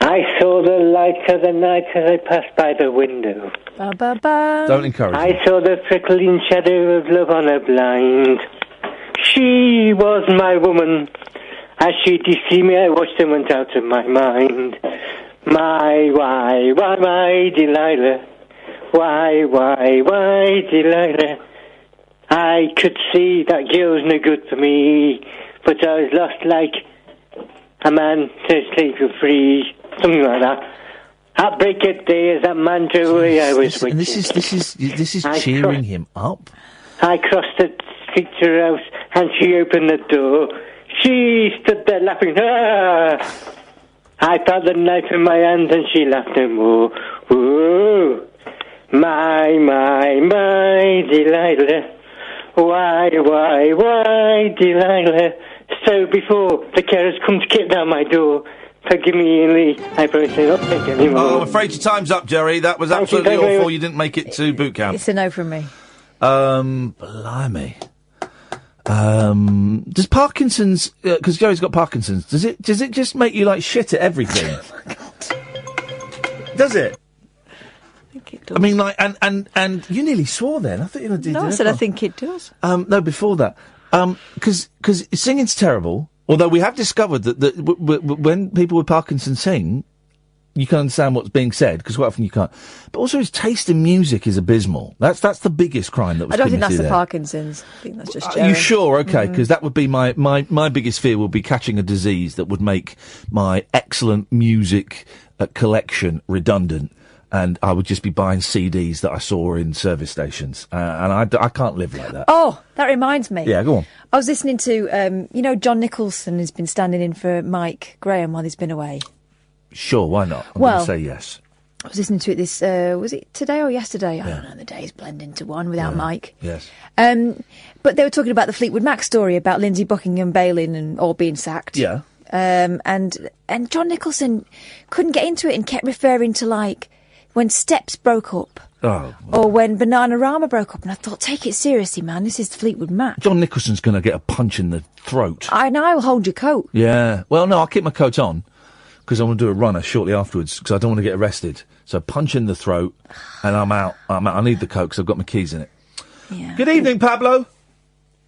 K: I saw the light of the night as I passed by the window.
E: Ba, ba, ba.
D: Don't encourage me.
K: I saw the trickling shadow of love on a blind. She was my woman. As she deceived me, I watched and went out of my mind. My Delilah? Why, Delilah? I could see that girl's no good for me, but I was lost like a man to sleep for free, something like that. Heartbreak a day as that man drove away, I was waiting.
D: This is cheering him up?
K: I crossed the street to her house, and she opened the door. She stood there laughing. Ah! I felt the knife in my hand, and she laughed no more. Ooh, my Delilah. Why, Delilah? So before the carers come to kick down my door, forgive me, Iain Lee, I promise I not take any more.
D: Oh, I'm afraid your time's up, Jerry. That was absolutely awful. You didn't make it to boot camp.
E: It's a no from me.
D: Blimey. Does Parkinson's, because Jerry's got Parkinson's, does it just make you like shit at everything? Oh my God. Does it?
E: I think it does.
D: I mean, like, and you nearly swore then. I thought you were going to do
E: I said I think it does.
D: No, before that. Because singing's terrible, although we have discovered that when people with Parkinson's sing, you can understand what's being said, because quite often you can't. But also his taste in music is abysmal. That's the biggest crime that was
E: I don't think that's
D: there.
E: the Parkinson's. I think that's just
D: Are you sure? Okay, because that would be my biggest fear would be catching a disease that would make my excellent music collection redundant. And I would just be buying CDs that I saw in service stations. And I can't live like that.
E: Oh, that reminds me.
D: Yeah, go on.
E: I was listening to, John Nicholson has been standing in for Mike Graham while he's been away.
D: Sure, why not? I'm going to say yes.
E: I was listening to it this, was it today or yesterday? I don't know, the days blend into one without Mike.
D: Yes.
E: But they were talking about the Fleetwood Mac story about Lindsay Buckingham bailing and all being sacked.
D: Yeah.
E: And John Nicholson couldn't get into it and kept referring to, like, when Steps broke up
D: Oh.
E: Or when Bananarama broke up, and I thought, take it seriously, man. This is the Fleetwood Mac.
D: John Nicholson's going to get a punch in the throat.
E: I know. I'll hold your coat.
D: Yeah. Well, no, I'll keep my coat on because I want to do a runner shortly afterwards because I don't want to get arrested. So punch in the throat, and I'm out. I need the coat because I've got my keys in it.
E: Yeah.
D: Good evening, Pablo.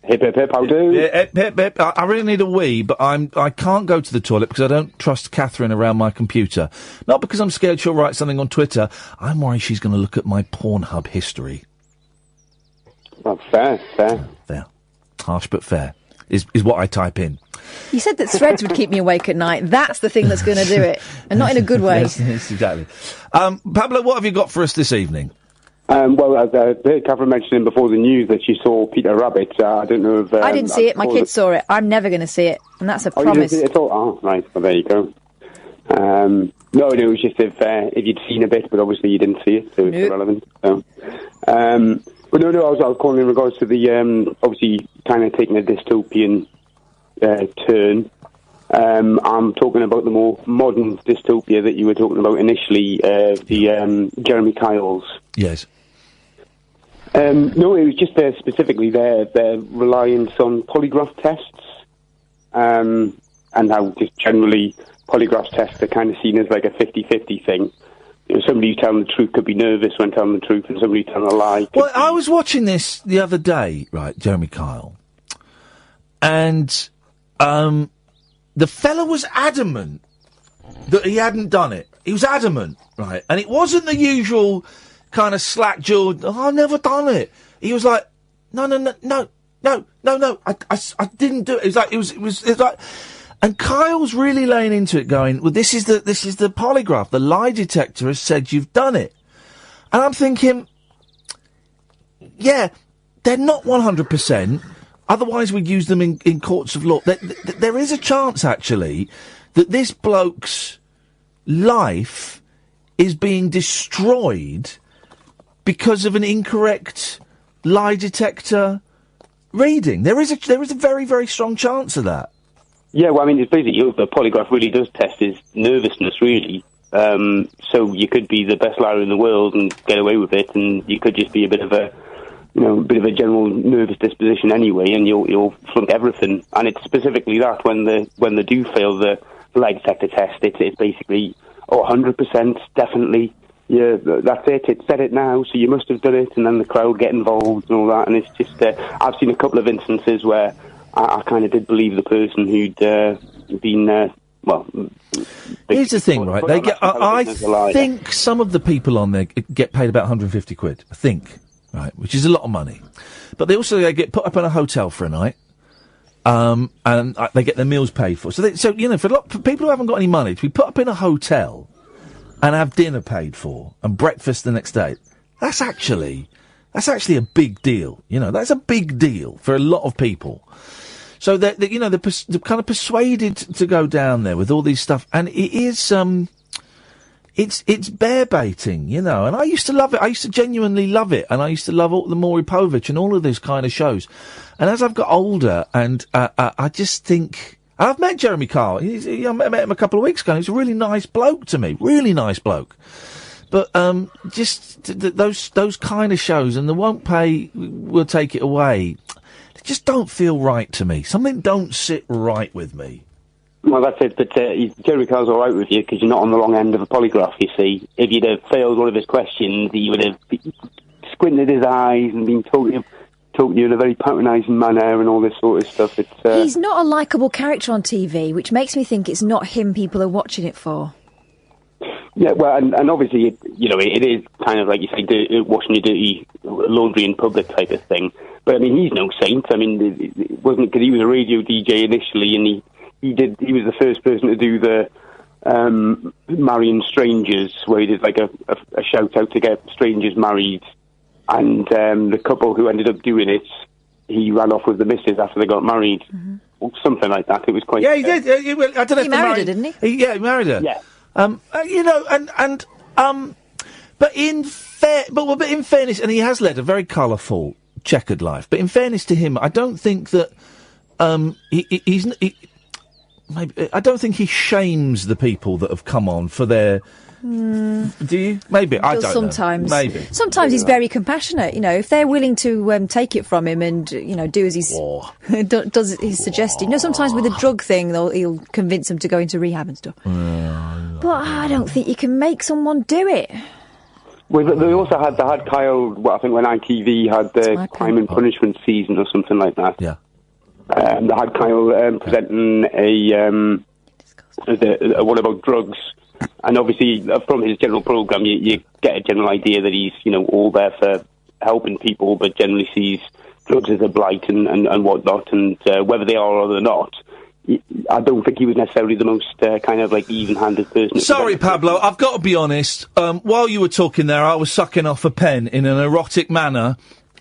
J: Hip, hip, hip, how do?
D: Yeah, hip, hip, hip. I really need a wee, but I can't go to the toilet because I don't trust Catherine around my computer. Not because I'm scared she'll write something on Twitter. I'm worried she's going to look at my Pornhub history.
J: Well, fair.
D: Fair. Harsh but fair is what I type in.
E: You said that Threads would keep me awake at night. That's the thing that's going to do it, and not in a good way.
D: Yes, exactly. Pablo, what have you got for us this evening?
J: Well, I heard Catherine mentioning before the news that she saw Peter Rabbit. I don't know if...
E: I didn't see it. My kids saw it. I'm never going to see it, and that's a promise.
J: You didn't see it at all? Oh, right. Well, there you go. No, it was just if you'd seen a bit, but obviously you didn't see it, so it's irrelevant. So. But no, I was calling in regards to the, obviously, kind of taking a dystopian turn. I'm talking about the more modern dystopia that you were talking about initially, the Jeremy Kyle's.
D: Yes.
J: No, it was just specifically their reliance on polygraph tests, and how just generally polygraph tests are kind of seen as like a 50-50 thing. You know, somebody who's telling the truth could be nervous when telling the truth, and somebody who's telling a lie.
D: Well, I was watching this the other day, right, Jeremy Kyle, and the fella was adamant that he hadn't done it. He was adamant, right, and it wasn't the usual kind of slack-jawed, oh, I've never done it. He was like, no, I didn't do it. It was like, and Kyle's really laying into it, going, well, this is the polygraph. The lie detector has said you've done it. And I'm thinking, yeah, they're not 100%. Otherwise, we'd use them in courts of law. There is a chance, actually, that this bloke's life is being destroyed because of an incorrect lie detector reading. There is a very, very strong chance of that.
J: Yeah, well, I mean, it's basically the polygraph really does test his nervousness, really. So you could be the best liar in the world and get away with it, and you could just be a bit of a general nervous disposition anyway, and you'll flunk everything. And it's specifically that when they do fail the lie detector test, it's basically 100% definitely. Yeah, that's it. It said it now, so you must have done it, and then the crowd get involved and all that. And it's just, I've seen a couple of instances where I kind of did believe the person who'd been,
D: here's the thing, right? They get. I think some of the people on there get paid about 150 quid. I think, right, which is a lot of money. But they also get put up in a hotel for a night, and they get their meals paid for. So for people who haven't got any money to be put up in a hotel and have dinner paid for and breakfast the next day, that's actually a big deal. You know, that's a big deal for a lot of people. So they're kind of persuaded to go down there with all these stuff, and it is it's bear baiting, you know. And I used to love it. I used to genuinely love it, and I used to love all the Maury Povich and all of these kind of shows. And as I've got older, and I just think. I've met Jeremy Kyle. I met him a couple of weeks ago. He's a really nice bloke to me. Really nice bloke. But those kind of shows, and they won't pay, we'll take it away. They just don't feel right to me. Something don't sit right with me.
J: Well, that's it. But Jeremy Kyle's all right with you because you're not on the wrong end of a polygraph, you see. If you'd have failed one of his questions, he would have squinted his eyes and been talking to you in a very patronising manner and all this sort of stuff.
E: He's not a likeable character on TV, which makes me think it's not him people are watching it for.
J: Yeah, well, and obviously, it is kind of like you say, washing your dirty laundry in public type of thing. But I mean, he's no saint. I mean, it wasn't because he was a radio DJ initially, and he was the first person to do the marrying strangers, where he did like a shout out to get strangers married. And the couple who ended up doing it, he ran off with the missus after they got married. Mm-hmm. Or something like that. It was quite...
D: Yeah, he did. I don't know if
E: he married her, didn't he?
D: Yeah, he married her.
J: Yeah.
D: But in fairness, and he has led a very colourful, checkered life. But in fairness to him, I don't think that maybe I don't think he shames the people that have come on for their. Do you? Maybe. I don't
E: sometimes.
D: know. Maybe.
E: Sometimes he's very compassionate. You know, if they're willing to take it from him and do as he's does he's suggested. You know, sometimes with the drug thing, he'll convince them to go into rehab and stuff. But I don't think you can make someone do it.
J: Well, they also had Kyle. Well, I think when ITV had the Crime and Punishment season or something like that.
D: Yeah.
J: They had Kyle presenting a one about drugs. And obviously, from his general programme, you get a general idea that he's, all there for helping people, but generally sees drugs as a blight and whatnot, and whether they are or they're not. I don't think he was necessarily the most kind of even-handed person.
D: Sorry, Pablo, I've got to be honest. While you were talking there, I was sucking off a pen in an erotic manner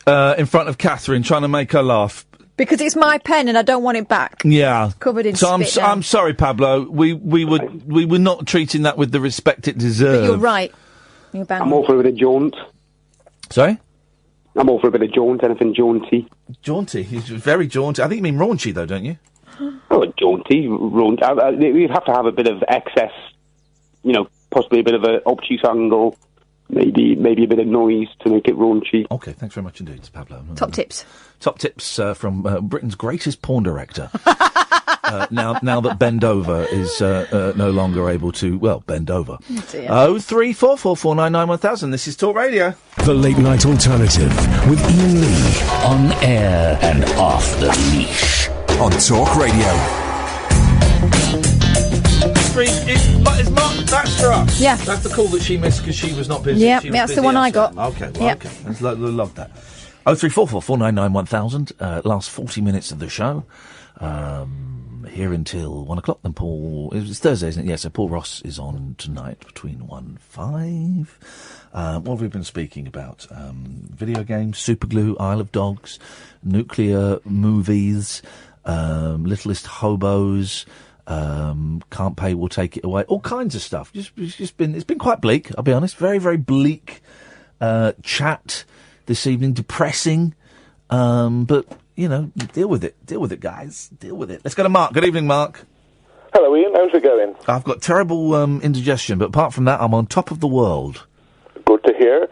D: in front of Catherine, trying to make her laugh.
E: Because it's my pen and I don't want it back.
D: Yeah,
E: it's covered in
D: spit.
E: So
D: I'm sorry, Pablo. We were not treating that with the respect it deserves.
E: But you're right. You're bang.
J: I'm all for a bit of jaunt.
D: Sorry?
J: I'm all for a bit of jaunt. Anything jaunty.
D: Jaunty. He's very jaunty. I think you mean raunchy, though, don't you?
J: Oh, jaunty, raunchy. We'd have to have a bit of excess. Possibly a bit of an obtuse angle. Maybe a bit of noise to make it raunchy.
D: Okay, thanks very much indeed, Pablo.
E: Top tips.
D: Top tips from Britain's greatest porn director. Now that Bend Over is no longer able to, bend over. 03444991000. This is Talk Radio.
A: The Late Night Alternative with Iain Lee.
B: On air and off the leash.
T: On Talk Radio.
D: Is Mark Baxter?
E: Yeah.
D: That's the call that she missed because she was not busy.
E: Yeah, that's the one I got.
D: Okay, okay. Love that. 03444991000. Last 40 minutes of the show. Here until 1 o'clock. Then it's Thursday, isn't it? Yeah, so Paul Ross is on tonight between 1 and 5. What have we been speaking about? Video games, Superglue, Isle of Dogs, nuclear movies, Littlest Hobos, Can't Pay, We'll Take It Away. All kinds of stuff. It's been quite bleak, I'll be honest. Very, very bleak chat this evening. Depressing. But, deal with it. Deal with it, guys. Deal with it. Let's go to Mark. Good evening, Mark.
L: Hello, Ian. How's it going?
D: I've got terrible indigestion, but apart from that, I'm on top of the world.
L: Good to hear.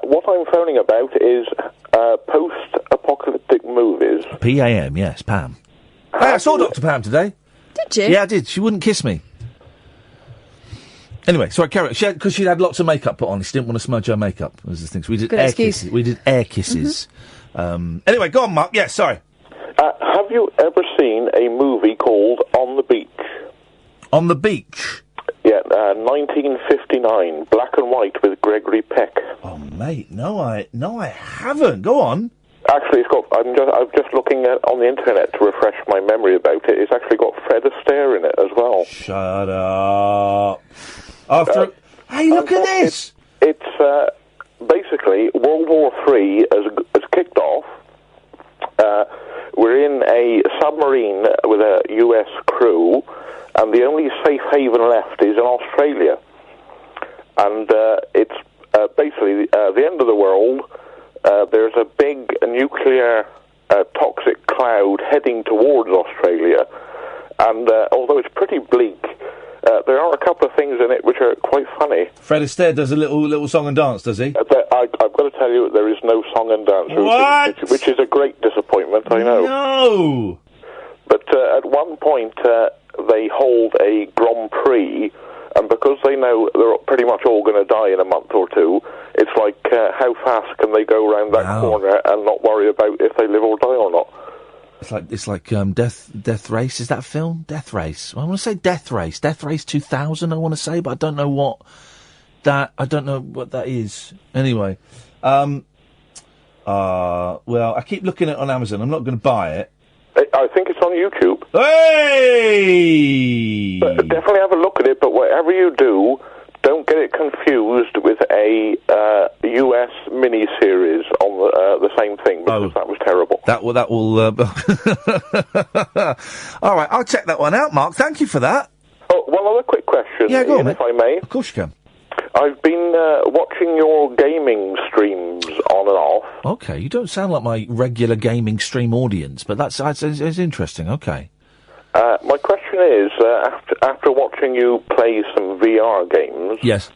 L: What I'm phoning about is post-apocalyptic movies.
D: PAM, yes, Pam. Hey, I saw Dr. Pam today.
E: Did you?
D: Yeah, I did. She wouldn't kiss me. Anyway, sorry, carry on. Because she'd had lots of makeup put on. She didn't want to smudge her makeup. Was the thing. So we did
E: Good
D: air
E: excuse.
D: kisses. We did air kisses. Anyway, go on, Mark. Yeah, sorry.
L: Have you ever seen a movie called On the Beach?
D: On the Beach?
L: Yeah, 1959, black and white with Gregory Peck.
D: Oh, mate, no, I haven't. Go on.
L: Actually, it's got. I'm just looking on the internet to refresh my memory about it. It's actually got Fred Astaire in it as well.
D: Shut up. Hey, look at this.
L: It's basically World War III has kicked off. We're in a submarine with a U.S. crew, and the only safe haven left is in Australia. And it's basically the end of the world. There's a big nuclear toxic cloud heading towards Australia, and although it's pretty bleak, there are a couple of things in it which are quite funny.
D: Fred Astaire does a little song and dance, does he?
L: I've got to tell you, there is no song and dance, which is a great disappointment, I know.
D: No!
L: But at one point, they hold a Grand Prix, and because they know they're pretty much all going to die in a month or two, it's like, how fast can they go around that corner and not worry about if they live or die or not?
D: It's like Death Race. Is that a film? Death Race. I want to say Death Race 2000. I want to say, but I don't know what that is. Anyway, well, I keep looking at it on Amazon. I'm not going to buy it.
L: I think it's on YouTube.
D: Hey!
L: But definitely have a look at it. But whatever you do, don't get it confused with a US mini-series on the same thing, because that was terrible.
D: That will. All right, I'll check that one out, Mark. Thank you for that.
L: Oh, one other quick question,
D: yeah, go on,
L: if I may.
D: Of course you can.
L: I've been watching your gaming streams on and off.
D: Okay, you don't sound like my regular gaming stream audience, but it's interesting. Okay.
L: My question question is, after watching you play some VR games...
D: Yes.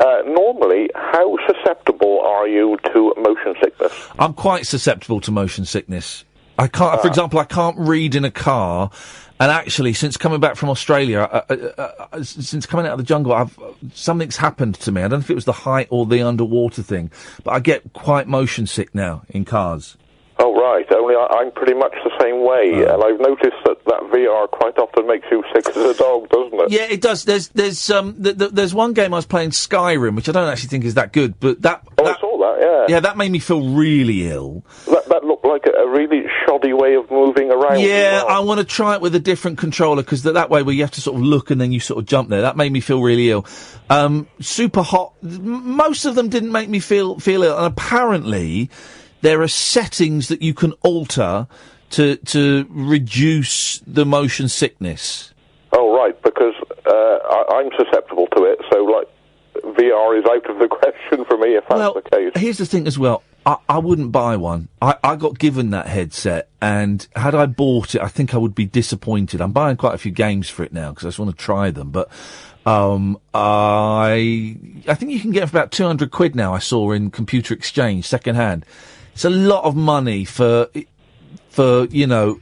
L: Normally, how susceptible are you to motion sickness?
D: I'm quite susceptible to motion sickness. I can't, for example, I can't read in a car, and actually, since coming back from Australia, since coming out of the jungle, something's happened to me. I don't know if it was the height or the underwater thing, but I get quite motion sick now in cars.
L: Oh, right. Only I'm pretty much the same way, and I've noticed that VR quite often makes you sick as a dog, doesn't it?
D: Yeah, it does. There's one game I was playing, Skyrim, which I don't actually think is that good, but that...
L: I saw that, yeah.
D: Yeah, that made me feel really ill.
L: That looked like a really shoddy way of moving around.
D: Yeah, I want to try it with a different controller, because that way where you have to sort of look and then you sort of jump there, that made me feel really ill. Super hot. Most of them didn't make me feel ill, and apparently there are settings that you can alter to reduce the motion sickness.
L: Oh, right, because I'm susceptible to it, so, like, VR is out of the question for me if that's the case.
D: Here's the thing as well. I wouldn't buy one. I got given that headset, and had I bought it, I think I would be disappointed. I'm buying quite a few games for it now, because I just want to try them, but... I think you can get it for about £200 now, I saw in Computer Exchange, second hand. It's a lot of money for you know,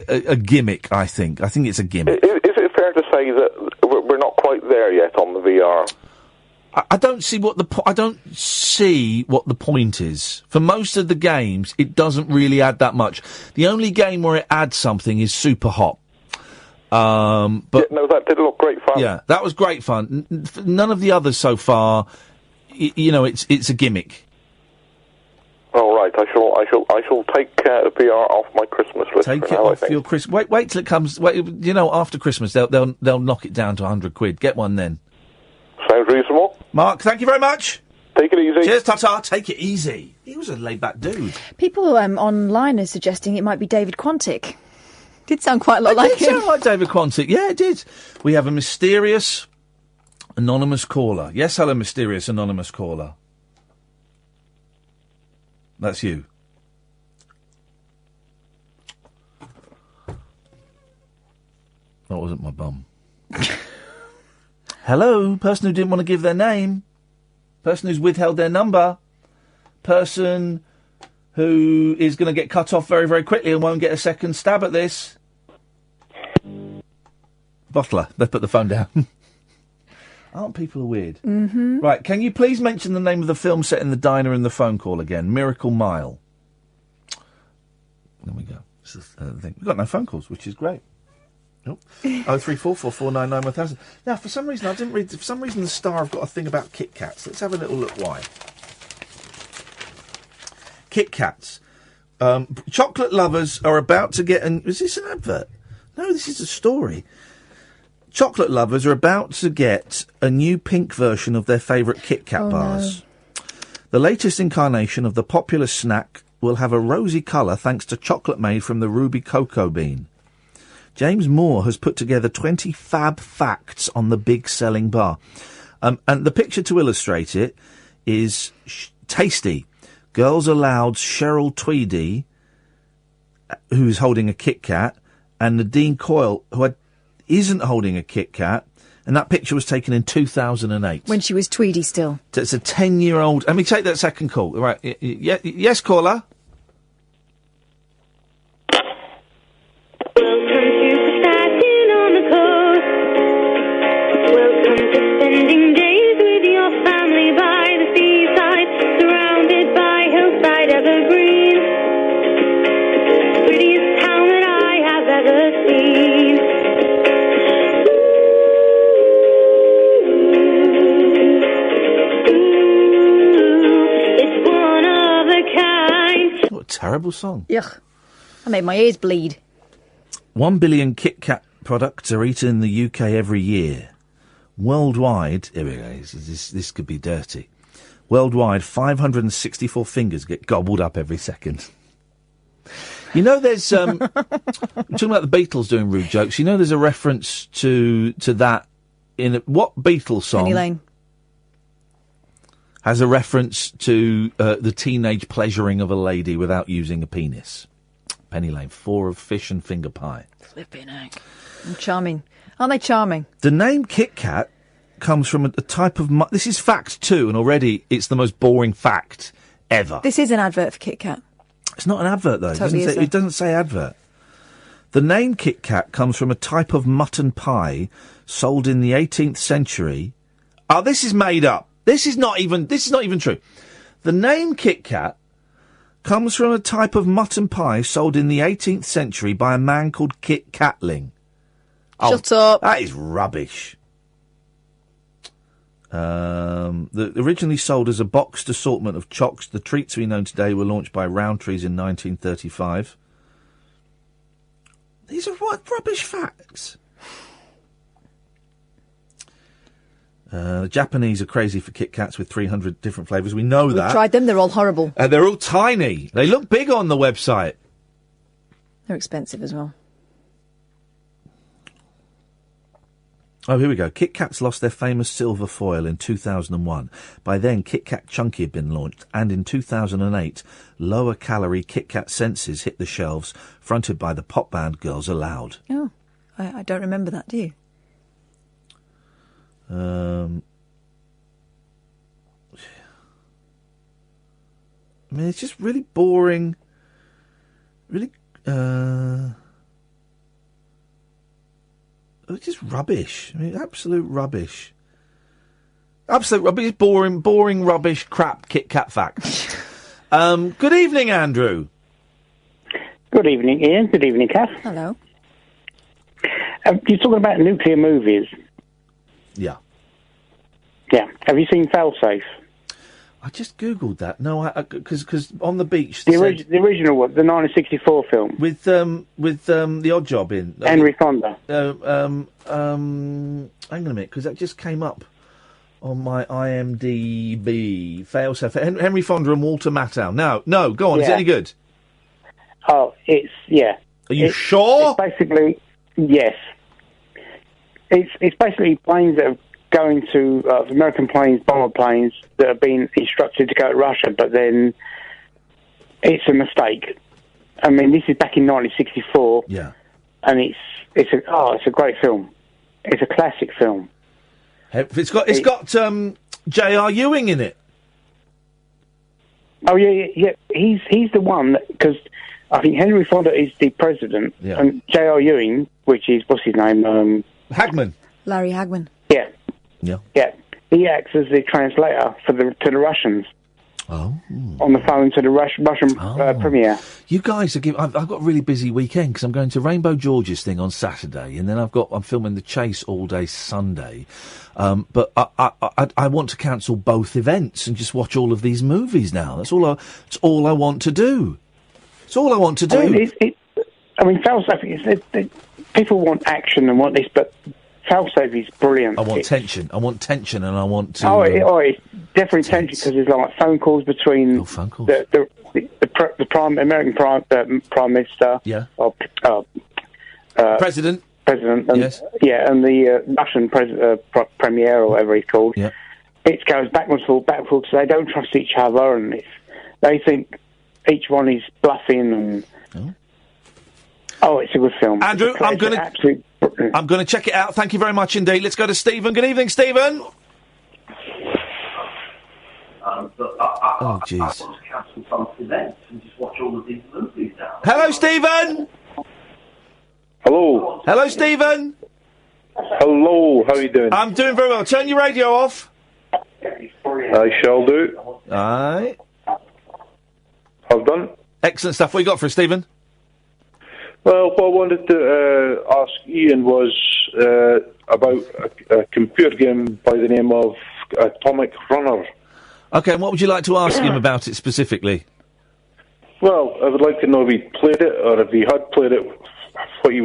D: a gimmick, I think. I think it's a gimmick.
L: Is it fair to say that we're not quite there yet on the VR?
D: I don't see what the point is. For most of the games, it doesn't really add that much. The only game where it adds something is Super Hot. But
L: no, that did look great fun.
D: Yeah, that was great fun. None of the others so far, you know, it's a gimmick.
L: All right, I shall take VR off my Christmas list.
D: Take it off your Christmas. Wait till it comes. Wait, you know, after Christmas they'll knock it down to £100. Get one then.
L: Sounds reasonable.
D: Mark, thank you very much.
L: Take it easy.
D: Cheers, ta-ta. Take it easy. He was a laid-back dude.
E: People online are suggesting it might be David Quantick. Did sound quite a lot like him.
D: It did sound like David Quantick. Yeah, it did. We have a mysterious anonymous caller. Yes, hello, mysterious anonymous caller. That's you. That wasn't my bum. Hello, person who didn't want to give their name. Person who's withheld their number. Person who is going to get cut off very, very quickly and won't get a second stab at this. Bottler. They put the phone down. Aren't people weird?
E: Mm-hmm.
D: Right, can you please mention the name of the film set in the diner in the phone call again? Miracle Mile. There we go. This is the thing. We've got no phone calls, which is great. Oh. 03444991000. Now, for some reason, I didn't read... For some reason, the Star have got a thing about Kit Kats. Let's have a little look why. Kit Kats. Chocolate lovers are about to get... Is this an advert? No, this is a story. Chocolate lovers are about to get a new pink version of their favourite Kit Kat bars. No. The latest incarnation of the popular snack will have a rosy colour thanks to chocolate made from the ruby cocoa bean. James Moore has put together 20 fab facts on the big selling bar. And the picture to illustrate it is tasty. Girls Aloud's Cheryl Tweedy, who's holding a Kit Kat, and Nadine Coyle, who isn't holding a Kit Kat, and that picture was taken in 2008.
E: When she was Tweedy still.
D: So it's a 10-year-old... Let me take that second call. Right, yes, caller?
H: Spending days with your family by the seaside, surrounded by hillside evergreens. Prettiest town that I have ever seen. Ooh, it's one of a kind.
D: What a terrible song.
E: Yuck. That made my ears bleed.
D: 1 billion Kit Kat products are eaten in the UK every year. Worldwide, here we go, this could be dirty. Worldwide, 564 fingers get gobbled up every second. You know, there's, we're talking about the Beatles doing rude jokes. You know, there's a reference to that in what Beatles song?
E: Penny Lane.
D: Has a reference to the teenage pleasuring of a lady without using a penis. Penny Lane. 4 of fish and finger pie.
E: Flipping heck. Charming. Aren't they charming?
D: The name Kit Kat comes from a type of... This is fact 2, and already it's the most boring fact ever.
E: This is an advert for Kit Kat.
D: It's not an advert, though.
E: Totally
D: It doesn't say advert. The name Kit Kat comes from a type of mutton pie sold in the 18th century. Oh, this is made up. This is not even true. The name Kit Kat comes from a type of mutton pie sold in the 18th century by a man called Kit Catling.
E: Shut up.
D: That is rubbish. Originally sold as a boxed assortment of chocks, the treats we know today were launched by Rowntree's in 1935. These are what rubbish facts. The Japanese are crazy for Kit Kats with 300 different flavours. We know that.
E: We've tried them. They're all horrible.
D: They're all tiny. They look big on the website.
E: They're expensive as well.
D: Oh, here we go. Kit Kats lost their famous silver foil in 2001. By then, Kit Kat Chunky had been launched, and in 2008, lower-calorie Kit Kat Senses hit the shelves, fronted by the pop band Girls Aloud.
E: Oh, I don't remember that, do you?
D: I mean, it's just really boring. Really, it's just rubbish. I mean, absolute rubbish. Absolute rubbish. Boring, rubbish, crap Kit Kat facts. Good evening, Andrew.
M: Good evening, Ian. Good evening, Kath.
E: Hello.
M: You're talking about nuclear movies.
D: Yeah.
M: Yeah. Have you seen Failsafe?
D: I just googled that. No, because on the beach.
M: The original one, the 1964 film
D: with the Odd Job in
M: Henry Fonda.
D: Hang on a minute, because that just came up on my IMDb. Failsafe. Henry Fonda and Walter Matthau. No, go on.
M: Yeah.
D: Is it any good?
M: Oh, yeah.
D: Are you sure?
M: It's basically, yes. It's basically planes that are going to American planes, bomber planes that have been instructed to go to Russia, but then it's a mistake. I mean, this is back in 1964.
D: Yeah.
M: And it's a great film. It's a classic film.
D: It's got J.R. Ewing in it.
M: Oh yeah. He's the one, because I think Henry Fonda is the president, and J.R. Ewing, which is what's his name?
D: Hagman.
E: Larry Hagman.
M: Yeah.
D: Yeah.
M: Yeah. He acts as the translator to the Russians.
D: Oh.
M: On the phone to the Russian premier.
D: You guys are I've got a really busy weekend because I'm going to Rainbow George's thing on Saturday, and then I'm filming The Chase all day Sunday. But I want to cancel both events and just watch all of these movies now. That's all I want to do. It's all I want to do.
M: I mean, Failsafe, people want action and want this, but Failsafe is brilliant.
D: I want tension, and I want to...
M: it's definitely tension, because there's like phone calls between the American Prime Minister,
D: President,
M: and,
D: yes,
M: and the Russian Premier, or whatever he's called.
D: Yeah.
M: It goes back and forth, because they don't trust each other, and they think each one is bluffing, and it's a good film.
D: Andrew, I'm going to check it out. Thank you very much indeed. Let's go to Stephen. Good evening, Stephen. Oh, jeez. Hello, Stephen.
O: Hello.
D: Hello, Stephen.
O: Hello. How are you doing?
D: I'm doing very well. Turn your radio off.
O: I shall do.
D: Aye.
O: I've done.
D: Excellent stuff. What you got for us, Stephen?
O: Well, what I wanted to ask Ian was about a computer game by the name of Atomic Runner.
D: Okay, and what would you like to ask him about it specifically?
O: Well, I would like to know if he played it, or if he had played it, what he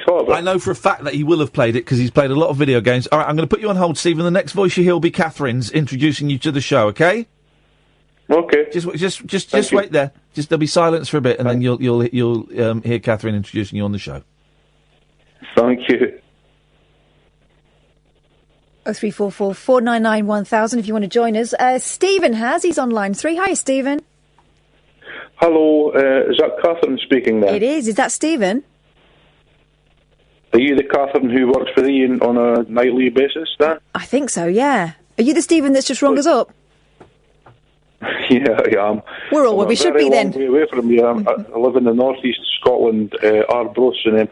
O: thought of it.
D: I know for a fact that he will have played it, because he's played a lot of video games. All right, I'm going to put you on hold, Stephen. The next voice you hear will be Catherine's introducing you to the show, okay?
O: Okay.
D: Just wait there. There'll be silence for a bit, and then you'll hear Catherine introducing you on the show.
O: Thank you.
E: 0344 499 1000 if you want to join us. Stephen he's on line 3. Hi, Stephen.
O: Hello, is that Catherine speaking there?
E: It is. Is that Stephen?
O: Are you the Catherine who works for Ian on a nightly basis, Dan?
E: I think so, yeah. Are you the Stephen that's just rung us up?
O: Yeah, I am.
E: We're all where we should be then.
O: I'm a very long way away from you. I live in the northeast of Scotland, Arbroath, and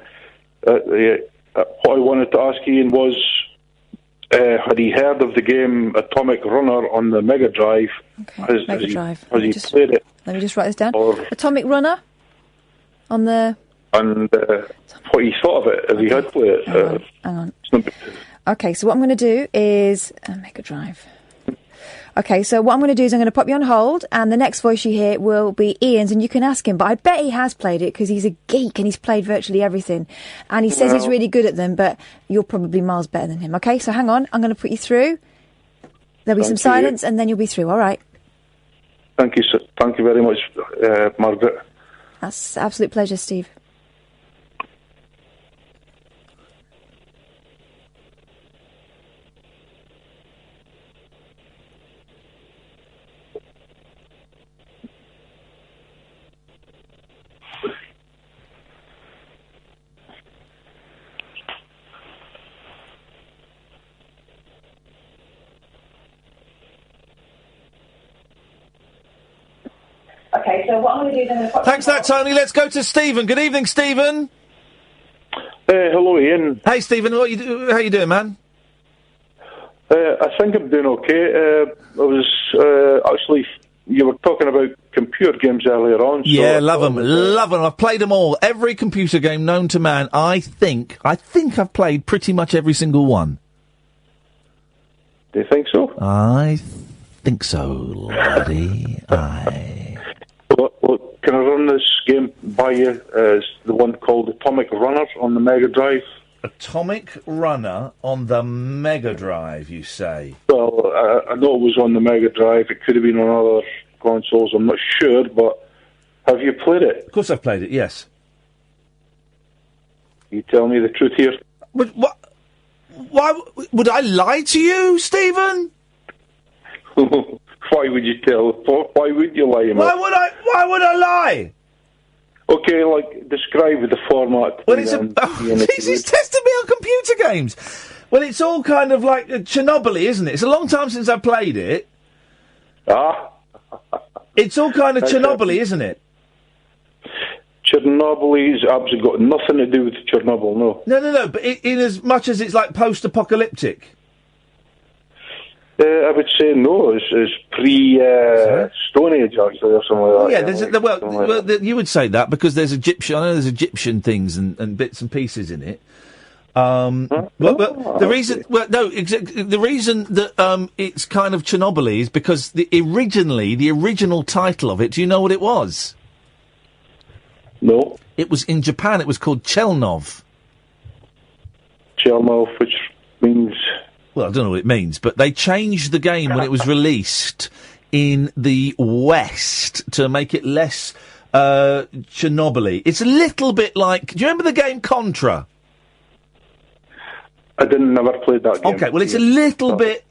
O: what I wanted to ask Ian was, had he heard of the game Atomic Runner on the Mega Drive?
E: Okay, Mega Drive.
O: Has he played it?
E: Let me just write this down. Atomic Runner on the...
O: And what he thought of it, if he had played it.
E: Hang on. Okay, so what I'm going to do is... Mega Drive. Okay, so what I'm going to do is I'm going to pop you on hold, and the next voice you hear will be Ian's, and you can ask him. But I bet he has played it, because he's a geek, and he's played virtually everything. And he says he's really good at them, but you're probably miles better than him. Okay, so hang on. I'm going to put you through. There'll be some silence, and then you'll be through. All right.
O: Thank you, sir. Thank you very much, Margaret.
E: That's an absolute pleasure, Steve. Okay, so what I'm going to do is I'm going to...
D: Thanks for that, Tony. Let's go to Stephen. Good evening, Stephen.
O: Hello, Ian.
D: Hey, Stephen. How you doing, man?
O: I think I'm doing okay. I was actually... You were talking about computer games earlier on. So
D: Yeah, love them. Love them. I've played them all. Every computer game known to man, I think I've played pretty much every single one.
O: Do you think so?
D: I think so, laddie.
O: Well, can I run this game by you? It's the one called Atomic Runner on the Mega Drive.
D: Atomic Runner on the Mega Drive, you say?
O: Well, I know it was on the Mega Drive. It could have been on other consoles. I'm not sure, but have you played it?
D: Of course I've played it, yes.
O: You tell me the truth here.
D: What? Why would I lie to you, Stephen?
O: Why would you tell? Why would you lie?
D: Why would I lie?
O: Okay, describe the format.
D: Well, he's testing me on computer games. Well, it's all kind of like Chernobyl, isn't it? It's a long time since I played it. It's all kind of Chernobyl, isn't it?
O: Chernobyl's absolutely got nothing to do with Chernobyl, no.
D: No, but in as much as it's like post-apocalyptic.
O: I would say no. It's pre-Stone Age, actually, or something like that.
D: Yeah, you would say that because there's Egyptian. I know there's Egyptian things and bits and pieces in it. But the reason, the reason that it's kind of Chernobyl is because the original title of it. Do you know what it was?
O: No.
D: It was in Japan. It was called Chelnov.
O: Chelnov, which means.
D: Well, I don't know what it means, but they changed the game when it was released in the West to make it less Chernobyl-y. It's a little bit like... Do you remember the game Contra?
O: I never played that game.
D: Okay, well, it's a little bit...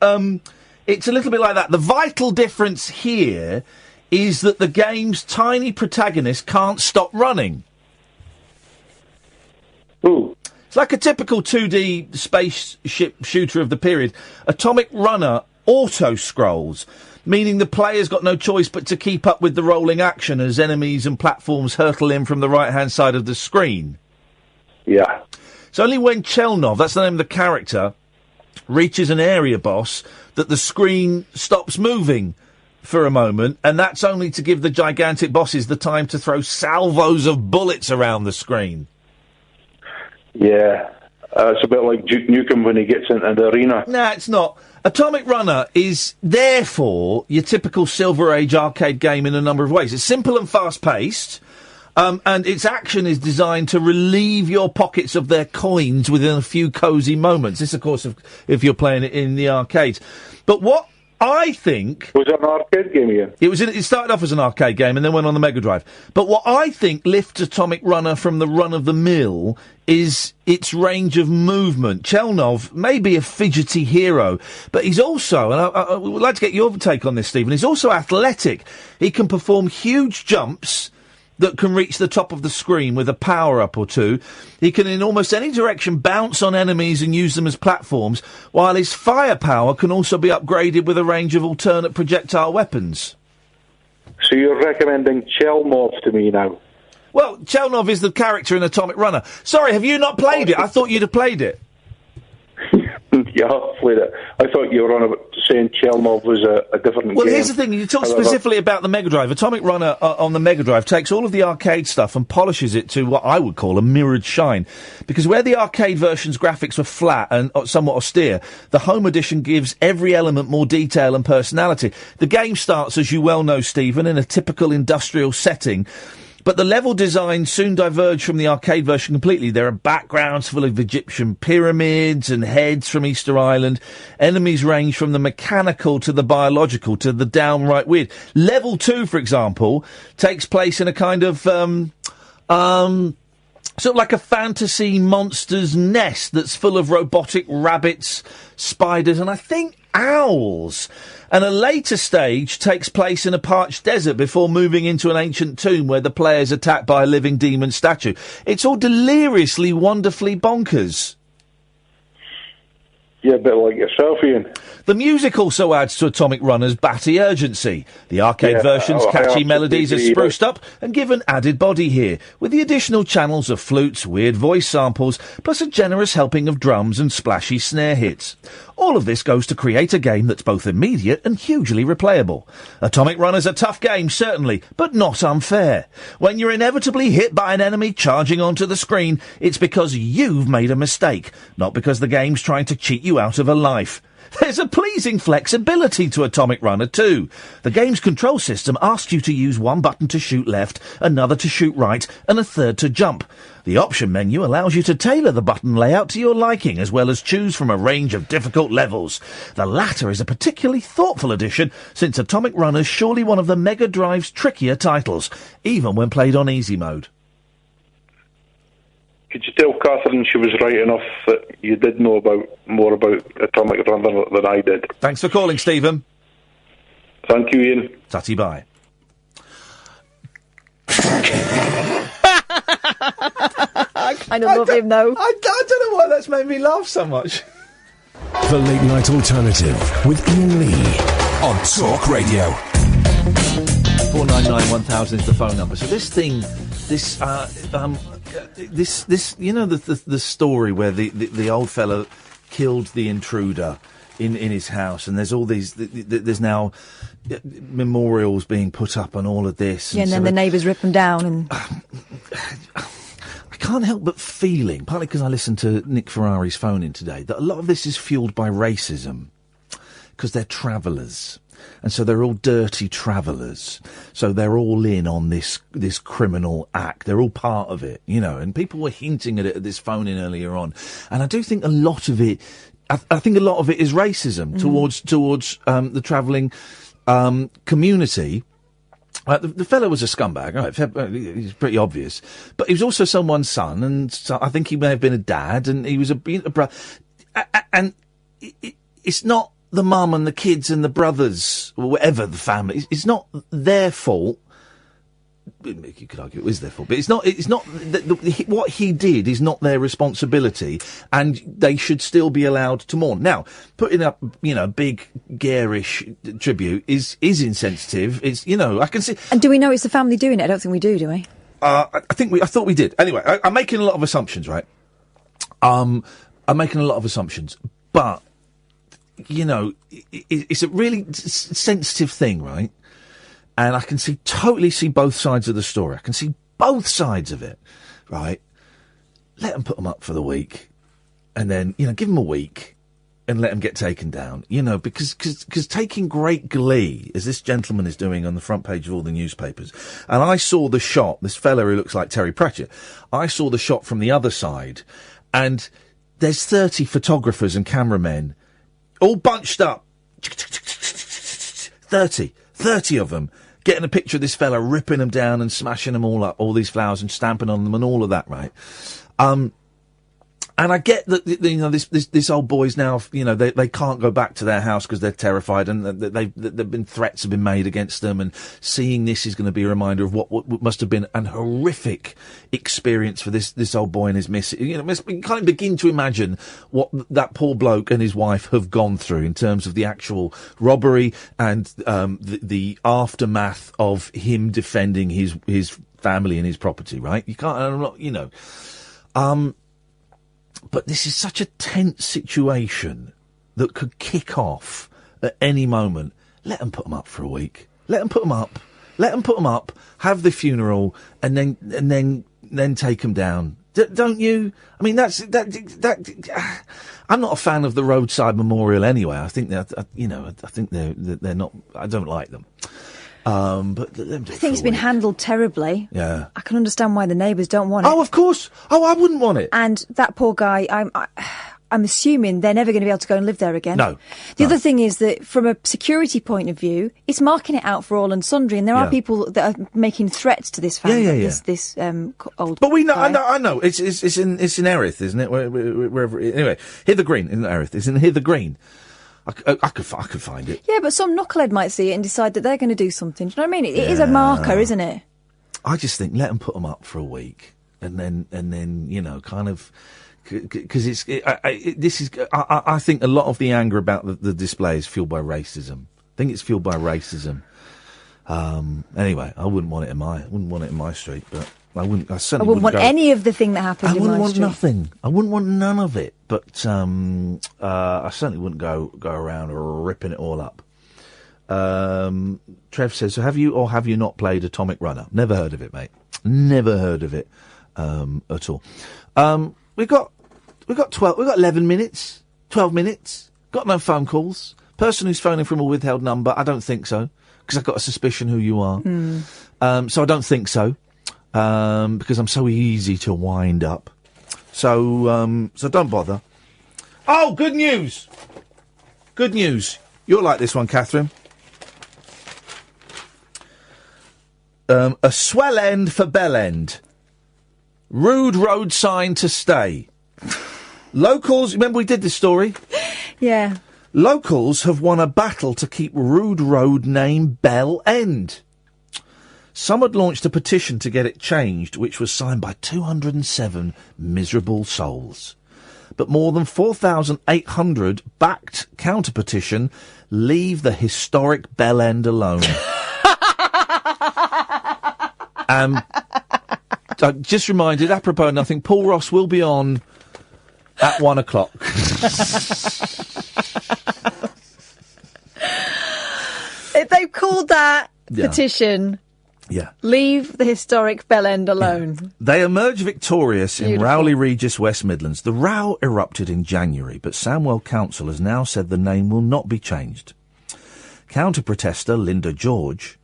D: it's a little bit like that. The vital difference here is that the game's tiny protagonist can't stop running.
O: Ooh.
D: It's like a typical 2D spaceship shooter of the period. Atomic Runner auto-scrolls, meaning the player's got no choice but to keep up with the rolling action as enemies and platforms hurtle in from the right-hand side of the screen.
O: Yeah.
D: It's only when Chelnov, that's the name of the character, reaches an area boss that the screen stops moving for a moment, and that's only to give the gigantic bosses the time to throw salvos of bullets around the screen.
O: Yeah, it's a bit like Duke Nukem when he gets into the arena.
D: Nah, it's not. Atomic Runner is, therefore, your typical Silver Age arcade game in a number of ways. It's simple and fast-paced, and its action is designed to relieve your pockets of their coins within a few cosy moments. This, of course, if you're playing it in the arcades. But what I think...
O: Was it an arcade game, Ian?
D: It started off as an arcade game and then went on the Mega Drive. But what I think lifts Atomic Runner from the run-of-the-mill is its range of movement. Chelnov may be a fidgety hero, but he's also, and I would like to get your take on this, Stephen, he's also athletic. He can perform huge jumps that can reach the top of the screen with a power-up or two. He can, in almost any direction, bounce on enemies and use them as platforms, while his firepower can also be upgraded with a range of alternate projectile weapons.
O: So you're recommending Chelnov to me now?
D: Well, Chelnov is the character in Atomic Runner. Sorry, have you not played it? I thought you'd have played it.
O: Yeah, I've played it. I thought you were on about saying Chelnov was a different game.
D: Well, here's the thing. You talk specifically about the Mega Drive. Atomic Runner on the Mega Drive takes all of the arcade stuff and polishes it to what I would call a mirrored shine. Because where the arcade version's graphics were flat and somewhat austere, the home edition gives every element more detail and personality. The game starts, as you well know, Stephen, in a typical industrial setting. But the level design soon diverged from the arcade version completely. There are backgrounds full of Egyptian pyramids and heads from Easter Island. Enemies range from the mechanical to the biological to the downright weird. Level 2, for example, takes place in a kind of, sort of like a fantasy monster's nest that's full of robotic rabbits, spiders, and I think owls. And a later stage takes place in a parched desert before moving into an ancient tomb where the player is attacked by a living demon statue. It's all deliriously, wonderfully bonkers.
O: Yeah, a bit like yourself, Ian.
D: The music also adds to Atomic Runner's batty urgency. The arcade version's catchy melodies are spruced up and given added body here, with the additional channels of flutes, weird voice samples, plus a generous helping of drums and splashy snare hits. All of this goes to create a game that's both immediate and hugely replayable. Atomic Runner's a tough game, certainly, but not unfair. When you're inevitably hit by an enemy charging onto the screen, it's because you've made a mistake, not because the game's trying to cheat you out of a life. There's a pleasing flexibility to Atomic Runner too. The game's control system asks you to use one button to shoot left, another to shoot right, and a third to jump. The option menu allows you to tailor the button layout to your liking, as well as choose from a range of difficult levels. The latter is a particularly thoughtful addition, since Atomic Runner's surely one of the Mega Drive's trickier titles, even when played on easy mode.
O: Could you tell Catherine she was right enough that you did know more about Atomic Runner than I did?
D: Thanks for calling, Stephen.
O: Thank you, Ian.
D: Tatty bye.
E: I kind of love him, though.
D: I don't know why that's made me laugh so much.
A: The Late Night Alternative with Iain Lee on Talk Radio.
D: 499-1000 is the phone number. So this thing, this, you know, the story where the old fella killed the intruder in his house, and there's all these, there's now memorials being put up and all of this.
E: Yeah, and then the neighbours rip them down and...
D: I can't help but feeling, partly because I listened to Nick Ferrari's phone in today, that a lot of this is fuelled by racism, because they're travellers. And so they're all dirty travellers. So they're all in on this criminal act. They're all part of it, you know. And people were hinting at it at this phone in earlier on. And I do think a lot of it, I think a lot of it is racism towards the travelling community. The fellow was a scumbag, right? He's pretty obvious. But he was also someone's son, and so I think he may have been a dad, and he was a brother. And it's not the mum and the kids and the brothers, or whatever the family. It's not their fault. You could argue it is their fault, but it's not. What he did is not their responsibility, and they should still be allowed to mourn. Now, putting up, big garish tribute is insensitive. It's, I can see.
E: And do we know it's the family doing it? I don't think we do we?
D: I thought we did. Anyway, I'm making a lot of assumptions, right? I'm making a lot of assumptions, but it's a really sensitive thing, right? And I can totally see both sides of the story. I can see both sides of it, right? Let them put them up for the week, and then, give them a week, and let them get taken down, because taking great glee, as this gentleman is doing on the front page of all the newspapers, and I saw the shot, this fella who looks like Terry Pratchett, I saw the shot from the other side, and there's 30 photographers and cameramen all bunched up, 30 of them, getting a picture of this fella ripping them down and smashing them all up, all these flowers, and stamping on them and all of that, right? And I get that, you know, this old boy's now, you know, they can't go back to their house because they're terrified, and they've been threats have been made against them, and seeing this is going to be a reminder of what must have been an horrific experience for this old boy and his missus. You know, you can't begin to imagine what that poor bloke and his wife have gone through in terms of the actual robbery and the aftermath of him defending his family and his property. Right? You can't, I'm not, you know. But this is such a tense situation that could kick off at any moment. Let them put them up for a week. Let them put them up. Let them put them up. Have the funeral, and then take them down. Don't you? I mean, that. I'm not a fan of the roadside memorial anyway. I think that I think they're not. I don't like them. But let them do
E: I think it's been handled terribly.
D: Yeah.
E: I can understand why the neighbours don't want it.
D: Oh, of course. Oh, I wouldn't want it.
E: And that poor guy, I'm assuming they're never going to be able to go and live there again.
D: No.
E: The other thing is that from a security point of view, it's marking it out for all and sundry, and there are people that are making threats to this family.
D: Yeah.
E: This old.
D: But we know.
E: guy.
D: I know. It's in Erith, isn't it? Wherever. Anyway, Hither Green isn't Erith. It's in Hither Green. I could find it.
E: Yeah, but some knucklehead might see it and decide that they're going to do something. Do you know what I mean? It is a marker, isn't it?
D: I just think let them put them up for a week, and then you know, kind of, because I think a lot of the anger about the display is fueled by racism. I think it's fueled by racism. Anyway, I wouldn't want it in my street, but I wouldn't. I certainly
E: wouldn't want any of the thing that happened.
D: I wouldn't want
E: street.
D: nothing. I wouldn't want none of it. But I certainly wouldn't go around ripping it all up. Trev says, so have you or have you not played Atomic Runner? Never heard of it, mate. Never heard of it at all. We've got 11 minutes, 12 minutes. Got no phone calls. Person who's phoning from a withheld number, I don't think so, because I've got a suspicion who you are. So I don't think so. Because I'm so easy to wind up. So don't bother. Oh, good news! Good news. You'll like this one, Catherine. A swell end for bellend. Rude road sign to stay. Locals, remember we did this story?
E: Yeah.
D: Locals have won a battle to keep Rude Road name Bell End. Some had launched a petition to get it changed, which was signed by 207 miserable souls. But more than 4,800 backed counter-petition, leave the historic Bell End alone. Just reminded, apropos nothing, Paul Ross will be on at 1 o'clock.
E: If they've called that petition...
D: Yeah.
E: Leave the historic Bell End alone.
D: They emerged victorious in
E: Beautiful.
D: Rowley Regis, West Midlands. The row erupted in January, but Samwell Council has now said the name will not be changed. Counter-protester Linda George,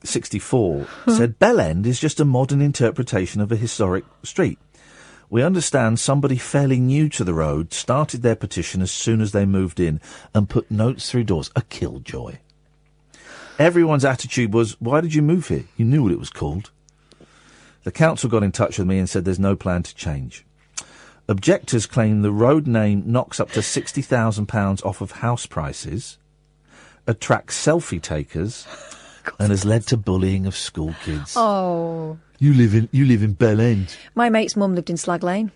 D: 64, said Bell End is just a modern interpretation of a historic street. We understand somebody fairly new to the road started their petition as soon as they moved in and put notes through doors. A killjoy. Everyone's attitude was, why did you move here? You knew what it was called. The council got in touch with me and said there's no plan to change. Objectors claim the road name knocks up to £60,000 off of house prices, attracts selfie takers, and has led to bullying of school kids.
E: Oh.
D: You live in Bell End.
E: My mate's mum lived in Slag Lane.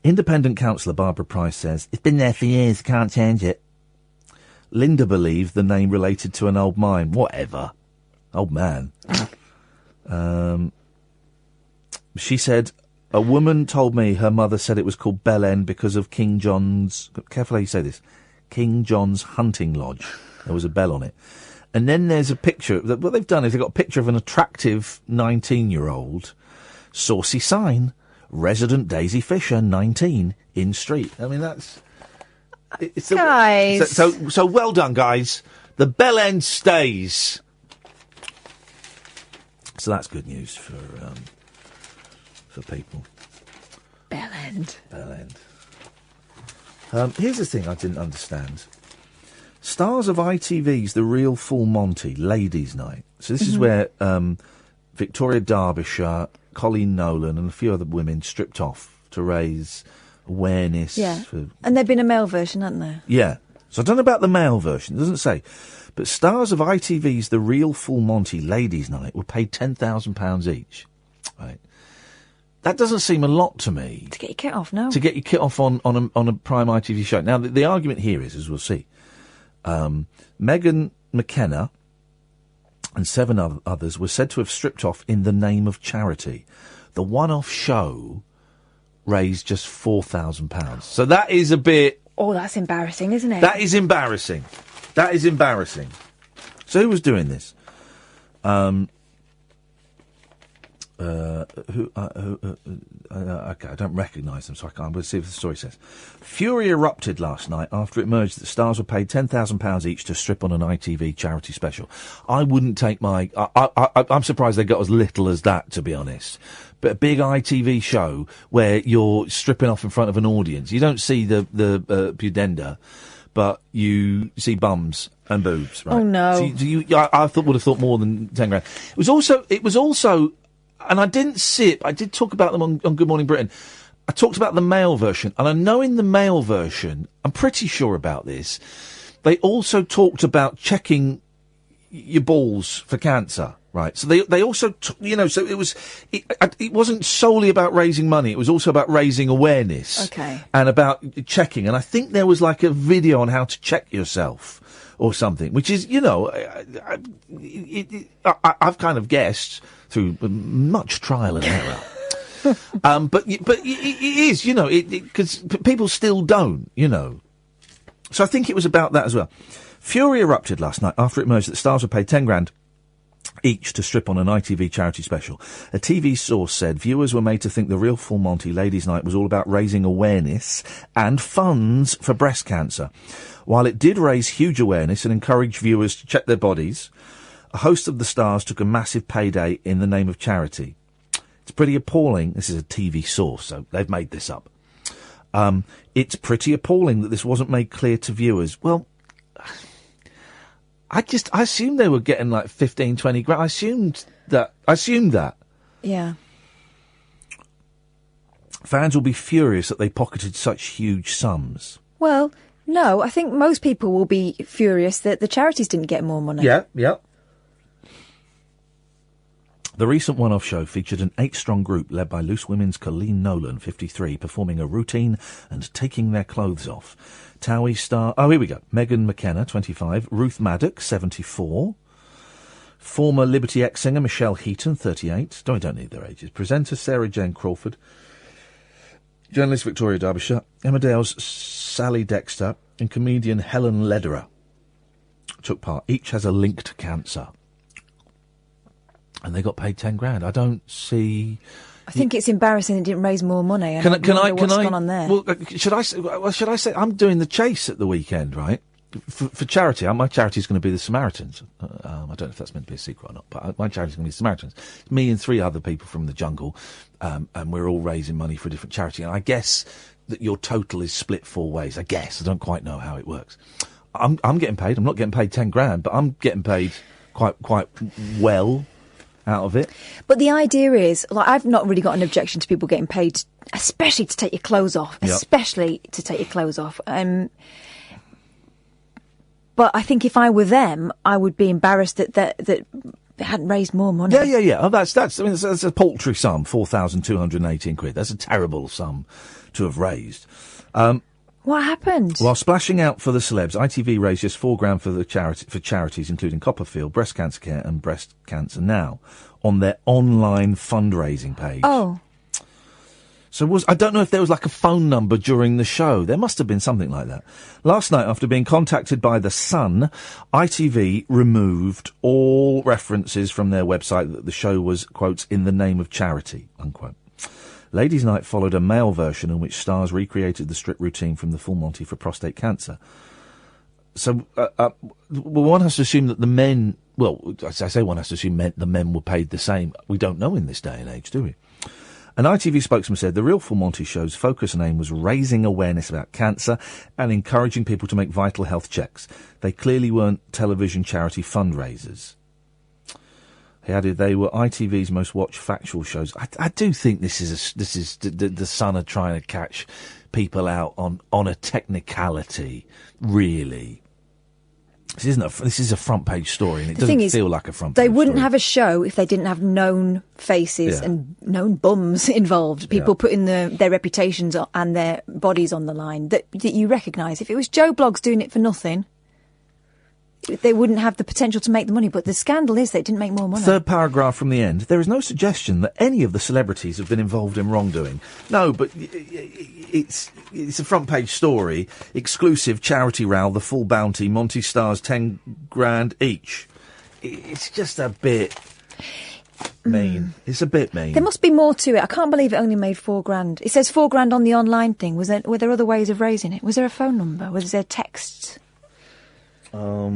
D: Independent councillor Barbara Price says, it's been there for years, can't change it. Linda believed the name related to an old mine. Whatever. Old man. She said, a woman told me her mother said it was called Bell End because of King John's... Careful how you say this. King John's hunting lodge. There was a bell on it. And then there's a picture... What they've done is they've got a picture of an attractive 19-year-old. Saucy sign. Resident Daisy Fisher, 19, in street. I mean, that's...
E: Guys.
D: So well done, guys. The Bell End stays. So that's good news for people.
E: Bell End.
D: Bell End. Here's the thing I didn't understand. Stars of ITV's The Real Full Monty, Ladies' Night. So this is where Victoria Derbyshire, Colleen Nolan and a few other women stripped off to raise awareness.
E: Yeah.
D: For,
E: And there'd been a male version, hadn't there?
D: yeah. So I don't know about the male version, it doesn't say. But stars of ITV's The Real Full Monty, Ladies' Night were paid £10,000 each. Right. That doesn't seem a lot to me.
E: To get your kit off, no.
D: To get your kit off on a prime ITV show. Now, the argument here is, as we'll see, Megan McKenna and 7 others were said to have stripped off in the name of charity. The one-off show raised just £4,000. So that is a bit...
E: Oh, that's embarrassing, isn't it?
D: That is embarrassing. That is embarrassing. So who was doing this? Okay, I don't recognise them, so I can't. We'll see what the story says. Fury erupted last night after it emerged that stars were paid £10,000 each to strip on an ITV charity special. I wouldn't take my... I'm surprised they got as little as that, to be honest. But a big ITV show where you're stripping off in front of an audience, you don't see the pudenda, but you see bums and boobs, right?
E: Oh, no.
D: So I would have thought more than 10 grand. It was also, and I didn't see it, but I did talk about them on Good Morning Britain. I talked about the male version, and I know in the male version, I'm pretty sure about this, they also talked about checking your balls for cancer, right? So they also, so it wasn't solely about raising money, it was also about raising awareness.
E: Okay.
D: And about checking, and I think there was like a video on how to check yourself or something, which is, I've kind of guessed through much trial and error. But it is, because people still don't, So I think it was about that as well. Fury erupted last night after it emerged that stars were paid 10 grand each to strip on an ITV charity special. A TV source said viewers were made to think The Real Full Monty Ladies' Night was all about raising awareness and funds for breast cancer. While it did raise huge awareness and encourage viewers to check their bodies, a host of the stars took a massive payday in the name of charity. It's pretty appalling. This is a TV source, so they've made this up. It's pretty appalling that this wasn't made clear to viewers. Well, I assumed they were getting like 15, 20 grand. I assumed that.
E: Yeah.
D: Fans will be furious that they pocketed such huge sums.
E: Well, no, I think most people will be furious that the charities didn't get more money.
D: Yeah. The recent one-off show featured an 8-strong group led by Loose Women's Colleen Nolan, 53, performing a routine and taking their clothes off. Towie star... Oh, here we go. Megan McKenna, 25. Ruth Maddock, 74. Former Liberty X singer Michelle Heaton, 38. We don't need their ages. Presenter Sarah Jane Crawford. Journalist Victoria Derbyshire. Emmerdale's Sally Dexter and comedian Helen Lederer took part. Each has a link to cancer. And they got paid 10 grand. I don't see...
E: I think it's embarrassing it didn't raise more money. And what's gone on there?
D: Well, should I say I'm doing the chase at the weekend, right? For charity. My charity is going to be the Samaritans. I don't know if that's meant to be a secret or not, but my charity is going to be the Samaritans. It's me and 3 other people from the jungle, and we're all raising money for a different charity. And I guess that your total is split 4 ways. I guess. I don't quite know how it works. I'm getting paid. I'm not getting paid 10 grand, but I'm getting paid quite well out of it.
E: But the idea is, I've not really got an objection to people getting paid, especially to take your clothes off.
D: Yep.
E: Especially to take your clothes off. But I think if I were them, I would be embarrassed that they hadn't raised more money.
D: Yeah. Oh, that's a paltry sum, 4,218 quid. That's a terrible sum to have raised.
E: What happened?
D: While splashing out for the celebs, ITV raised just 4 grand for charities, including Copperfield, Breast Cancer Care and Breast Cancer Now, on their online fundraising page.
E: Oh.
D: So I don't know if there was like a phone number during the show. There must have been something like that. Last night, after being contacted by The Sun, ITV removed all references from their website that the show was, quote, in the name of charity, unquote. Ladies' Night followed a male version in which stars recreated the strip routine from the Full Monty for prostate cancer. So, one has to assume that the men... Well, I say one has to assume the men were paid the same. We don't know in this day and age, do we? An ITV spokesman said the real Full Monty show's focus and aim was raising awareness about cancer and encouraging people to make vital health checks. They clearly weren't television charity fundraisers. He added they were ITV's most watched factual shows. I do think this is the Sun are trying to catch people out on a technicality, really. This is a front page story, and it doesn't feel like a front page story.
E: They wouldn't have a show if they didn't have known faces and known bums involved. People putting their reputations and their bodies on the line that you recognise. If it was Joe Bloggs doing it for nothing, they wouldn't have the potential to make the money. But the scandal is they didn't make more money.
D: Third paragraph from the end. There is no suggestion that any of the celebrities have been involved in wrongdoing. No, but it's a front page story. Exclusive charity row, the full bounty. Monty stars 10 grand each. It's just a bit mean. It's a bit mean.
E: There must be more to it. I can't believe it only made $4,000. It says $4,000 on the online thing. Were there other ways of raising it? Was there a phone number? Was there texts? I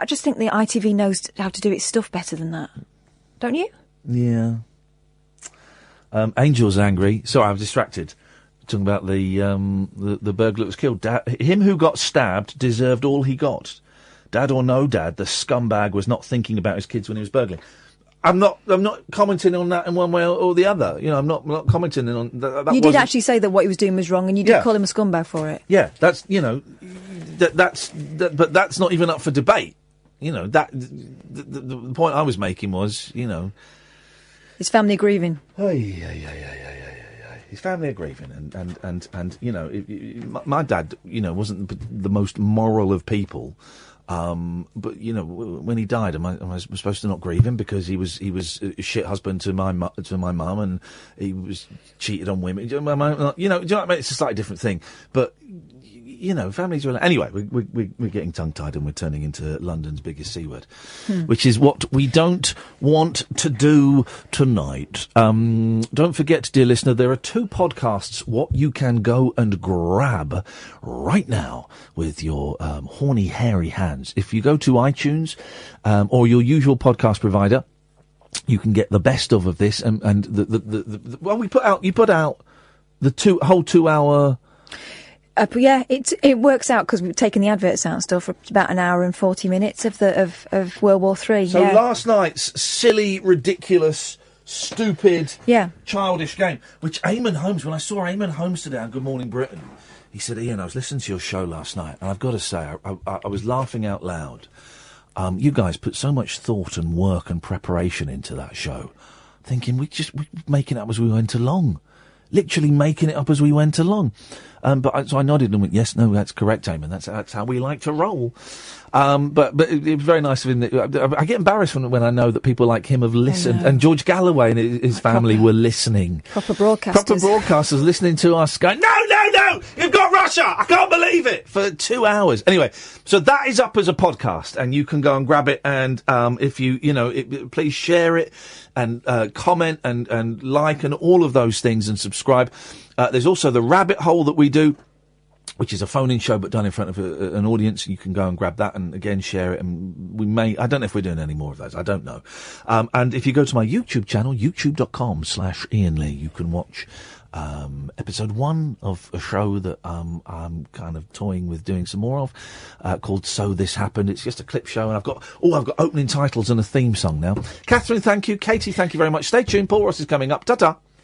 E: just think the ITV knows how to do its stuff better than that. Don't you?
D: Yeah. Angel's angry. Sorry, I was distracted. Talking about the burglar that was killed. Him who got stabbed deserved all he got. Dad or no dad, the scumbag was not thinking about his kids when he was burgling. I'm not commenting on that in one way or the other. You know, I'm not commenting on that.
E: You did actually say that what he was doing was wrong, and you did call him a scumbag for it.
D: Yeah, that's but that's not even up for debate. You know, the point I was making was, you know,
E: his family grieving.
D: His family are grieving, and you know, my dad, you know, wasn't the most moral of people. But you know, when he died, am I supposed to not grieve him because he was a shit husband to my mum, and he was cheated on women? You know what I mean? It's a slightly different thing, but you know, families are... Anyway, we're getting tongue-tied and we're turning into London's biggest C word, which is what we don't want to do tonight. Don't forget, dear listener, there are 2 podcasts what you can go and grab right now with your horny, hairy hands. If you go to iTunes or your usual podcast provider, you can get the best of this, and well, you put out the whole 2 hour...
E: yeah, it works out because we've taken the adverts out and stuff for about an hour and 40 minutes of World War III.
D: So last night's silly, ridiculous, stupid, childish game, which Eamon Holmes, when I saw Eamon Holmes today on Good Morning Britain, he said, Ian, I was listening to your show last night, and I've got to say, I was laughing out loud. You guys put so much thought and work and preparation into that show, thinking we're making it up as we went along. Literally making it up as we went along. So I nodded and went, yes, no, that's correct, Eamon. That's how we like to roll. But it was very nice of him. I get embarrassed when I know that people like him have listened. And George Galloway and his family were listening.
E: Proper broadcasters
D: listening to us going, no, you've got Russia. I can't believe it, for 2 hours. Anyway, so that is up as a podcast, and you can go and grab it. And if please share it and comment and like and all of those things and subscribe. There's also the Rabbit Hole that we do, which is a phone-in show but done in front of an audience. You can go and grab that and again share it. And I don't know if we're doing any more of those. I don't know. And if you go to my YouTube channel, youtube.com/Iain Lee, you can watch episode 1 of a show that I'm kind of toying with doing some more of, called So This Happened. It's just a clip show, and I've got opening titles and a theme song now. Catherine, thank you. Katie, thank you very much. Stay tuned. Paul Ross is coming up. Ta-ta.